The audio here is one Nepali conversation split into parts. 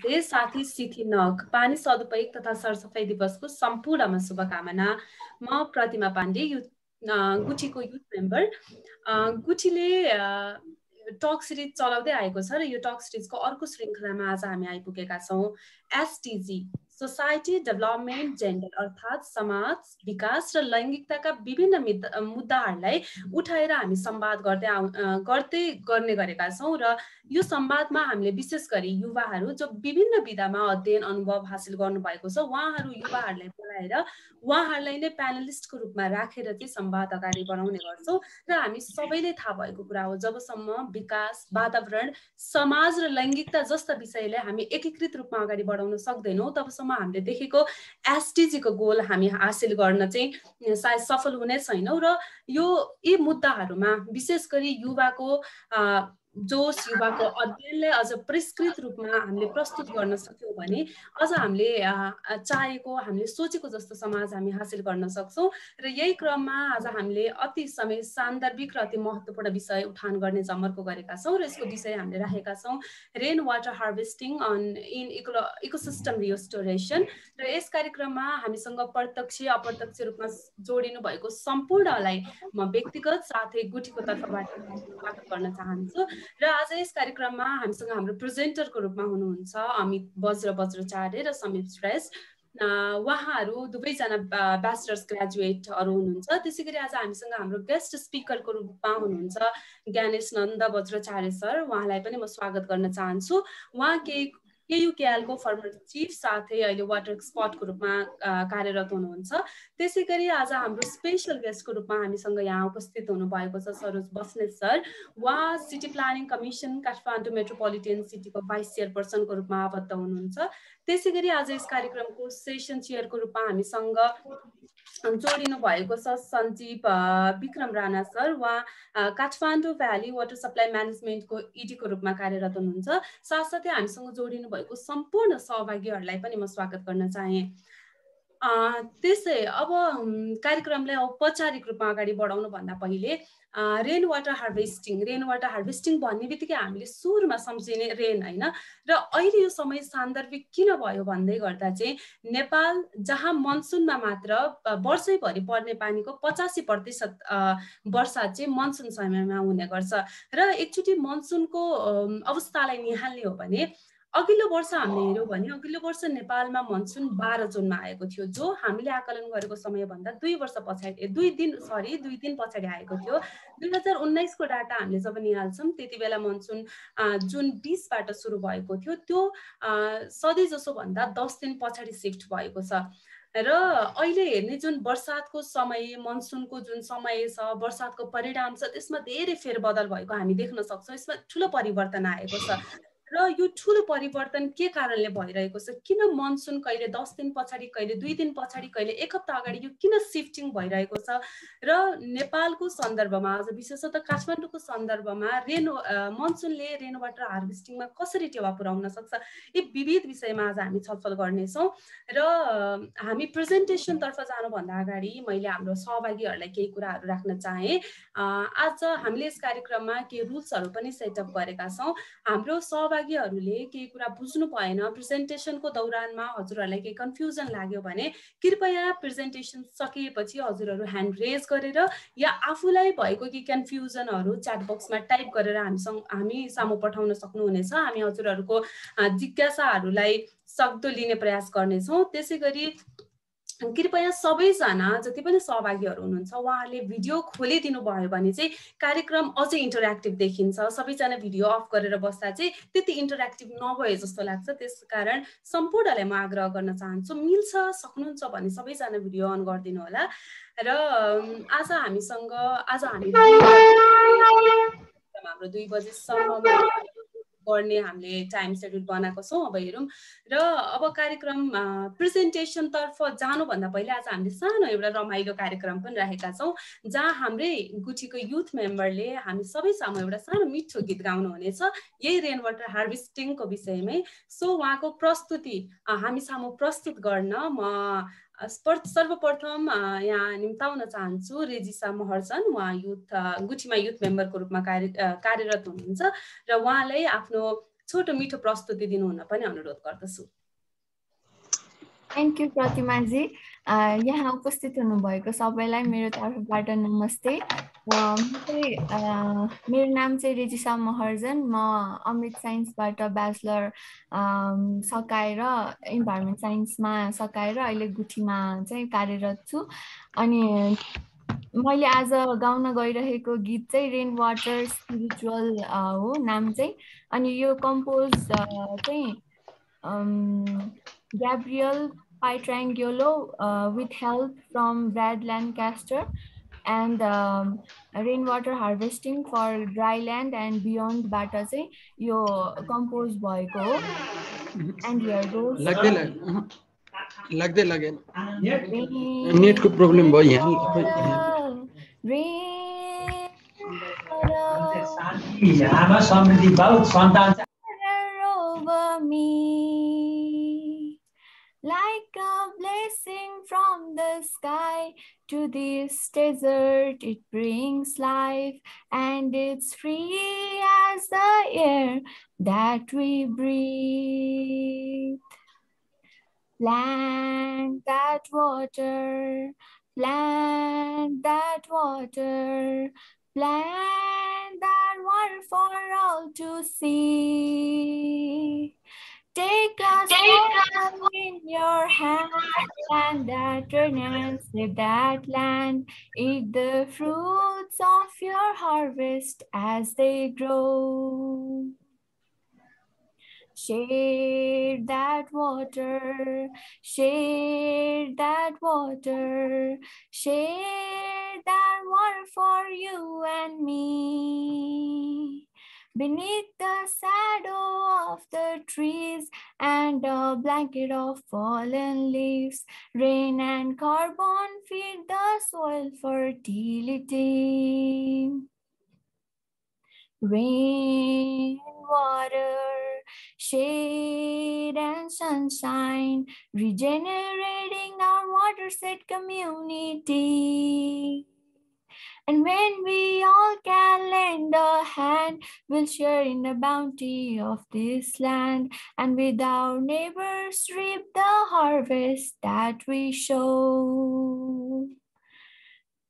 नमस्ते साथी सिथी नक पानी सदुपयोग तथा सरसफाई दिवसको सम्पूर्णमा शुभकामना। म प्रतिमा पाण्डे गुठीको युथ मेम्बर। गुठीले टक सिरिज चलाउँदै आएको छ र यो टक सिरिजको अर्को श्रृङ्खलामा आज हामी आइपुगेका छौँ। एसटिजी सोसाइटी डेभलपमेन्ट जेन्डर अर्थात् समाज विकास र लैङ्गिकताका विभिन्न मुद्दाहरूलाई उठाएर हामी संवाद गर्दै गर्ने गरेका छौँ र यो संवादमा हामीले विशेष गरी युवाहरू जो विभिन्न विधामा अध्ययन अनुभव हासिल गर्नुभएको छ उहाँहरू युवाहरूलाई बोलाएर उहाँहरूलाई नै प्यानलिस्टको रूपमा राखेर चाहिँ संवाद अगाडि बढाउने गर्छौँ र हामी सबैले थाहा भएको कुरा हो जबसम्म विकास वातावरण समाज र लैङ्गिकता जस्ता विषयलाई हामी एकीकृत रूपमा अगाडि बढाउन सक्दैनौँ तबसम्म हामीले देखेको एसटिजीको गोल हामी हासिल गर्न चाहिँ सायद सफल हुने छैनौँ र यी मुद्दाहरूमा विशेष गरी युवाको जोश युवाको अध्ययनलाई अझ परिष्कृत रूपमा हामीले प्रस्तुत गर्न सक्यौँ भने अझ हामीले चाहेको हामीले सोचेको जस्तो समाज हामी हासिल गर्न सक्छौँ र यही क्रममा आज हामीले अति समय सान्दर्भिक र अति महत्त्वपूर्ण विषय उठान गर्ने जमर्को गरेका छौँ र यसको विषय हामीले राखेका छौँ rain water harvesting in ecosystem restoration र यस कार्यक्रममा हामीसँग प्रत्यक्ष अप्रत्यक्ष रूपमा जोडिनु भएको सम्पूर्णलाई म व्यक्तिगत साथै गुठीको तर्फबाट स्वागत गर्न चाहन्छु र आज यस कार्यक्रममा हामीसँग हाम्रो प्रेजेन्टरको रूपमा हुनुहुन्छ अमित बज्राचार्य र समीप श्रेष्ठ। उहाँहरू दुवैजना ब्याचलर्स ग्रेजुएटहरू हुनुहुन्छ। त्यसै गरी आज हामीसँग हाम्रो गेस्ट स्पिकरको रूपमा हुनुहुन्छ ज्ञानेश नन्द बज्राचार्य सर। उहाँलाई पनि म स्वागत गर्न चाहन्छु। उहाँ केयुकेएलको फर्मर चिफ साथै अहिले वाटर एक्सपर्टको रूपमा कार्यरत हुनुहुन्छ। त्यसै गरी आज हाम्रो स्पेशल गेस्टको रूपमा हामीसँग यहाँ उपस्थित हुनुभएको छ सरोज बस्नेत सर। उहाँ city planning commission Kathmandu metropolitan सिटीको भाइस चेयरपर्सनको रूपमा आबद्ध हुनुहुन्छ। त्यसै गरी आज यस कार्यक्रमको सेसन चेयरको रूपमा हामीसँग जोडिनु भएको छ सञ्जीव विक्रम राणा सर। उहाँ काठमाडौँ भ्याली वाटर सप्लाई म्यानेजमेन्टको इडीको रूपमा कार्यरत हुनुहुन्छ। साथसाथै हामीसँग जोडिनु भएको सम्पूर्ण सहभागीहरूलाई पनि म स्वागत गर्न चाहे। त्यसै अब कार्यक्रमलाई औपचारिक रूपमा अगाडि बढाउनु भन्दा पहिले रेन वाटर हार्भेस्टिङ भन्ने बित्तिकै हामीले सुरुमा सम्झिने रेन होइन र अहिले यो समय सान्दर्भिक किन भयो भन्दै गर्दा चाहिँ नेपाल जहाँ मनसुनमा मात्र वर्षैभरि पर्ने पानीको 85% वर्षा चाहिँ मनसुन समयमा हुने गर्छ र एकचोटि मनसुनको अवस्थालाई निहाल्ने हो भने अघिल्लो वर्ष हामीले हेऱ्यौँ भने अघिल्लो वर्ष नेपालमा मनसुन 12 जुनमा आएको थियो जो हामीले आकलन गरेको समयभन्दा 2 दिन पछाडि आएको थियो। 2019 को डाटा हामीले जब निहाल्छौँ त्यति बेला मनसुन जुन 20बाट सुरु भएको थियो त्यो सधैँ जसो भन्दा 10 दिन पछाडि शिफ्ट भएको छ र अहिले हेर्ने जुन बर्सातको समय मनसुनको जुन समय छ बर्सातको परिणाम छ त्यसमा धेरै फेरबदल भएको हामी देख्न सक्छौँ। यसमा ठुलो परिवर्तन आएको छ र यो ठुलो परिवर्तन के कारणले भइरहेको छ किन मनसुन कहिले 10 दिन पछाडि कहिले 2 दिन पछाडि कहिले एक हप्ता अगाडि यो किन शिफ्टिङ भइरहेको छ र नेपालको सन्दर्भमा आज विशेषतः काठमाडौँको सन्दर्भमा मनसुनले रेन वाटर हार्भेस्टिङमा कसरी टेवा पुर्याउन सक्छ यी विविध विषयमा आज हामी छलफल गर्नेछौँ र हामी प्रेजेन्टेसनतर्फ जानुभन्दा अगाडि मैले हाम्रो सहभागीहरूलाई केही कुराहरू राख्न चाहे। आज हामीले यस कार्यक्रममा केही रुल्सहरू पनि सेटअप गरेका छौँ। हाम्रो सहभागीहरूले केही कुरा बुझ्नु भएन प्रेजेन्टेसनको दौरानमा हजुरहरूलाई केही कन्फ्युजन लाग्यो भने कृपया प्रेजेन्टेसन सकिएपछि हजुरहरू ह्यान्ड रेज गरेर या आफूलाई भएको केही कन्फ्युजनहरू च्याट बक्समा टाइप गरेर हामी सामु पठाउन सक्नुहुनेछ। हामी हजुरहरूको जिज्ञासाहरूलाई सक्दो लिने प्रयास गर्नेछौँ। त्यसै गरी कृपया सबैजना जति पनि सहभागीहरू हुनुहुन्छ उहाँहरूले भिडियो खोलिदिनु भयो भने चाहिँ कार्यक्रम अझै इन्टरेक्टिभ देखिन्छ। सबैजना भिडियो अफ गरेर बस्दा चाहिँ त्यति इन्टरेक्टिभ नभए जस्तो लाग्छ। त्यसकारण सम्पूर्णलाई म आग्रह गर्न चाहन्छु मिल्छ सक्नुहुन्छ भने सबैजना भिडियो अन गरिदिनु होला र आज हामी हाम्रो 2 बजेसम्म गर्ने हामीले टाइम सेड्युल बनाएको छौँ। अब हेरौँ र अब कार्यक्रम प्रेजेन्टेसन तर्फ जानुभन्दा पहिले आज हामीले सानो एउटा रमाइलो कार्यक्रम पनि राखेका छौँ जहाँ हाम्रै गुठीको युथ मेम्बरले हामी सबै सामु एउटा सानो मिठो गीत गाउनु हुनेछ यही रेन वाटर हार्भेस्टिङको विषयमै। सो उहाँको प्रस्तुति हामी सामु प्रस्तुत गर्न म सर्वप्रथम यहाँ निम्ताउन चाहन्छु रेजिसा महर्जन। उहाँ गुठीमा युथ मेम्बरको रूपमा कार्यरत हुनुहुन्छ र उहाँलाई आफ्नो छोटो मिठो प्रस्तुति दिनुहुन पनि अनुरोध गर्दछु। थ्याङ्क यू प्रतिमाजी। यहाँ उपस्थित हुनुभएको सबैलाई मेरो तर्फबाट नमस्ते। मेरो नाम चाहिँ रेजिसा महर्जन। म अमृत साइन्सबाट ब्याचलर सकाएर इन्भाइरोमेन्ट साइन्समा सकाएर अहिले गुठीमा चाहिँ कार्यरत छु। अनि मैले आज गाउन गइरहेको गीत चाहिँ रेन वाटर स्पिरिचुअल हो नाम चाहिँ। अनि यो कम्पोज चाहिँ Gabriel Pietrangelo with help from Brad Lancaster and rainwater harvesting for dry land and beyond बाट चाहिँ यो कम्पोज भएको हो। And here goes. लाग्दै लागेन नेटको प्रब्लम भयो यहाँ। Over me like a blessing from the sky to this desert. It brings life and it's free as the air that we breathe. Plant that water, plant that water, plant that water for all to see. Take a stone in your hand, plant that turn and save that land. Eat the fruits of your harvest as they grow. Share that water, share that water, share that water for you and me. Beneath the shadow of the trees and a blanket of fallen leaves, rain and carbon feed the soil fertility. Rain, water, shade and sunshine, regenerating our watershed community. And when we all can lend a hand, we'll share in the bounty of this land, and with our neighbors reap the harvest that we show.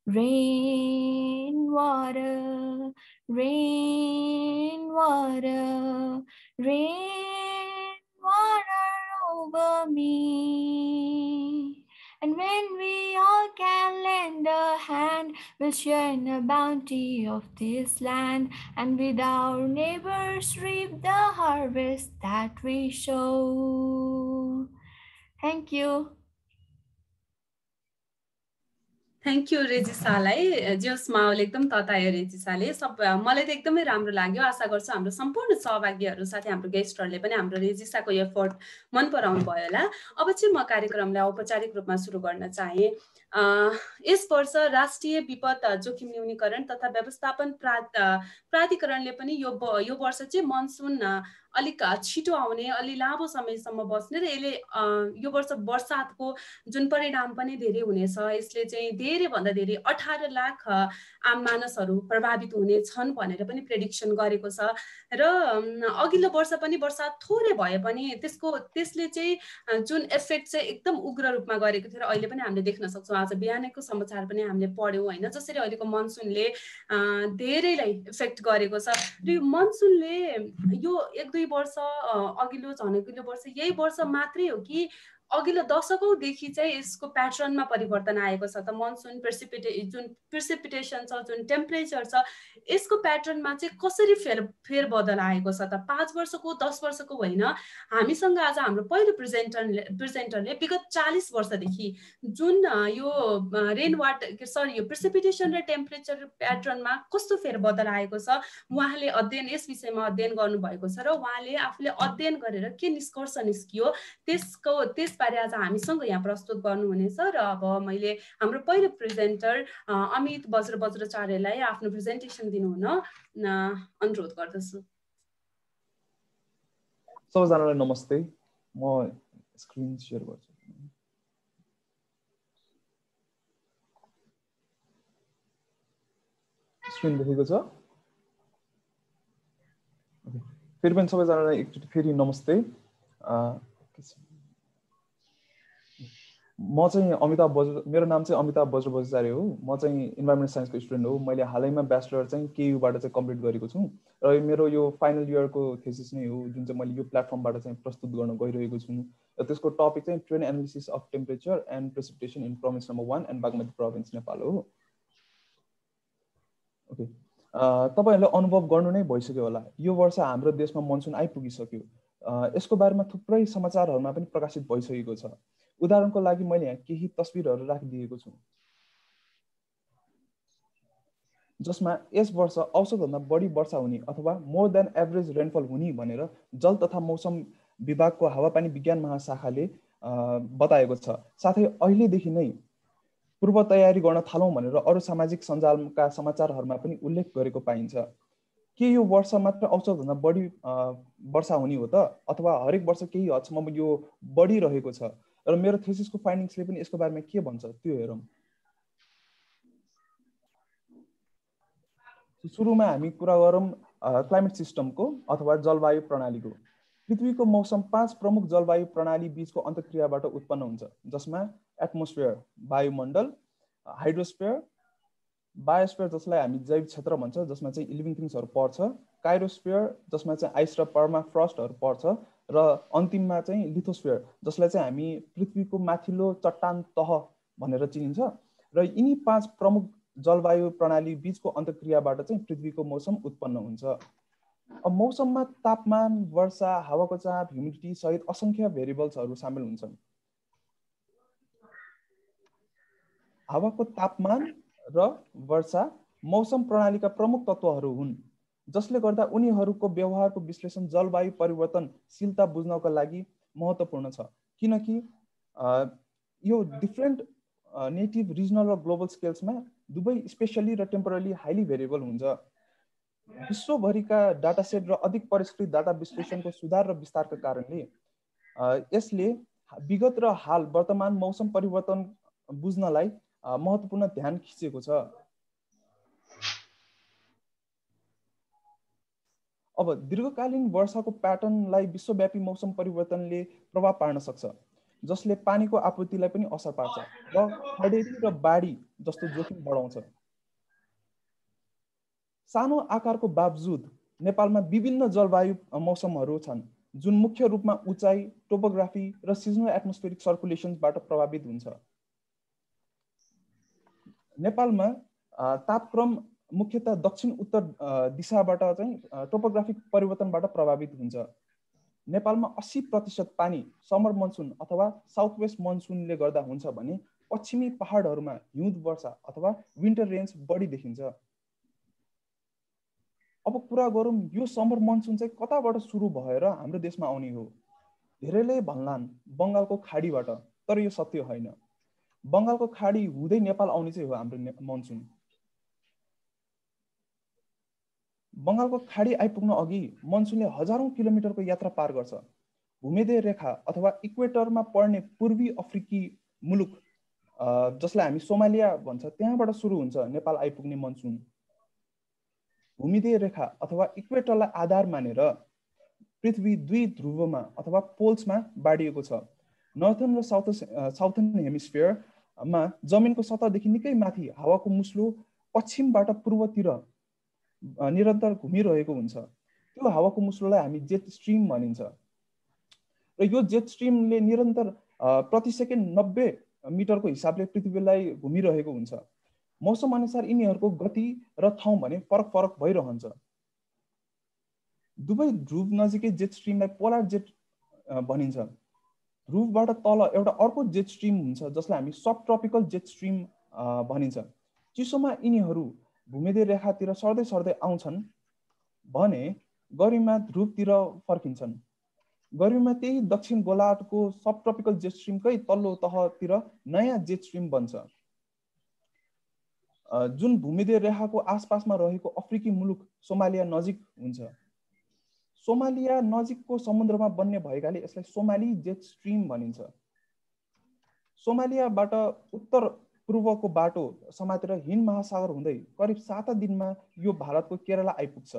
Rain, water, rain, water, rain, water over me. And when we all can lend a hand, we'll share in the bounty of this land, and with our neighbors reap the harvest that we show. Thank you. Thank you रेजिसालाई। जोस माहौल एकदम ततायो रेजिसाले। मलाई त एकदमै राम्रो लाग्यो। आशा गर्छु हाम्रो सम्पूर्ण सहभागीहरू साथै हाम्रो गेस्टहरूले पनि हाम्रो रेजिसाको एफर्ट मन पराउनु भयो होला। अब चाहिँ म कार्यक्रमलाई औपचारिक रूपमा सुरु गर्न चाहे। यस वर्ष राष्ट्रिय विपद जोखिम न्यूनीकरण तथा व्यवस्थापन प्राधिकरणले पनि यो वर्ष चाहिँ मनसुन अलिक छिटो आउने, अलि लामो समयसम्म बस्ने र यसले यो वर्ष बर्सातको जुन परिणाम पनि धेरै हुनेछ। यसले चाहिँ धेरैभन्दा धेरै 18 लाख आम मानसहरू प्रभावित हुने छन् भनेर पनि प्रेडिक्सन गरेको छ। र अघिल्लो वर्ष पनि बर्सात थोरै भए पनि त्यसले चाहिँ जुन इफेक्ट चाहिँ एकदम उग्र रूपमा गरेको थियो र अहिले पनि हामीले देख्न सक्छौँ। आज बिहानैको समाचार पनि हामीले पढ्यौँ होइन, जसरी अहिलेको मनसुनले धेरैलाई इफेक्ट गरेको छ। र यो मनसुनले यो 1-2 वर्ष अघिल्लो झन् वर्ष यही वर्ष मात्रै हो कि अघिल्लो दशकौँदेखि चाहिँ यसको प्याटर्नमा परिवर्तन आएको छ। त मनसुन जुन प्रिसिपिटेसन छ, जुन टेम्परेचर छ, यसको प्याटर्नमा चाहिँ कसरी फेरबदल आएको छ त 5 वर्षको 10 वर्षको होइन। हामीसँग आज हाम्रो पहिलो प्रेजेन्टरले विगत 40 वर्षदेखि जुन यो यो प्रिसिपिटेसन र टेम्परेचर प्याटर्नमा कस्तो फेरबदल आएको छ उहाँले यस विषयमा अध्ययन गर्नुभएको छ र उहाँले आफूले अध्ययन गरेर के निष्कर्ष निस्कियो त्यसबारे आज हामीसँग यहाँ प्रस्तुत गर्नुहुनेछ। र अब मैले हाम्रो पहिलो प्रेजेन्टर अमित बज्राचार्यलाई आफ्नो प्रेजेन्टेसन दिनुहुन अनुरोध गर्दछु। सबैजनालाई नमस्ते। म स्क्रिन शेयर गर्छु। स्क्रिन देखेको छ? फेरि पनि सबैजनालाई एकचोटि फेरि नमस्ते। म चाहिँ अमिताभ बज्र, मेरो नाम चाहिँ अमिताभ बज्र बजाचार्य हो। म चाहिँ इन्भाइरोमेन्ट साइन्सको स्टुडेन्ट हो। मैले हालैमा ब्याचलर चाहिँ केयुबाट चाहिँ कम्प्लिट गरेको छु र मेरो यो फाइनल इयरको थेसिस नै हो, जुन चाहिँ मैले यो प्लेटफर्मबाट चाहिँ प्रस्तुत गर्न गइरहेको छु। र त्यसको टपिक चाहिँ trend analysis of temperature and precipitation in province number 1 and Bagmati province Nepal हो। ओके, तपाईहरुले अनुभव गर्नु नै भइसक्यो होला, यो वर्ष हाम्रो देशमा मनसुन आइपुगिसक्यो। यसको बारेमा थुप्रै समाचारहरुमा पनि प्रकाशित भइसकेको छ। उदाहरणको लागि मैले यहाँ केही तस्बिरहरु राखिदिएको छु, जसमा यस वर्ष औसतभन्दा बढी वर्षा हुने अथवा मोर देन एभरेज रेनफल हुने भनेर जल तथा मौसम विभागको हावापानी विज्ञान महाशाखाले बताएको छ। साथै अहिलेदेखि नै पूर्व तयारी गर्न थालौं भनेर अरु सामाजिक सञ्जालका समाचारहरुमा पनि उल्लेख गरेको पाइन्छ। के यो वर्ष मात्र औसतभन्दा बढी वर्षा हुने हो त, अथवा हरेक वर्ष केही हदसम्म यो बढिरहेको छ? र मेरो थेसिसको फाइन्डिङ्सले पनि यसको बारेमा के भन्छ त्यो हेरौं। सुरुमा हामी कुरा गरौं क्लाइमेट सिस्टमको अथवा जलवायु प्रणालीको। पृथ्वीको मौसम 5 प्रमुख जलवायु प्रणाली बीचको अन्तर्क्रियाबाट उत्पन्न हुन्छ, जसमा एटमोस्फियर वायुमण्डल, हाइड्रोस्फियर, बायोस्फियर जसलाई हामी जैव क्षेत्र भन्छ, जसमा चाहिँ लिभिङ थिङ्सहरु पर्छ, काइरोस्फियर जसमा चाहिँ आइस र पर्माफ्रस्टहरु पर्छ, र अन्तिममा चाहिँ लिथोस्फियर जसलाई चाहिँ हामी पृथ्वीको माथिल्लो चट्टान तह भनेर चिनिन्छ। र यिनी 5 प्रमुख जलवायु प्रणाली बीचको अन्तर्क्रियाबाट चाहिँ पृथ्वीको मौसम उत्पन्न हुन्छ। अब मौसममा तापमान, वर्षा, हावाको चाप, ह्युमिडिटी सहित असंख्य भेरिएबल्सहरु सामेल हुन्छन्। हावाको तापमान र वर्षा मौसम प्रणालीका प्रमुख तत्त्वहरू हुन्, जसले गर्दा उनीहरूको व्यवहारको विश्लेषण जलवायु परिवर्तनशीलता बुझ्नका लागि महत्त्वपूर्ण छ, किनकि यो डिफरेन्ट नेटिभ, रिजनल र ग्लोबल स्केल्समा दुवै स्पेशली र टेम्पोरली हाइली भेरिएबल हुन्छ। विश्वभरिका डाटा सेट र अधिक परिष्कृत डाटा विश्लेषणको सुधार र विस्तारका कारणले यसले विगत र हाल वर्तमान मौसम परिवर्तन बुझ्नलाई महत्त्वपूर्ण ध्यान खिचेको छ। अब दीर्घकालीन वर्षाको प्याटर्नलाई विश्वव्यापी मौसम परिवर्तनले प्रभाव पार्न सक्छ, जसले पानीको आपूर्तिलाई पनि असर पार्छ र खडेरी र बाढी जस्तो जोखिम बढाउँछ। सानो आकारको बावजुद नेपालमा विभिन्न जलवायु मौसमहरू छन्, जुन मुख्य रूपमा उचाइ, टोपोग्राफी र सिजनल एटमोस्फेरिक सर्कुलेसनबाट प्रभावित हुन्छ। नेपालमा तापक्रम मुख्यतः दक्षिण उत्तर दिशाबाट चाहिँ टोपोग्राफिक परिवर्तनबाट प्रभावित हुन्छ। नेपालमा 80% पानी समर मनसुन अथवा साउथ वेस्ट मनसुनले गर्दा हुन्छ भने पश्चिमी पहाडहरूमा हिउँद वर्षा अथवा विन्टर रेन्ज बढी देखिन्छ। अब कुरा गरौँ यो समर मनसुन चाहिँ कताबाट सुरु भएर हाम्रो देशमा आउने हो। धेरैले भन्लान् बंगालको खाडीबाट, तर यो सत्य होइन। बंगालको खाडी हुँदै नेपाल आउने चाहिँ हो हाम्रो मनसुन। बंगालको खाडी आइपुग्न अघि मनसुनले हजारौं किलोमिटरको यात्रा पार गर्छ। भूमध्य रेखा अथवा इक्वेटरमा पर्ने पूर्वी अफ्रिकी मुलुक जसलाई हामी सोमालिया भन्छ, त्यहाँबाट सुरु हुन्छ नेपाल आइपुग्ने मनसुन। भूमध्य रेखा अथवा इक्वेटरलाई आधार मानेर पृथ्वी दुई ध्रुवमा अथवा पोल्समा बाँडिएको छ। नर्थर्न र साउथर्न हेमिस्फियरमा जमिनको सतहदेखि निकै माथि हावाको मुस्लो पश्चिमबाट पूर्वतिर निरन्तर घुमिरहेको हुन्छ। त्यो हावाको मुस्लोलाई हामी जेट स्ट्रिम भनिन्छ र यो जेट स्ट्रिमले निरन्तर प्रति सेकेन्ड 90 मिटरको हिसाबले पृथ्वीलाई घुमिरहेको हुन्छ। मौसम अनुसार यिनीहरूको गति र ठाउँ भने फरक फरक भइरहन्छ। दुवै ध्रुव नजिकै जेट स्ट्रिमलाई पोलर जेट भनिन्छ। ध्रुवबाट तल एउटा अर्को जेट स्ट्रिम हुन्छ जसलाई हामी सब ट्रपिकल जेट स्ट्रिम भनिन्छ। चिसोमा यिनीहरू भूमध्य रेखातिर सर्दै सर्दै आउँछन् भने गर्मीमा ध्रुवतिर फर्किन्छन्। गर्मीमा त्यही दक्षिण गोलार्धको सब ट्रपिकल जेट स्ट्रिमकै तल्लो तहतिर नयाँ जेट स्ट्रिम बन्छ, जुन भूमध्य रेखाको आसपासमा रहेको अफ्रिकी मुलुक सोमालिया नजिक हुन्छ। सोमालिया नजिकको समुद्रमा बन्ने भएकाले यसलाई सोमाली जेट स्ट्रिम भनिन्छ। सोमालियाबाट उत्तर पूर्वको बाटो समातेर हिन्द महासागर हुँदै करिब 7 दिनमा यो भारतको केरला आइपुग्छ।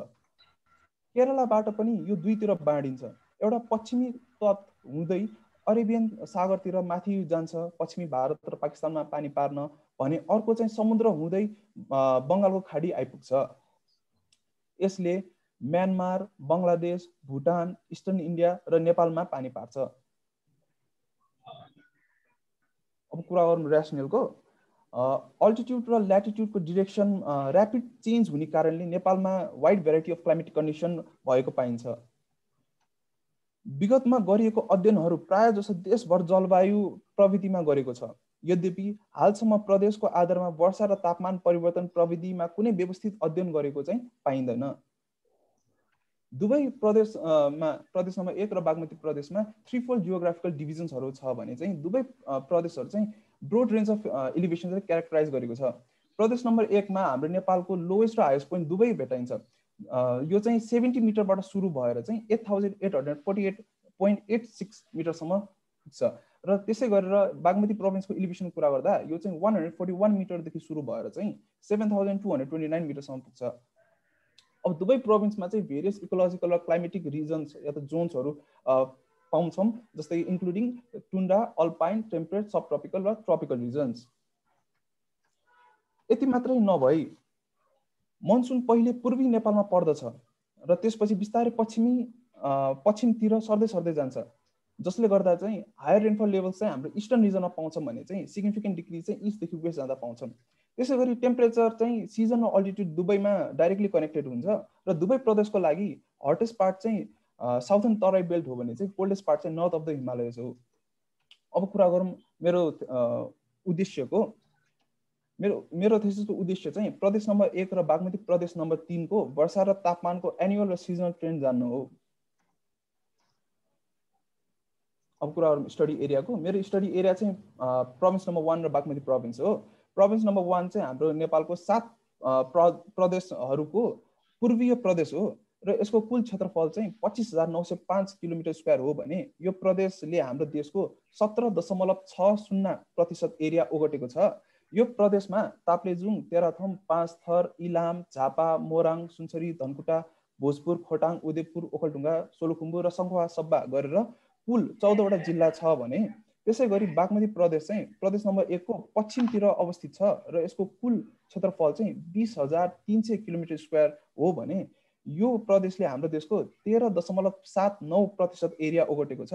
केरलाबाट पनि यो दुईतिर बाँडिन्छ। एउटा पश्चिमी तट हुँदै अरेबियन सागरतिर माथि जान्छ, पश्चिमी भारत र पाकिस्तानमा पानी पार्न, भने अर्को चाहिँ समुद्र हुँदै बङ्गालको खाडी आइपुग्छ। यसले Myanmar, Bangladesh, Bhutan, eastern India र नेपालमा पानी पार्छ। अब कुरा गरौँ ऱ्यासनलको। अल्टिट्युड र ल्याटिट्युडको डिरेक्सन ऱ्यापिड चेन्ज हुने कारणले नेपालमा wide variety of climatic condition भएको पाइन्छ। विगतमा गरिएको अध्ययनहरू प्राय जसो देशभर जलवायु प्रविधिमा गरेको छ। यद्यपि हालसम्म प्रदेशको आधारमा वर्षा र तापमान परिवर्तन प्रविधिमा कुनै व्यवस्थित अध्ययन गरेको चाहिँ पाइँदैन। दुवै प्रदेशमा प्रदेश नम्बर 1 र बागमती प्रदेशमा 3-fold जियोग्राफिकल डिभिजन्सहरू छ भने चाहिँ दुवै प्रदेशहरू चाहिँ ब्रोड रेन्ज अफ एलिभेसन चाहिँ क्यारेक्टराइज गरेको छ। प्रदेश नम्बर 1 मा हाम्रो नेपालको लोएस्ट र हाइएस्ट पोइन्ट दुवै भेटाइन्छ। यो चाहिँ 70 मिटरबाट सुरु भएर चाहिँ 8848.86 मिटरसम्म पुग्छ र त्यसै गरेर बागमती प्रोभिन्सको एलिभेसन कुरा गर्दा यो चाहिँ 141 मिटरदेखि सुरु भएर चाहिँ 7229 मिटरसम्म पुग्छ। अब दुवै प्रोभिन्समा चाहिँ भेरियस इकोलोजिकल र क्लाइमेटिक रिजन्स या त जोन्सहरू पाउँछौँ, जस्तै इन्क्लुडिङ टुन्ड्रा, अल्पाइन, टेम्परेट, सब ट्रपिकल र ट्रपिकल रिजन्स। यति मात्रै नभई मनसुन पहिले पूर्वी नेपालमा पर्दछ र त्यसपछि बिस्तारै पश्चिमतिर सर्दै सर्दै जान्छ, जसले गर्दा चाहिँ हायर रेनफल लेभल्स चाहिँ हाम्रो इस्टर्न रिजनमा पाउँछौँ भने चाहिँ सिग्निफिकेन्ट डिक्रिज चाहिँ इस्टदेखि वेस्ट जाँदा पाउँछौँ। त्यसै गरी टेम्परेचर चाहिँ सिजन र अल्टिट्युड दुवैमा डाइरेक्टली कनेक्टेड हुन्छ र दुवै प्रदेशको लागि हटेस्ट पार्ट चाहिँ साउथर्न तराई बेल्ट हो भने चाहिँ कोल्डेस्ट पार्ट चाहिँ नर्थ अफ द हिमालयस हो। अब कुरा गरौँ मेरो उद्देश्यको। मेरो थेसिसको उद्देश्य चाहिँ प्रदेश नम्बर 1 र बागमती प्रदेश नम्बर 3 को वर्षा र तापमानको एनुअल र सिजनल ट्रेन्ड जान्नु हो। अब कुरा गरौँ स्टडी एरियाको। मेरो स्टडी एरिया चाहिँ प्रोभिन्स नम्बर 1 र बागमती प्रोभिन्स हो। प्रोभिन्स नम्बर 1 चाहिँ हाम्रो नेपालको 7 प्रदेशहरूको पूर्वीय प्रदेश हो र यसको कुल क्षेत्रफल चाहिँ 25,905 किलोमिटर स्क्वायर हो भने यो प्रदेशले हाम्रो देशको 17.60% एरिया ओगटेको छ। यो प्रदेशमा ताप्लेजुङ, तेह्रथुम, पाँचथर, इलाम, झापा, मोराङ, सुनसरी, धनकुटा, भोजपुर, खोटाङ, उदयपुर, ओखलढुङ्गा, सोलुखुम्बु र सङ्खुवा सब्बा गरेर कुल 14वटा जिल्ला छ भने त्यसै गरी बागमती प्रदेश चाहिँ प्रदेश नम्बर 1 को पश्चिमतिर अवस्थित छ र यसको कुल क्षेत्रफल चाहिँ 20,300 किलोमिटर स्क्वायर हो भने यो प्रदेशले हाम्रो देशको 13.79% एरिया ओगटेको छ।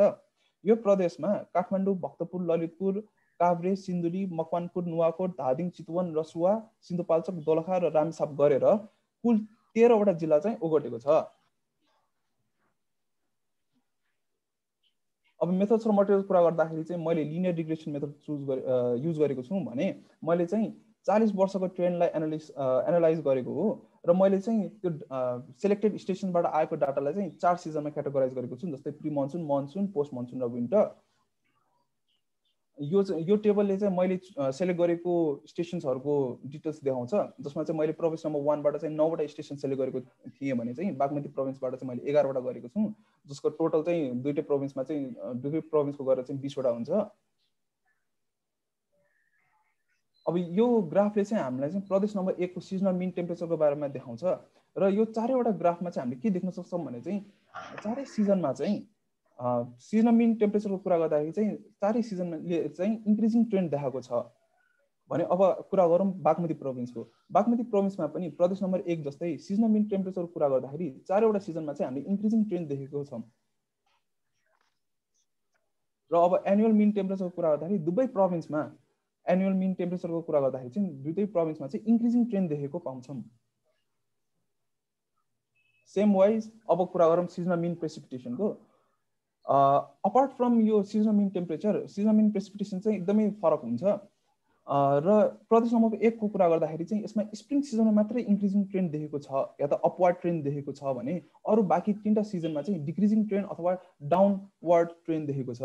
यो प्रदेशमा काठमाडौँ, भक्तपुर, ललितपुर, काभ्रे, सिन्धुली, मकवानपुर, नुवाकोट, धादिङ, चितवन, रसुवा, सिन्धुपाल्चोक, दोलखा र रामेछाप गरेर कुल 13वटा जिल्ला चाहिँ ओगटेको छ। अब मेथड्स र मटेरियल्स कुरा गर्दाखेरि चाहिँ मैले लिनियर रिग्रेसन मेथड युज गरेको छु भने मैले चाहिँ 40 वर्षको ट्रेन्डलाई एनालाइज गरेको हो र मैले चाहिँ त्यो सेलेक्टेड स्टेसनबाट आएको डाटालाई चाहिँ 4 सिजनमा क्याटेगोराइज गरेको छु, जस्तै pre monsoon, monsoon, post monsoon र विन्टर। यो टेबलले चाहिँ मैले सेलेक्ट गरेको स्टेसन्सहरूको डिटेल्स देखाउँछ, जसमा चाहिँ मैले प्रोभिन्स नम्बर 1 बाट चाहिँ 9वटा स्टेसन सेलेक्ट गरेको थिएँ भने चाहिँ बागमती प्रोभिन्सबाट चाहिँ मैले 11वटा गरेको छु, जसको टोटल चाहिँ दुईटै प्रोभिन्समा चाहिँ दुवै प्रोभिन्सको गरेर चाहिँ 20वटा हुन्छ। अब यो ग्राफले चाहिँ हामीलाई चाहिँ प्रदेश नम्बर 1 को सिजनल मिन टेम्परेचरको बारेमा देखाउँछ र यो चारैवटा ग्राफमा चाहिँ हामीले के देख्न सक्छौँ भने चाहिँ चारै सिजनमा चाहिँ सिजनल मिन टेम्परेचरको कुरा गर्दाखेरि चाहिँ चारै सिजनले चाहिँ इन्क्रिजिङ ट्रेन्ड देखाएको छ भने अब कुरा गरौँ बागमती प्रोभिन्सको। बागमती प्रोभिन्समा पनि प्रदेश नम्बर 1 जस्तै सिजनल मिन टेम्परेचरको कुरा गर्दाखेरि चारैवटा सिजनमा चाहिँ हामीले इन्क्रिजिङ ट्रेन्ड देखेको छौँ र अब एनुअल मिन टेम्परेचरको कुरा गर्दाखेरि दुवै प्रोभिन्समा एनुअल मिन टेम्परेचरको कुरा गर्दाखेरि चाहिँ दुवै प्रोभिन्समा चाहिँ इन्क्रिजिङ ट्रेन्ड देखेको पाउँछौँ। सेम वाइज अब कुरा गरौँ सिजनल मिन प्रेसिपिटेसनको। अपार्ट फ्रम यो seasonal mean temperature, seasonal mean precipitation चाहिँ एकदमै फरक हुन्छ र प्रदेश नम्बर 1 को कुरा गर्दाखेरि चाहिँ यसमा स्प्रिङ सिजनमा मात्रै इन्क्रिजिङ ट्रेन्ड देखेको छ या त अपवार्ड ट्रेन्ड देखेको छ भने अरू बाँकी 3टा सिजनमा चाहिँ डिक्रिजिङ ट्रेन्ड अथवा डाउनवर्ड ट्रेन्ड देखेको छ।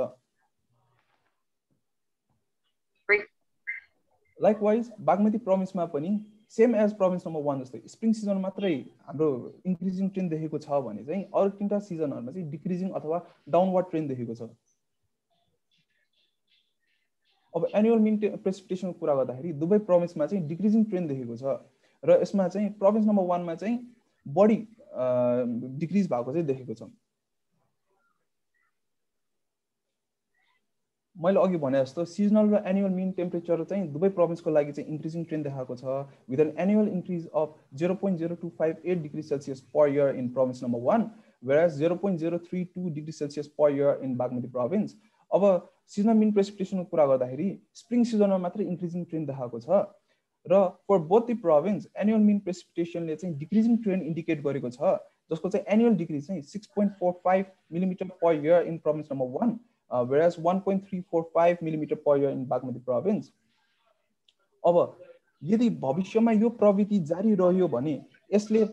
लाइकवाइज बागमती प्रोभिन्समा पनि सेम एज प्रोभिन्स नम्बर 1 जस्तै स्प्रिङ सिजन मात्रै हाम्रो इन्क्रिजिङ ट्रेन्ड देखेको छ भने चाहिँ अरू 3टा सिजनहरुमा चाहिँ डिक्रिजिङ अथवा डाउनवर्ड ट्रेन्ड देखेको छ। अब एनुअल मिन प्रेसिपिटेसनको कुरा गर्दाखेरि दुवै प्रोभिन्समा चाहिँ डिक्रिजिङ ट्रेन्ड देखेको छ र यसमा चाहिँ प्रोभिन्स नम्बर 1 मा चाहिँ बढी डिक्रिज भएको चाहिँ देखेको छौँ। मैले अघि भने जस्तो सिजनल र एनुअल मिन टेम्परेचर चाहिँ दुवै प्रोभिन्सको लागि चाहिँ इन्क्रिजिङ ट्रेन्ड देखाएको छ with an annual increase of 0.0258 degree Celsius per year in province number 1 whereas 0.032 degree Celsius per year in Bagmati province. अब सिजनल मिन प्रेसिपिटेसनको कुरा गर्दाखेरि स्प्रिङ सिजनमा मात्रै इन्क्रिजिङ ट्रेन्ड देखाएको छ र for both the province annual mean प्रेसिपिटेसनले चाहिँ डिक्रिजिङ ट्रेन्ड इन्डिकेट गरेको छ जसको चाहिँ एनुअल डिक्रिज चाहिँ 6.45 millimetre per year in province number 1 whereas 1.345 millimeter per year in Bagmati province। अब यदि भविष्यमा यो प्रवृत्ति जारी रह्यो भने यसले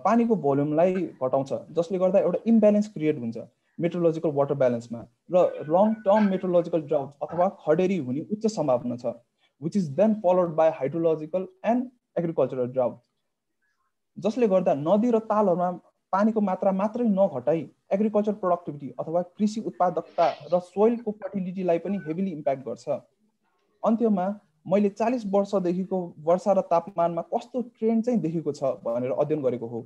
पानीको भोल्युमलाई घटाउँछ जसले गर्दा एउटा इम्ब्यालेन्स क्रिएट हुन्छ मेट्रोलोजिकल वाटर ब्यालेन्समा र लङ टर्म मेट्रोलोजिकल ड्राउट अथवा खडेरी हुने उच्च सम्भावना छ which is then followed by hydrological and agricultural drought जसले गर्दा नदी र तालहरुमा पानीको मात्रा मात्रै नघटाई एग्रिकल्चर प्रोडक्टिभिटी अथवा कृषि उत्पादकता र सोइलको फर्टिलिटीलाई पनि हेभिली इम्प्याक्ट गर्छ। अन्त्यमा मैले 40 वर्षदेखिको वर्षा र तापमानमा कस्तो ट्रेन्ड चाहिँ देखेको छ भनेर अध्ययन गरेको हो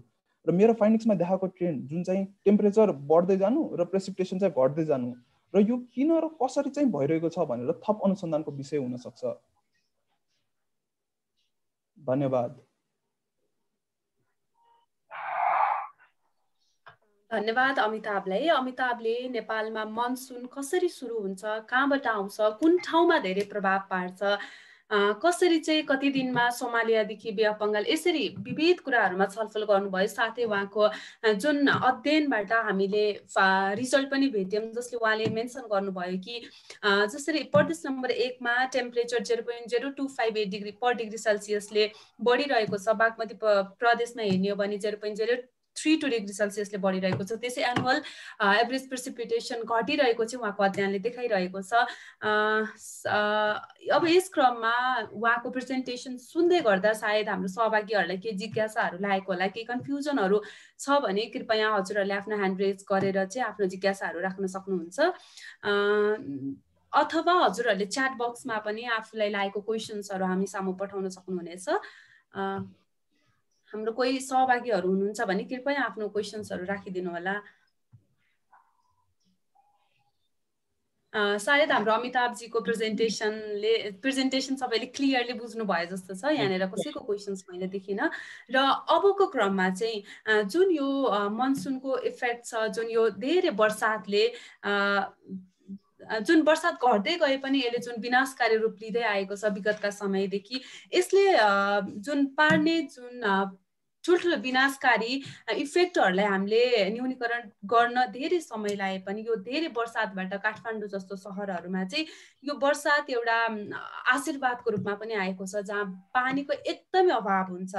र मेरो फाइन्डिङ्समा देखाएको ट्रेन्ड जुन चाहिँ टेम्परेचर बढ्दै जानु र प्रेसिपिटेसन चाहिँ घट्दै जानु र यो किन र कसरी चाहिँ भइरहेको छ भनेर थप अनुसन्धानको विषय हुन सक्छ। धन्यवाद। धन्यवाद अमिताभलाई। अमिताभले नेपालमा मनसुन कसरी सुरु हुन्छ, कहाँबाट आउँछ, कुन ठाउँमा धेरै प्रभाव पार्छ, कसरी चाहिँ कति दिनमा सोमालियादेखि बे अफ बंगाल यसरी विविध कुराहरूमा छलफल गर्नुभयो। साथै उहाँको जुन अध्ययनबाट हामीले रिजल्ट पनि भेट्यौँ जसले उहाँले मेन्सन गर्नुभयो कि जसरी प्रदेश नम्बर 1 मा टेम्परेचर 0.0258 डिग्री पर डिग्री सेल्सियसले बढिरहेको छ, बागमती प्रदेशमा हेर्ने हो भने 0.032 डिग्री सेल्सियसले बढिरहेको छ। त्यसै एनुअल एभरेज प्रेसिपिटेसन घटिरहेको चाहिँ उहाँको अध्ययनले देखाइरहेको छ। अब यस क्रममा उहाँको प्रेजेन्टेसन सुन्दै गर्दा सायद हाम्रो सहभागीहरूलाई केही जिज्ञासाहरू लागेको होला, केही कन्फ्युजनहरू छ भने कृपया हजुरहरूले आफ्नो ह्यान्ड रेज गरेर चाहिँ आफ्नो जिज्ञासाहरू राख्न सक्नुहुन्छ अथवा हजुरहरूले च्याट बक्समा पनि आफूलाई लागेको क्वेसन्सहरू हामी सामु पठाउन सक्नुहुनेछ। हाम्रो कोही सहभागीहरू हुनुहुन्छ भने कृपया आफ्नो क्वेसन्सहरू राखिदिनु होला। सायद हाम्रो अमिताभजीको प्रेजेन्टेसन सबैले क्लियरली बुझ्नु भयो जस्तो छ। यहाँनिर कसैको क्वेसन्स मैले देखिनँ। र अबको क्रममा चाहिँ जुन यो मनसुनको इफेक्ट छ, जुन यो धेरै बर्सातले जुन बर्सात घट्दै गए पनि यसले जुन विनाशकारी रूप लिँदै आएको छ विगतका समयदेखि, यसले जुन पार्ने जुन ठुल्ठुलो विनाशकारी इफेक्टहरूलाई हामीले न्यूनीकरण गर्न धेरै समय लागे पनि यो धेरै बर्सातबाट काठमाडौँ जस्तो सहरहरूमा चाहिँ यो बर्सात एउटा आशीर्वादको रूपमा पनि आएको छ जहाँ पानीको एकदमै अभाव हुन्छ।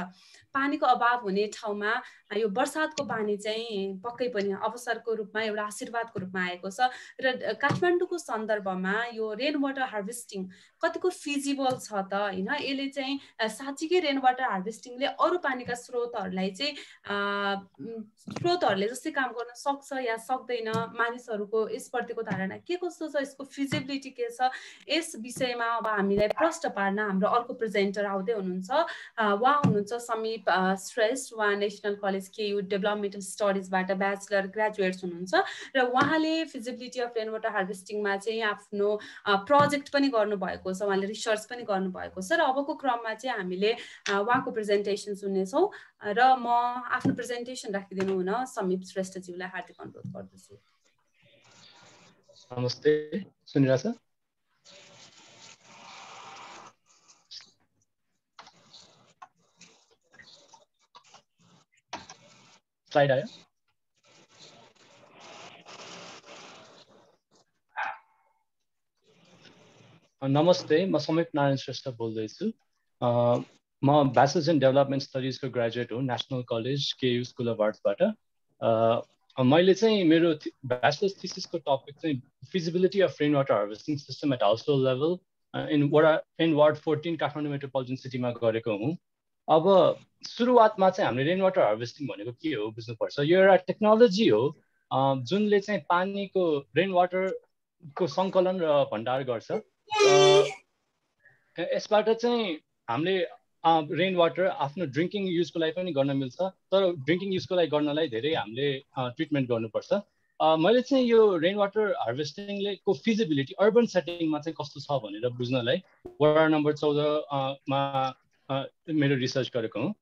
पानीको अभाव हुने ठाउँमा यो बर्सातको पानी चाहिँ पक्कै पनि अवसरको रूपमा एउटा आशीर्वादको रूपमा आएको छ। र काठमाडौँको सन्दर्भमा यो रेन वाटर हार्भेस्टिङ कतिको फिजिबल छ त हैन, यसले चाहिँ साँच्चीकै रेन वाटर हार्भेस्टिङले अरू पानीका स्रोतहरूलाई चाहिँ स्रोतहरूले जस्तै काम गर्न सक्छ या सक्दैन, मानिसहरूको यसप्रतिको धारणा के कस्तो छ, यसको फिजिबिलिटी के छ, यस विषयमा अब हामीलाई प्रश्न पार्न हाम्रो अर्को प्रेजेन्टर आउँदै हुनुहुन्छ। उहाँ हुनुहुन्छ समीप श्रेष्ठ। उहाँ नेसनल कलेज केयु डेभलपमेन्टल स्टडिजबाट ब्याचलर ग्रेजुएट्स हुनुहुन्छ र उहाँले फिजिबिलिटी अफ रेन वाटर हार्भेस्टिङमा चाहिँ आफ्नो प्रोजेक्ट पनि गर्नुभएको छ, उहाँले रिसर्च पनि गर्नुभएको छ। र अबको क्रममा चाहिँ हामीले उहाँको प्रेजेन्टेसन सुन्नेछौँ र म आफ्नो प्रेजेन्टेसन राखिदिनु हुन समीप श्रेष्ठज्यूलाई हार्दिक अनुरोध गर्दछु। नमस्ते, सुनिरहेछ? स्लाइड आयो? नमस्ते, म समीप नारायण श्रेष्ठ बोल्दैछु। म ब्याचलर्स इन डेभलपमेन्ट स्टडिजको ग्रेजुएट हो national college KU school of आर्ट्सबाट। मैले चाहिँ मेरो ब्याचलर्स थिसिसको टपिक चाहिँ feasibility of rain water harvesting system at household level in ward 14 Kathmandu metropolitan सिटीमा गरेको हुँ। अब सुरुवातमा चाहिँ हामीले रेन वाटर हार्भेस्टिङ भनेको के हो बुझ्नुपर्छ। यो एउटा टेक्नोलोजी हो जुनले चाहिँ पानीको रेन वाटरको सङ्कलन र भण्डार गर्छ। यसबाट चाहिँ हामीले रेन वाटर आफ्नो ड्रिङ्किङ युजको लागि पनि गर्न मिल्छ, तर ड्रिङ्किङ युजको लागि गर्नलाई धेरै हामीले ट्रिटमेन्ट गर्नुपर्छ। मैले चाहिँ यो रेन वाटर हार्भेस्टिङले को फिजिबिलिटी अर्बन सेटिङमा चाहिँ कस्तो छ भनेर बुझ्नलाई वडा नम्बर 14 मा मेरो रिसर्च गरेको हुँ।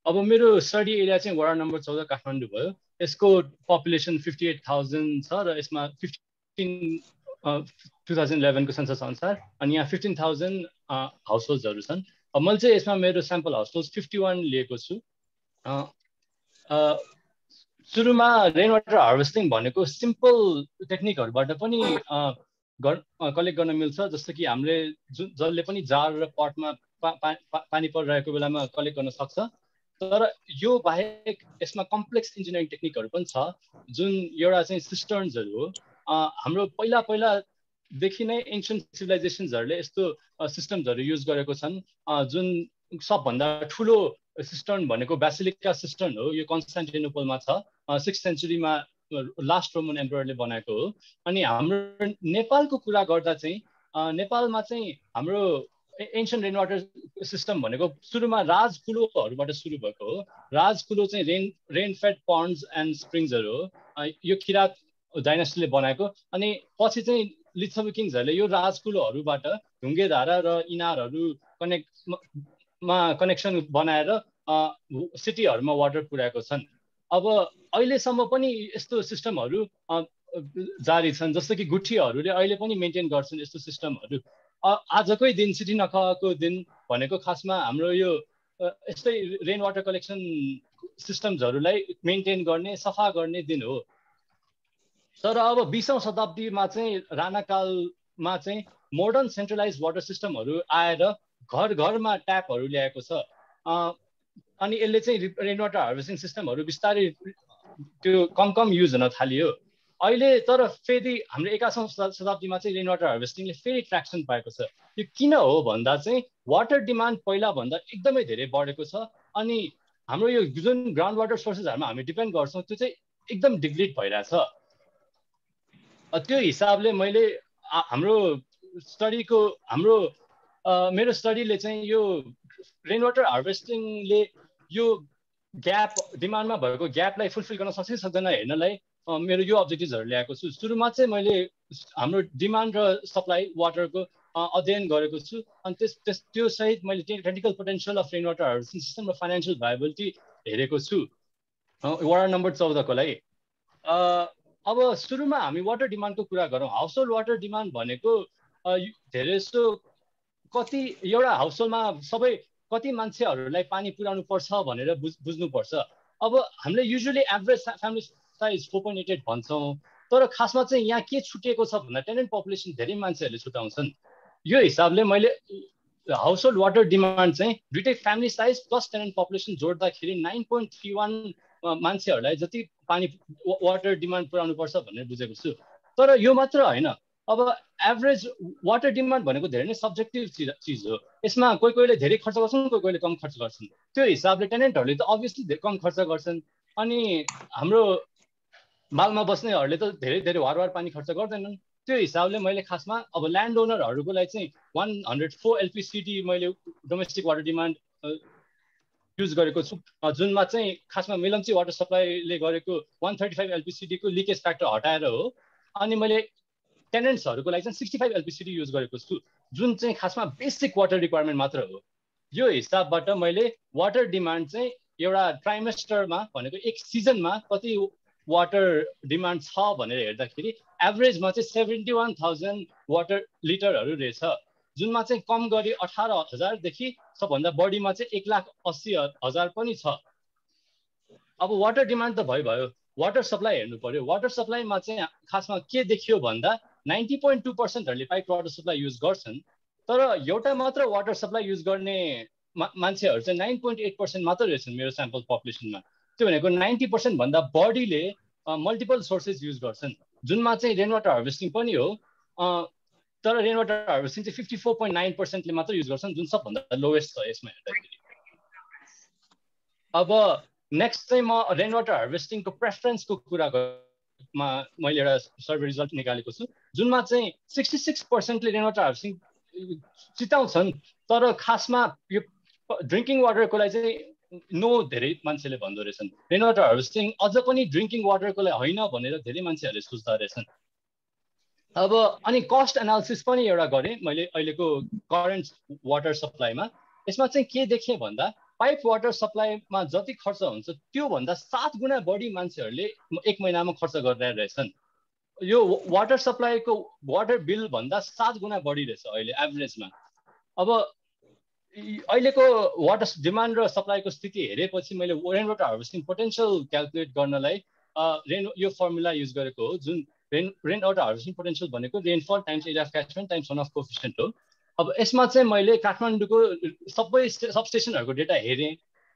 अब मेरो स्टडी एरिया चाहिँ वडा नम्बर 14 काठमाडौँ भयो। यसको पपुलेसन 58,000 छ र यसमा 2011 को सेन्सस अनुसार अनि यहाँ 15,000 हाउसहोल्ड्सहरू छन्। अब मैले चाहिँ यसमा मेरो स्याम्पल हाउसहोल्ड्स 51 लिएको छु। सुरुमा रेन वाटर हार्भेस्टिङ भनेको सिम्पल टेक्निकहरूबाट पनि कलेक्ट गर्न मिल्छ, जस्तो कि हामीले जसले पनि जार र पटमा पानी परिरहेको बेलामा कलेक्ट गर्न सक्छ। तर यो बाहेक यसमा कम्प्लेक्स इन्जिनियरिङ टेक्निकहरू पनि छ, जुन एउटा चाहिँ सिस्टर्न्सहरू हो। हाम्रो पहिलादेखि नै एन्सियन्ट सिभिलाइजेसन्सहरूले यस्तो सिस्टम्सहरू युज गरेको छन्, जुन सबभन्दा ठुलो सिस्टर्न भनेको बेसिलिका सिस्टर्न हो। यो कन्स्टान्टिनोपलमा छ, 6th सेन्चुरीमा लास्ट रोमन एम्पररले बनाएको हो। अनि हाम्रो नेपालको कुरा गर्दा चाहिँ नेपालमा चाहिँ हाम्रो एन्सियन्ट रेन वाटर सिस्टम भनेको सुरुमा राजकुलोहरूबाट सुरु भएको हो। राजकुलो चाहिँ रेन फेड पन्ड्स एन्ड स्प्रिङ्सहरू हो। यो किरात डाइनेस्टीले बनाएको। अनि पछि चाहिँ लिच्छवी किङ्सहरूले यो राजकुलोहरूबाट ढुङ्गे धारा र इनारहरू कनेक्सन बनाएर सिटीहरूमा वाटर पुर्याएको छन्। अब अहिलेसम्म पनि यस्तो सिस्टमहरू जारी छन्, जस्तो कि गुठीहरूले अहिले पनि मेन्टेन गर्छन् यस्तो सिस्टमहरू। आजकै दिन सिटी नखाको दिन भनेको खासमा हाम्रो यो यस्तै रेन वाटर कलेक्सन सिस्टम्सहरूलाई मेन्टेन गर्ने, सफा गर्ने दिन हो। तर अब 20औं शताब्दीमा चाहिँ राणाकालमा चाहिँ मोडर्न सेन्ट्रलाइज वाटर सिस्टमहरू आएर घर घरमा ट्यापहरू ल्याएको छ। अनि यसले चाहिँ रेन वाटर हार्भेस्टिङ सिस्टमहरू बिस्तारै त्यो कम युज हुन थालियो। अहिले तर फेरि हाम्रो 21औं शताब्दीमा चाहिँ रेन वाटर हार्भेस्टिङले फेरि ट्र्याक्सन पाएको छ। यो किन हो भन्दा चाहिँ वाटर डिमान्ड पहिलाभन्दा एकदमै धेरै बढेको छ। अनि हाम्रो यो जुन ग्राउन्ड वाटर सोर्सेसहरूमा हामी डिपेन्ड गर्छौँ त्यो चाहिँ एकदम डिग्रेड भइरहेछ। त्यो हिसाबले मैले मेरो स्टडीले चाहिँ यो रेन वाटर हार्भेस्टिङले यो ग्याप डिमान्डमा भएको ग्यापलाई फुलफिल गर्न सक्छ कि सक्दैन हेर्नलाई मेरो यो अब्जेक्टिभ्सहरू ल्याएको छु। सुरुमा चाहिँ मैले हाम्रो डिमान्ड र सप्लाई वाटरको अध्ययन गरेको छु। अनि त्यो सहित मैले technical potential of rain water harvesting system र फाइनेन्सियल भाइबिलिटी हेरेको छु वडा नम्बर 14 को लागि। अब सुरुमा हामी वाटर डिमान्डको कुरा गरौँ। हाउसहोल्ड वाटर डिमान्ड भनेको धेरै जस्तो कति एउटा हाउसहोल्डमा कति मान्छेहरूलाई पानी पुर्याउनु पर्छ भनेर बुझ्नुपर्छ। अब हामीले युजुअली एभरेज फ्यामिली साइज 4.88 भन्छौँ, तर खासमा चाहिँ यहाँ के छुटिएको छ भन्दा टेनेन्ट पपुलेसन धेरै मान्छेहरूले छुटाउँछन्। यो हिसाबले मैले हाउसहोल्ड वाटर डिमान्ड चाहिँ दुइटै family size plus tenant population जोड्दाखेरि 9.31 मान्छेहरूलाई जति पानी वाटर डिमान्ड पुर्याउनु पर्छ भनेर बुझेको छु। तर यो मात्र होइन, अब एभरेज वाटर डिमान्ड भनेको धेरै नै सब्जेक्टिभ चिज हो। यसमा कोहीले धेरै खर्च गर्छन्, कोहीले कम खर्च गर्छन्। त्यो हिसाबले टेनेन्टहरूले त अभियसली कम खर्च गर्छन्, अनि हाम्रो मालमा बस्नेहरूले त धेरै वार पानी खर्च गर्दैनन्। त्यो हिसाबले मैले खासमा अब ल्यान्ड ओनरहरूको लागि चाहिँ 104 एलपिसिडी मैले डोमेस्टिक वाटर डिमान्ड युज गरेको छु, जुनमा चाहिँ खासमा मिलम्ची वाटर सप्लाईले गरेको 135 एलपिसिडी को लिकेज फ्याक्टर हटाएर हो। अनि मैले टेनेन्ट्सहरूको लागि चाहिँ 65 एलपिसिडी युज गरेको छु, जुन चाहिँ खासमा बेसिक वाटर रिक्वायरमेन्ट मात्र हो। यो हिसाबबाट मैले वाटर डिमान्ड चाहिँ एउटा ट्राइमेस्टरमा भनेको एक सिजनमा कति वाटर डिमान्ड छ भनेर हेर्दाखेरि एभरेजमा चाहिँ 71,000 वाटर लिटरहरू रहेछ, जुनमा चाहिँ कम गरी 18,000 देखि सबभन्दा बढीमा चाहिँ 1,80,000 पनि छ। अब वाटर डिमान्ड त भयो, वाटर सप्लाई हेर्नु पर्यो। वाटर सप्लाईमा चाहिँ खासमा के देखियो भन्दा 90.2%हरूले पाइप वाटर सप्लाई युज गर्छन्, तर एउटा मात्र वाटर सप्लाई युज गर्ने मान्छेहरू चाहिँ 9.8% मात्र रहेछन् मेरो स्याम्पल पपुलेसनमा। त्यो भनेको 90% भन्दा बढीले मल्टिपल सोर्सेस युज गर्छन्, जुनमा चाहिँ रेन वाटर हार्भेस्टिङ पनि हो। तर रेन वाटर हार्भेस्टिङ चाहिँ 54.9%ले मात्र युज गर्छन्, जुन सबभन्दा लोएस्ट छ यसमा हेर्दाखेरि। अब नेक्स्ट चाहिँ म रेन वाटर हार्भेस्टिङको प्रेफरेन्सको कुरा मैले एउटा सर्वे रिजल्ट निकालेको छु, जुनमा चाहिँ 66%ले रेन वाटर हार्भेस्टिङ चिताउँछन्। तर खासमा यो ड्रिङ्किङ वाटरको लागि चाहिँ नो धेरै मान्छेले भन्दो रहेछन्। रेन वाटर हार्भेस्टिङ अझ पनि ड्रिङ्किङ वाटरको लागि होइन भनेर धेरै मान्छेहरूले सोच्दा रहेछन्। अब अनि कस्ट एनालिसिस पनि एउटा गरेँ मैले अहिलेको करेन्ट वाटर सप्लाईमा। यसमा चाहिँ के देखेँ भन्दा पाइप वाटर सप्लाईमा जति खर्च हुन्छ त्योभन्दा 7 गुणा बढी मान्छेहरूले 1 महिनामा खर्च गरिरहेका रहेछन्। यो वाटर सप्लाईको वाटर बिल भन्दा 7 गुणा बढी रहेछ अहिले एभरेजमा। अब अहिलेको वाटर डिमान्ड र सप्लाईको स्थिति हेरेपछि मैले rain water harvesting potential calculate गर्नलाई यो फर्मुला युज गरेको हो, जुन रेन वाटर हार्भेस्टिङ पोटेन्सियल भनेको rainfall times area of catchment times one of coefficient हो। अब यसमा चाहिँ मैले काठमाडौँको सबै सबस्टेसनहरूको डेटा हेरेँ,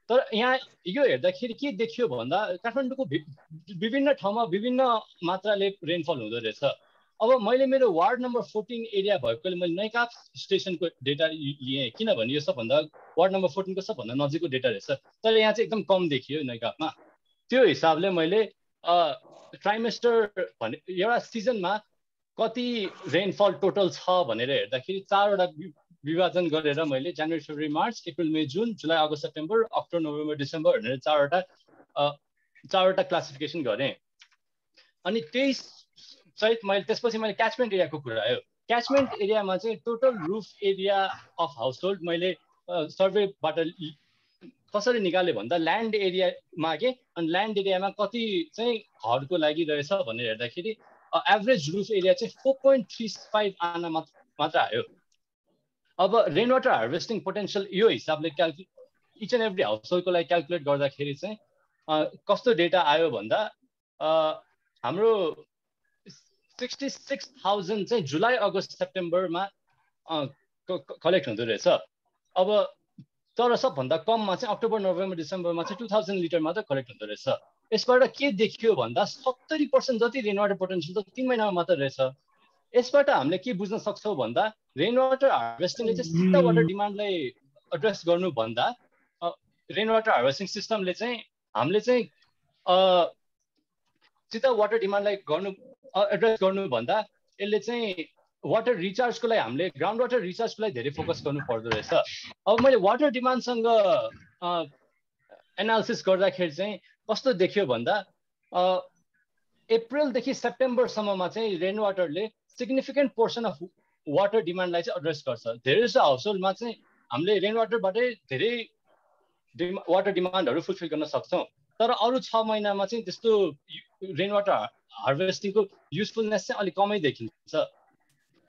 तर यहाँ यो हेर्दाखेरि के देखियो भन्दा काठमाडौँको विभिन्न ठाउँमा विभिन्न मात्राले रेनफल हुँदो रहेछ। अब मैले मेरो वार्ड नम्बर 14 एरिया भएकोले मैले नैकाप स्टेसनको डेटा लिएँ, किनभने यो सबभन्दा वार्ड नम्बर 14 को सबभन्दा नजिकको डेटा रहेछ। तर यहाँ चाहिँ एकदम कम देखियो नैकापमा। त्यो हिसाबले मैले ट्राइमेस्टर भने एउटा सिजनमा कति रेनफल टोटल छ भनेर हेर्दाखेरि 4वटा विभाजन गरेर मैले जनवरी फेब्रुअरी मार्च एप्रिल मे जुन जुलाई अगस्त सेप्टेम्बर अक्टोबर नोभेम्बर डिसेम्बर भनेर 4वटा क्लासिफिकेसन गरेँ। अनि मैले त्यसपछि मैले क्याचमेन्ट एरियाको कुरा आयो। क्याचमेन्ट एरियामा चाहिँ total roof area of household मैले सर्वेबाट कसरी निकाले भन्दा ल्यान्ड एरियामा के अनि ल्यान्ड एरियामा कति चाहिँ घरको लागि रहेछ भनेर हेर्दाखेरि एभरेज रुफ एरिया चाहिँ 4.35 आना मात्र आयो। अब रेन वाटर हार्भेस्टिङ पोटेन्सियल यो हिसाबले इच एन्ड एभ्री हाउसहोल्डको लागि क्याल्कुलेट गर्दाखेरि चाहिँ कस्तो डेटा आयो भन्दा हाम्रो 66,000 चाहिँ जुलाई अगस्त सेप्टेम्बरमा कलेक्ट हुँदो रहेछ। अब तर सबभन्दा कममा चाहिँ अक्टोबर नोभेम्बर डिसेम्बरमा चाहिँ 2000 लिटर मात्र कलेक्ट हुँदो रहेछ। यसबाट के देखियो भन्दा 70% जति रेन वाटर पोटेन्सियल त 3 महिनामा मात्र रहेछ। यसबाट हामीले के बुझ्न सक्छौँ भन्दा रेन वाटर हार्भेस्टिङले चाहिँ सिधा वाटर डिमान्डलाई एड्रेस गर्नु भन्दा रेन वाटर हार्भेस्टिङ सिस्टमले चाहिँ हामीले चाहिँ सिधा वाटर डिमान्डलाई एड्रेस गर्नु भन्दा यसले चाहिँ वाटर रिचार्जको लागि हामीले ग्राउन्ड वाटर रिचार्जको लागि धेरै फोकस गर्नु पर्दो रहेछ। अब मैले वाटर डिमान्डसँग एनालिसिस गर्दाखेरि चाहिँ कस्तो देखियो भन्दा अप्रिलदेखि सेप्टेम्बरसम्ममा चाहिँ रेन वाटरले सिग्निफिकेन्ट पोर्सन अफ वाटर डिमान्डलाई चाहिँ एड्रेस गर्छ। धेरै जसो हाउसहोल्डमा चाहिँ हामीले रेन वाटरबाटै धेरै वाटर डिमान्डहरू फुलफिल गर्न सक्छौँ, तर अरू 6 महिनामा चाहिँ त्यस्तो रेन वाटर हार्भेस्टिङको युजफुलनेस चाहिँ अलिक कमै देखिन्छ।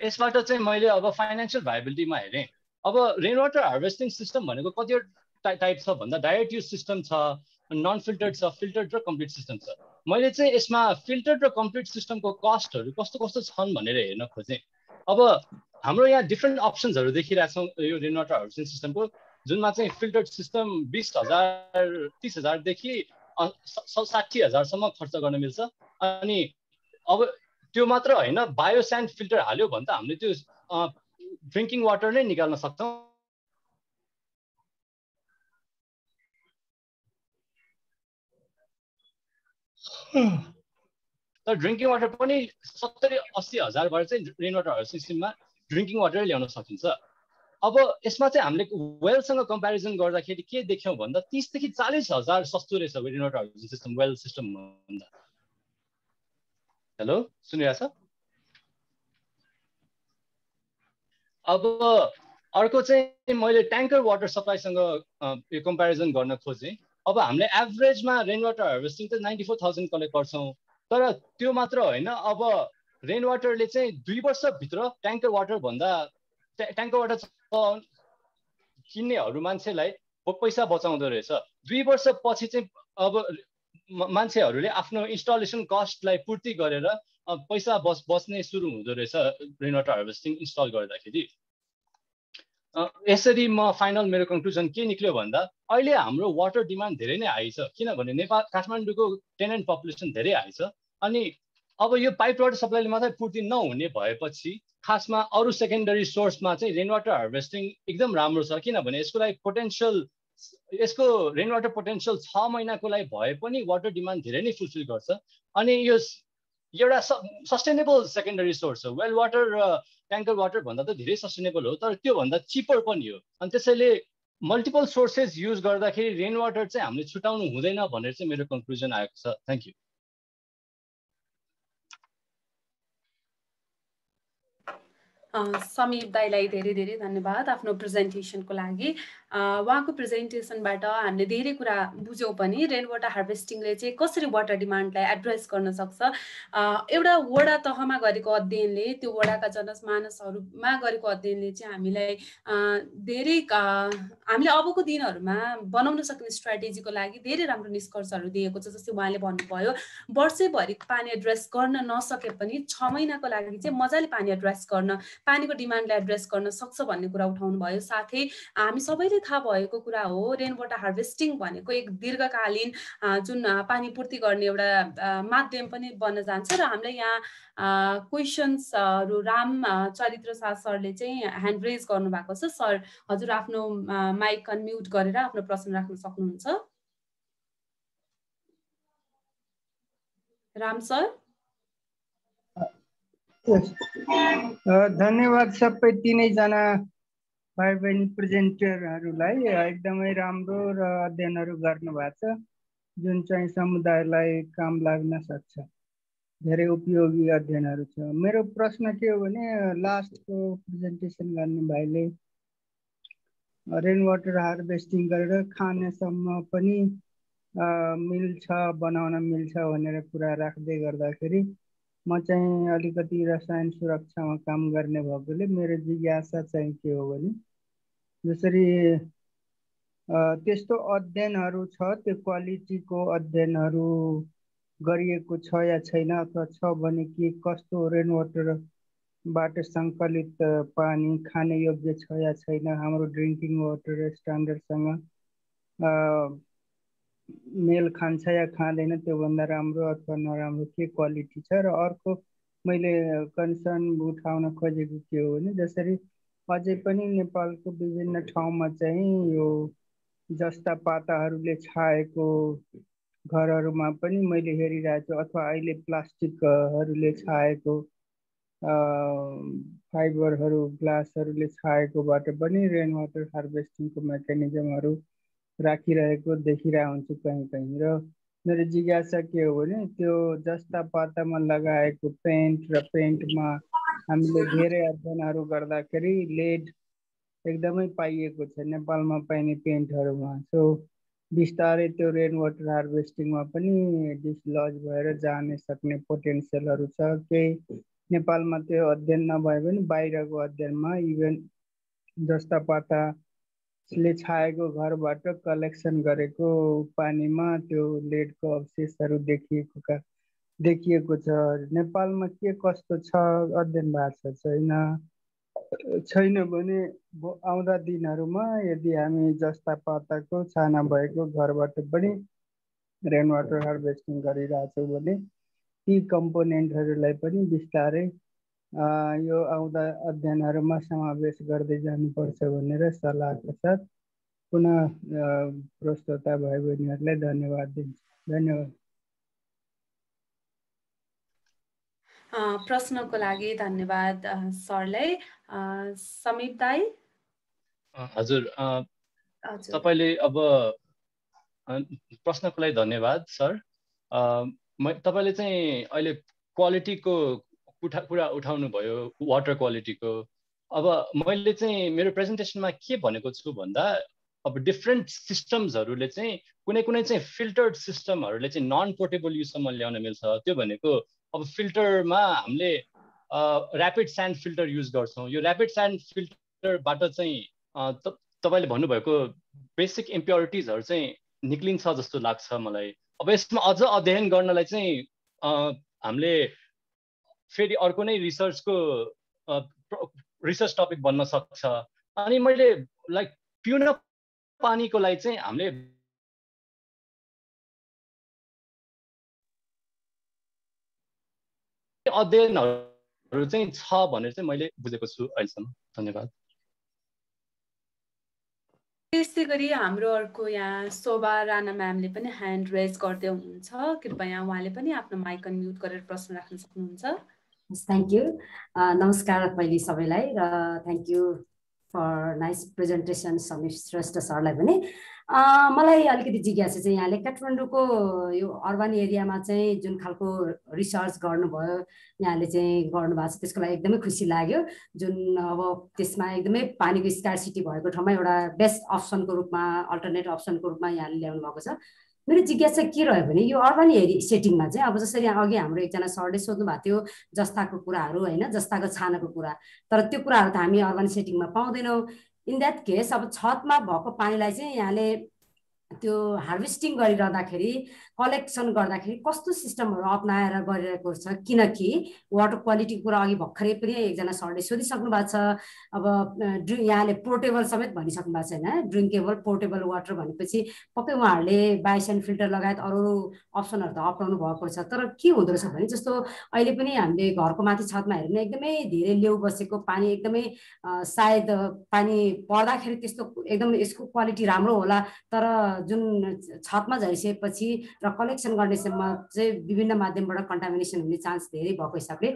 यसबाट चाहिँ मैले अब फाइनेन्सियल भाइबिलिटीमा हेरेँ। अब रेन वाटर हार्भेस्टिङ सिस्टम भनेको कतिवटा टाइप छ भन्दा डाइरेक्ट युज सिस्टम छ, नन फिल्टर्ड छ, फिल्टर्ड र कम्प्लिट सिस्टम छ। मैले चाहिँ यसमा फिल्टर्ड र कम्प्लिट सिस्टमको कस्टहरू कस्तो कस्तो छन् भनेर हेर्न खोजेँ। अब हाम्रो यहाँ डिफ्रेन्ट अप्सन्सहरू देखिरहेको छौँ यो रेन वाटर हार्भेस्टिङ सिस्टमको, जुनमा चाहिँ फिल्टर्ड सिस्टम 20,000 30,000देखि 60,000सम्म खर्च गर्न मिल्छ। अनि अब त्यो मात्र होइन, बायोस्यान्ड फिल्टर हाल्यो भने त हामीले त्यो ड्रिङ्किङ वाटर नै निकाल्न सक्छौँ। तर ड्रिङ्किङ वाटर पनि 70-80 हजारबाट चाहिँ रेन वाटर हार्भेस्टिङ सिस्टममा ड्रिङ्किङ वाटरै ल्याउन सकिन्छ। अब यसमा चाहिँ हामीले वेलसँग कम्पेरिजन गर्दाखेरि के देख्यौँ भन्दा 30,000 देखि 40,000 सस्तो रहेछ rain water harvesting system well system भन्दा। हेलो, सुनिरहेछ? अब अर्को चाहिँ मैले ट्याङ्कर वाटर सप्लाईसँग यो कम्पेरिजन गर्न खोजेँ। अब हामीले एभरेजमा रेन वाटर हार्भेस्टिङ त 94,000 कलेक्ट गर्छौँ, तर त्यो मात्र होइन, अब रेन वाटरले चाहिँ 2 वर्षभित्र ट्याङ्कर वाटर भन्दा ट्याङ्कर वाटर किन्नेहरू मान्छेलाई पैसा बचाउँदो रहेछ। 2 वर्षपछि चाहिँ अब मान्छेहरूले आफ्नो इन्स्टलेसन कस्टलाई पूर्ति गरेर पैसा बच्ने सुरु हुँदो रहेछ रेन वाटर हार्भेस्टिङ इन्स्टल गर्दाखेरि। यसरी म फाइनल मेरो कन्क्लुजन के निक्ल्यो भन्दा अहिले हाम्रो वाटर डिमान्ड धेरै नै हाई छ, किनभने नेपाल काठमाडौँको टेनेन्ट पपुलेसन धेरै हाई छ। अनि अब यो पाइप वाटर सप्लाईले मात्रै पूर्ति नहुने भएपछि खासमा अरू सेकेन्डरी सोर्समा चाहिँ रेन वाटर हार्भेस्टिङ एकदम राम्रो छ, किनभने यसको लागि पोटेन्सियल यसको रेन वाटर पोटेन्सियल 6 महिनाको लागि भए पनि वाटर डिमान्ड धेरै नै फुलफिल गर्छ। अनि यो एउटा सस्टेनेबल सेकेन्डरी सोर्स हो। वेल वाटर र ट्याङ्कर वाटर भन्दा त धेरै सस्टेनेबल हो, तर त्योभन्दा चिपर पनि हो। अनि त्यसैले मल्टिपल सोर्सेस युज गर्दाखेरि रेन वाटर चाहिँ हामीले छुटाउनु हुँदैन भनेर चाहिँ मेरो कन्क्लुजन आएको छ। Thank you. समीप दाईलाई धेरै धेरै धन्यवाद आफ्नो प्रेजेन्टेसनको लागि। उहाँको प्रेजेन्टेसनबाट हामीले धेरै कुरा बुझ्यौँ पनि रेन वाटर हार्भेस्टिङले चाहिँ कसरी वाटर डिमान्डलाई एड्रेस गर्न सक्छ। एउटा वडा तहमा गरेको अध्ययनले त्यो वडाका जनमानसहरूमा गरेको अध्ययनले चाहिँ हामीलाई धेरै हामीले अबको दिनहरूमा बनाउन सक्ने स्ट्राटेजीको लागि धेरै राम्रो निष्कर्षहरू दिएको छ। जस्तै उहाँले भन्नुभयो वर्षैभरि पानी एड्रेस गर्न नसके पनि 6 महिनाको लागि चाहिँ मजाले पानी एड्रेस गर्न, पानीको डिमान्डलाई एड्रेस गर्न सक्छ भन्ने कुरा उठाउनु भयो। साथै हामी सबैले थाहा भएको कुरा हो रेन वाटर हार्भेस्टिङ भनेको एक दीर्घकालीन जुन पानी पूर्ति गर्ने एउटा माध्यम पनि बन्न जान्छ। र हामीले यहाँ क्वेसन्सहरू राम चरित्र शाह सरले चाहिँ ह्यान्ड रेज गर्नुभएको छ। सर हजुर आफ्नो माइक अनम्युट गरेर आफ्नो प्रश्न राख्न सक्नुहुन्छ। राम सर। धन्यवाद सबै तीनैजना भाइ बहिनी प्रेजेन्टरहरूलाई। एकदमै राम्रो र अध्ययनहरू गर्नुभएको छ जुन चाहिँ समुदायलाई काम लाग्न सक्छ। धेरै उपयोगी अध्ययनहरू छ। मेरो प्रश्न के हो भने लास्टको प्रेजेन्टेसन गर्ने भाइले रेन वाटर हार्भेस्टिङ गरेर खानेसम्म पनि मिल्छ, बनाउन मिल्छ भनेर कुरा राख्दै गर्दाखेरि म चाहिँ अलिकति रसायन सुरक्षामा काम गर्ने भएकोले मेरो जिज्ञासा चाहिँ के हो भने जसरी त्यस्तो अध्ययनहरू छ, त्यो क्वालिटीको अध्ययनहरू गरिएको छ या छैन, अथवा छ भने के कस्तो रेन वाटरबाट सङ्कलित पानी खाने योग्य छ या छैन, हाम्रो ड्रिङ्किङ वाटर स्ट्यान्डर्डसँग मेल खान्छ या खाँदैन, त्योभन्दा राम्रो अथवा नराम्रो के क्वालिटी छ। र अर्को मैले कन्सर्न उठाउन खोजेको के हो भने जसरी अझै पनि नेपालको विभिन्न ठाउँमा चाहिँ यो जस्ता पाताहरूले छाएको घरहरूमा पनि मैले हेरिरहेको छु, अथवा अहिले प्लास्टिकहरूले छाएको फाइबरहरू ग्लासहरूले छाएकोबाट पनि रेन वाटर हार्भेस्टिङको मेकानिजमहरू राखिरहेको देखिरहेको हुन्छु कहीँ कहीँ। र मेरो जिज्ञासा के हो भने त्यो जस्ता पातामा लगाएको पेन्ट र पेन्टमा हामीले धेरै अध्ययनहरू गर्दाखेरि लेड एकदमै पाइएको छ नेपालमा पाइने पेन्टहरूमा। सो बिस्तारै त्यो रेन वाटर हार्भेस्टिङमा पनि डिसलज भएर जाने सक्ने पोटेन्सियलहरू छ। केही नेपालमा त्यो अध्ययन नभए पनि बाहिरको अध्ययनमा इभन जस्ता पाताले छाएको घरबाट कलेक्सन गरेको पानीमा त्यो लेडको अवशेषहरू देखिएको छ। नेपालमा के कस्तो छ अध्ययन भएको छैन भने आउँदा दिनहरूमा यदि हामी जस्ता पाताको छाना भएको घरबाट पनि रेन वाटर हार्भेस्टिङ गरिरहेछौँ भने ती कम्पोनेन्टहरूलाई पनि बिस्तारै यो आउँदा अध्ययनहरूमा समावेश गर्दै जानुपर्छ भनेर सल्लाहका साथ पुनः प्रस्तोता भाइ बहिनीहरूलाई धन्यवाद दिन्छु। धन्यवाद। प्रश्नको लागि धन्यवाद सरलाई। समीप दाई। हजुर तपाईँले अब प्रश्नको लागि धन्यवाद सर। तपाईँले चाहिँ अहिले क्वालिटीको कुरा उठाउनु भयो, वाटर क्वालिटीको। अब मैले चाहिँ मेरो प्रेजेन्टेसनमा के भनेको छु भन्दा अब डिफ्रेन्ट सिस्टम्सहरूले चाहिँ कुनै चाहिँ फिल्टर्ड सिस्टमहरूले चाहिँ नन पोर्टेबल युजसम्म ल्याउन मिल्छ। त्यो भनेको अब फिल्टरमा हामीले ऱ्यापिड स्यान्ड फिल्टर युज गर्छौँ। यो ऱ्यापिड स्यान्ड फिल्टरबाट चाहिँ तपाईँले भन्नुभएको बेसिक इम्प्योरिटिजहरू चाहिँ निक्लिन्छ जस्तो लाग्छ मलाई। अब यसमा अझ अध्ययन गर्नलाई चाहिँ हामीले फेरि अर्को नै रिसर्च टपिक बन्न सक्छ। अनि मैले लाइक पिउन पानीको लागि चाहिँ हामीले अध्ययनहरू चाहिँ छ भनेर चाहिँ मैले बुझेको छु अहिलेसम्म। धन्यवाद। त्यसै गरी हाम्रो अर्को यहाँ शोभा राणा म्यामले पनि ह्यान्ड रेज गर्दै हुनुहुन्छ। कृपया उहाँले पनि आफ्नो माइक अनम्युट गरेर प्रश्न राख्न सक्नुहुन्छ। Thank you. नमस्कार पहिले सबैलाई र thank you for nice presentation Sameep Shrestha सरलाई पनि। मलाई अलिकति जिज्ञासा चाहिँ यहाँले काठमाडौँको यो अर्बन एरियामा चाहिँ जुन खालको रिसर्च गर्नुभयो यहाँले चाहिँ गर्नुभएको छ त्यसको लागि एकदमै खुसी लाग्यो। जुन अब त्यसमा एकदमै पानीको स्कार्सिटी भएको ठाउँमा एउटा बेस्ट अप्सनको रूपमा अल्टरनेट अप्सनको रूपमा यहाँले ल्याउनु भएको छ। मेरो जिज्ञासा के रह्यो भने यो अर्बन सेटिङमा चाहिँ अब जसरी अघि हाम्रो एकजना सरले सोध्नु भएको थियो जस्ताको कुराहरू होइन, जस्ताको छानाको कुरा, तर त्यो कुराहरू त हामी अर्बन सेटिङमा पाउँदैनौँ। इन द्याट केस अब छतमा भएको पानीलाई चाहिँ यहाँले त्यो हार्भेस्टिङ गरिरहँदाखेरि कलेक्सन गर्दाखेरि कस्तो सिस्टमहरू अप्नाएर गरिरहेको छ? किनकि वाटर क्वालिटीको कुरा अघि भर्खरै पनि एकजना सरले सोधिसक्नु भएको छ। अब यहाँले पोर्टेबल समेत भनिसक्नु भएको छ होइन, ड्रिङ्केबल पोर्टेबल वाटर भनेपछि पक्कै उहाँहरूले बायोसाइन फिल्टर लगायत अरू अप्सनहरू त अप्नाउनु भएको छ। तर के हुँदो रहेछ भने जस्तो अहिले पनि हामीले घरको माथि छतमा हेऱ्यो भने एकदमै धेरै लेउ बसेको पानी, एकदमै सायद पानी पर्दाखेरि त्यस्तो एकदम यसको क्वालिटी राम्रो होला, तर जुन छतमा झरिसकेपछि र कलेक्सन गर्नेसम्म चाहिँ विभिन्न माध्यमबाट कन्टामिनेसन हुने चान्स धेरै भएको हिसाबले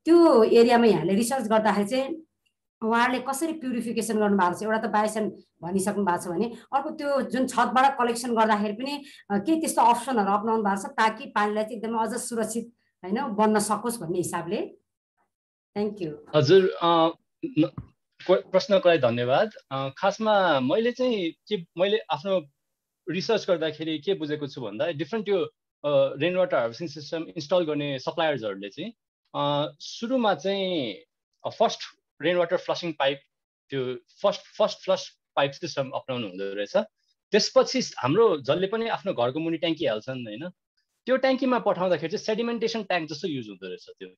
त्यो एरियामा यहाँले रिसर्च गर्दाखेरि चाहिँ उहाँहरूले कसरी प्युरिफिकेसन गर्नुभएको छ? एउटा त बायोसाइन भनिसक्नु भएको छ भने अर्को त्यो जुन छतबाट कलेक्सन गर्दाखेरि पनि केही त्यस्तो अप्सनहरू अप्नाउनु भएको छ ताकि पानीलाई चाहिँ एकदमै अझ सुरक्षित होइन बन्न सकोस् भन्ने हिसाबले? Thank you. हजुर, प्रश्नको लागि धन्यवाद। खासमा मैले आफ्नो रिसर्च गर्दाखेरि के बुझेको छु भन्दा डिफ्रेन्ट त्यो rain water harvesting system install गर्ने सप्लायर्सहरूले चाहिँ सुरुमा चाहिँ first rain water flossing pipe, त्यो फर्स्ट फ्लस पाइप सिस्टम अपनाउनु हुँदो रहेछ। त्यसपछि हाम्रो जसले पनि आफ्नो घरको मुनि ट्याङ्की हाल्छन् होइन, त्यो ट्याङ्कीमा पठाउँदाखेरि चाहिँ सेडिमेन्टेसन ट्याङ्क जस्तो युज हुँदो रहेछ। त्यो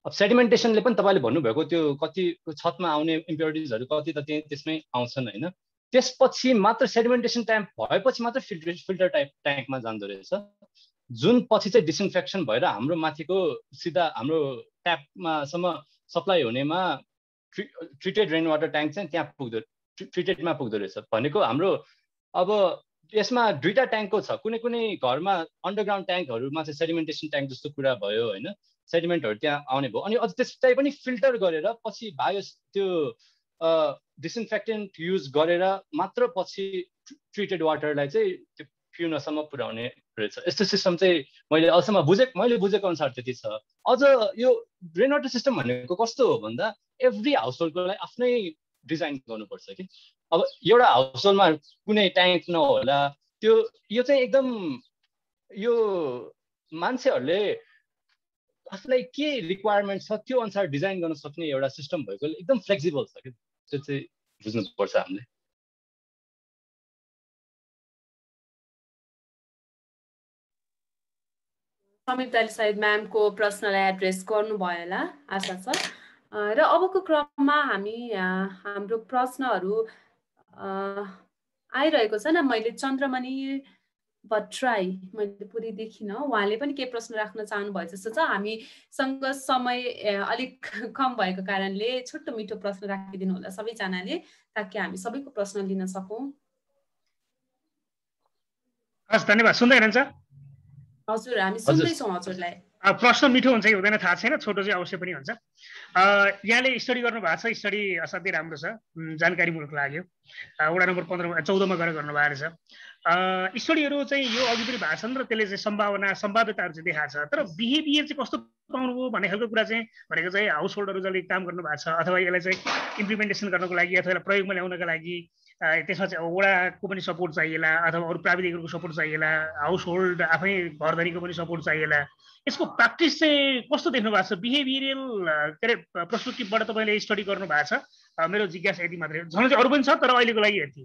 अब सेडिमेन्टेसनले पनि तपाईँले भन्नुभएको त्यो कति छतमा आउने इम्प्योरिटिजहरू कति त त्यसमै आउँछन् होइन। त्यसपछि मात्र सेडिमेन्टेसन ट्याङ्क भएपछि मात्र फिल्टर टाइप ट्याङ्कमा जाँदो रहेछ, जुन पछि चाहिँ डिसइन्फेक्सन भएर हाम्रो माथिको सिधा हाम्रो ट्यापमासम्म सप्लाई हुनेमा ट्रिटेड रेन वाटर ट्याङ्क चाहिँ त्यहाँ ट्रिटेडमा पुग्दो रहेछ। भनेको हाम्रो अब यसमा दुईटा ट्याङ्कको छ, कुनै कुनै घरमा अन्डरग्राउन्ड ट्याङ्कहरूमा चाहिँ सेडिमेन्टेसन ट्याङ्क जस्तो कुरा भयो होइन, सेडिमेन्टहरू त्यहाँ आउने भयो। अनि अझ त्यसलाई पनि फिल्टर गरेर पछि त्यो डिसइन्फेक्टेन्ट युज गरेर मात्र पछि ट्रिटेड वाटरलाई चाहिँ त्यो पिउनसम्म पुर्याउने रहेछ। यस्तो सिस्टम चाहिँ मैले बुझेको अनुसार त्यति छ। अझ यो रेन वाटर सिस्टम भनेको कस्तो हो भन्दा एभ्री हाउस होल्डको लागि आफ्नै डिजाइन गर्नुपर्छ कि। अब एउटा हाउस होल्डमा कुनै ट्याङ्क नहोला, यो चाहिँ एकदम यो मान्छेहरूले आफूलाई के रिक्वायरमेन्ट छ त्यो अनुसार डिजाइन गर्न सक्ने एउटा सिस्टम भएकोले एकदम फ्लेक्सिबल छ कि, त्यो चाहिँ बुझ्नुपर्छ हामीले। समीप दाइले सायद म्यामको प्रश्नलाई एड्रेस गर्नुभयो होला आशा छ। र अबको क्रममा हामी हाम्रो प्रश्नहरू आइरहेको छ न। मैले चन्द्रमणि भट्टराई मैले पुरै देखिनँ, उहाँले पनि केही प्रश्न राख्न चाहनुभयो जस्तो छ। हामीसँग समय अलिक कम भएको कारणले छोटो मिठो प्रश्न राखिदिनु होला सबैजनाले, ताकि हामी सबैको प्रश्न लिन सकौँ। हस्, धन्यवाद। सुन्दै हुनुहुन्छ? हजुर, हामी सुन्दैछौँ हजुरलाई। प्रश्न मिठो हुन्छ कि हुँदैन थाहा छैन, छोटो चाहिँ अवश्य पनि हुन्छ। यहाँले स्टडी गर्नु भएको छ, स्टडी असाध्यै राम्रो छ, जानकारीमूलक लाग्यो। वडा नम्बर 14मा गएर गर्नुभएको रहेछ। स्टडीहरू चाहिँ यो अघि पनि भएको छन् र त्यसले चाहिँ सम्भाव्यताहरू चाहिँ देखाएको छ। तर बिहेभियर चाहिँ कस्तो पाउनुभयो भन्ने खालको कुरा चाहिँ भनेको चाहिँ हाउस होल्डहरू जसले काम गर्नु भएको छ अथवा यसलाई चाहिँ इम्प्लिमेन्टेसन गर्नको लागि अथवा यसलाई प्रयोगमा ल्याउनका लागि त्यसमा चाहिँ वडाको पनि सपोर्ट चाहिएला अथवा अरू प्राविधिकहरूको सपोर्ट चाहिएला, हाउस होल्ड आफै घरधनीको पनि सपोर्ट चाहिएला। यसको प्र्याक्टिस चाहिँ कस्तो देख्नु भएको छ? बिहेभियरल के अरे पर्सपेक्टिभबाट तपाईँले स्टडी गर्नु भएको छ? मेरो जिज्ञासा यति मात्रै, झन् चाहिँ अरू पनि छ तर अहिलेको लागि यति।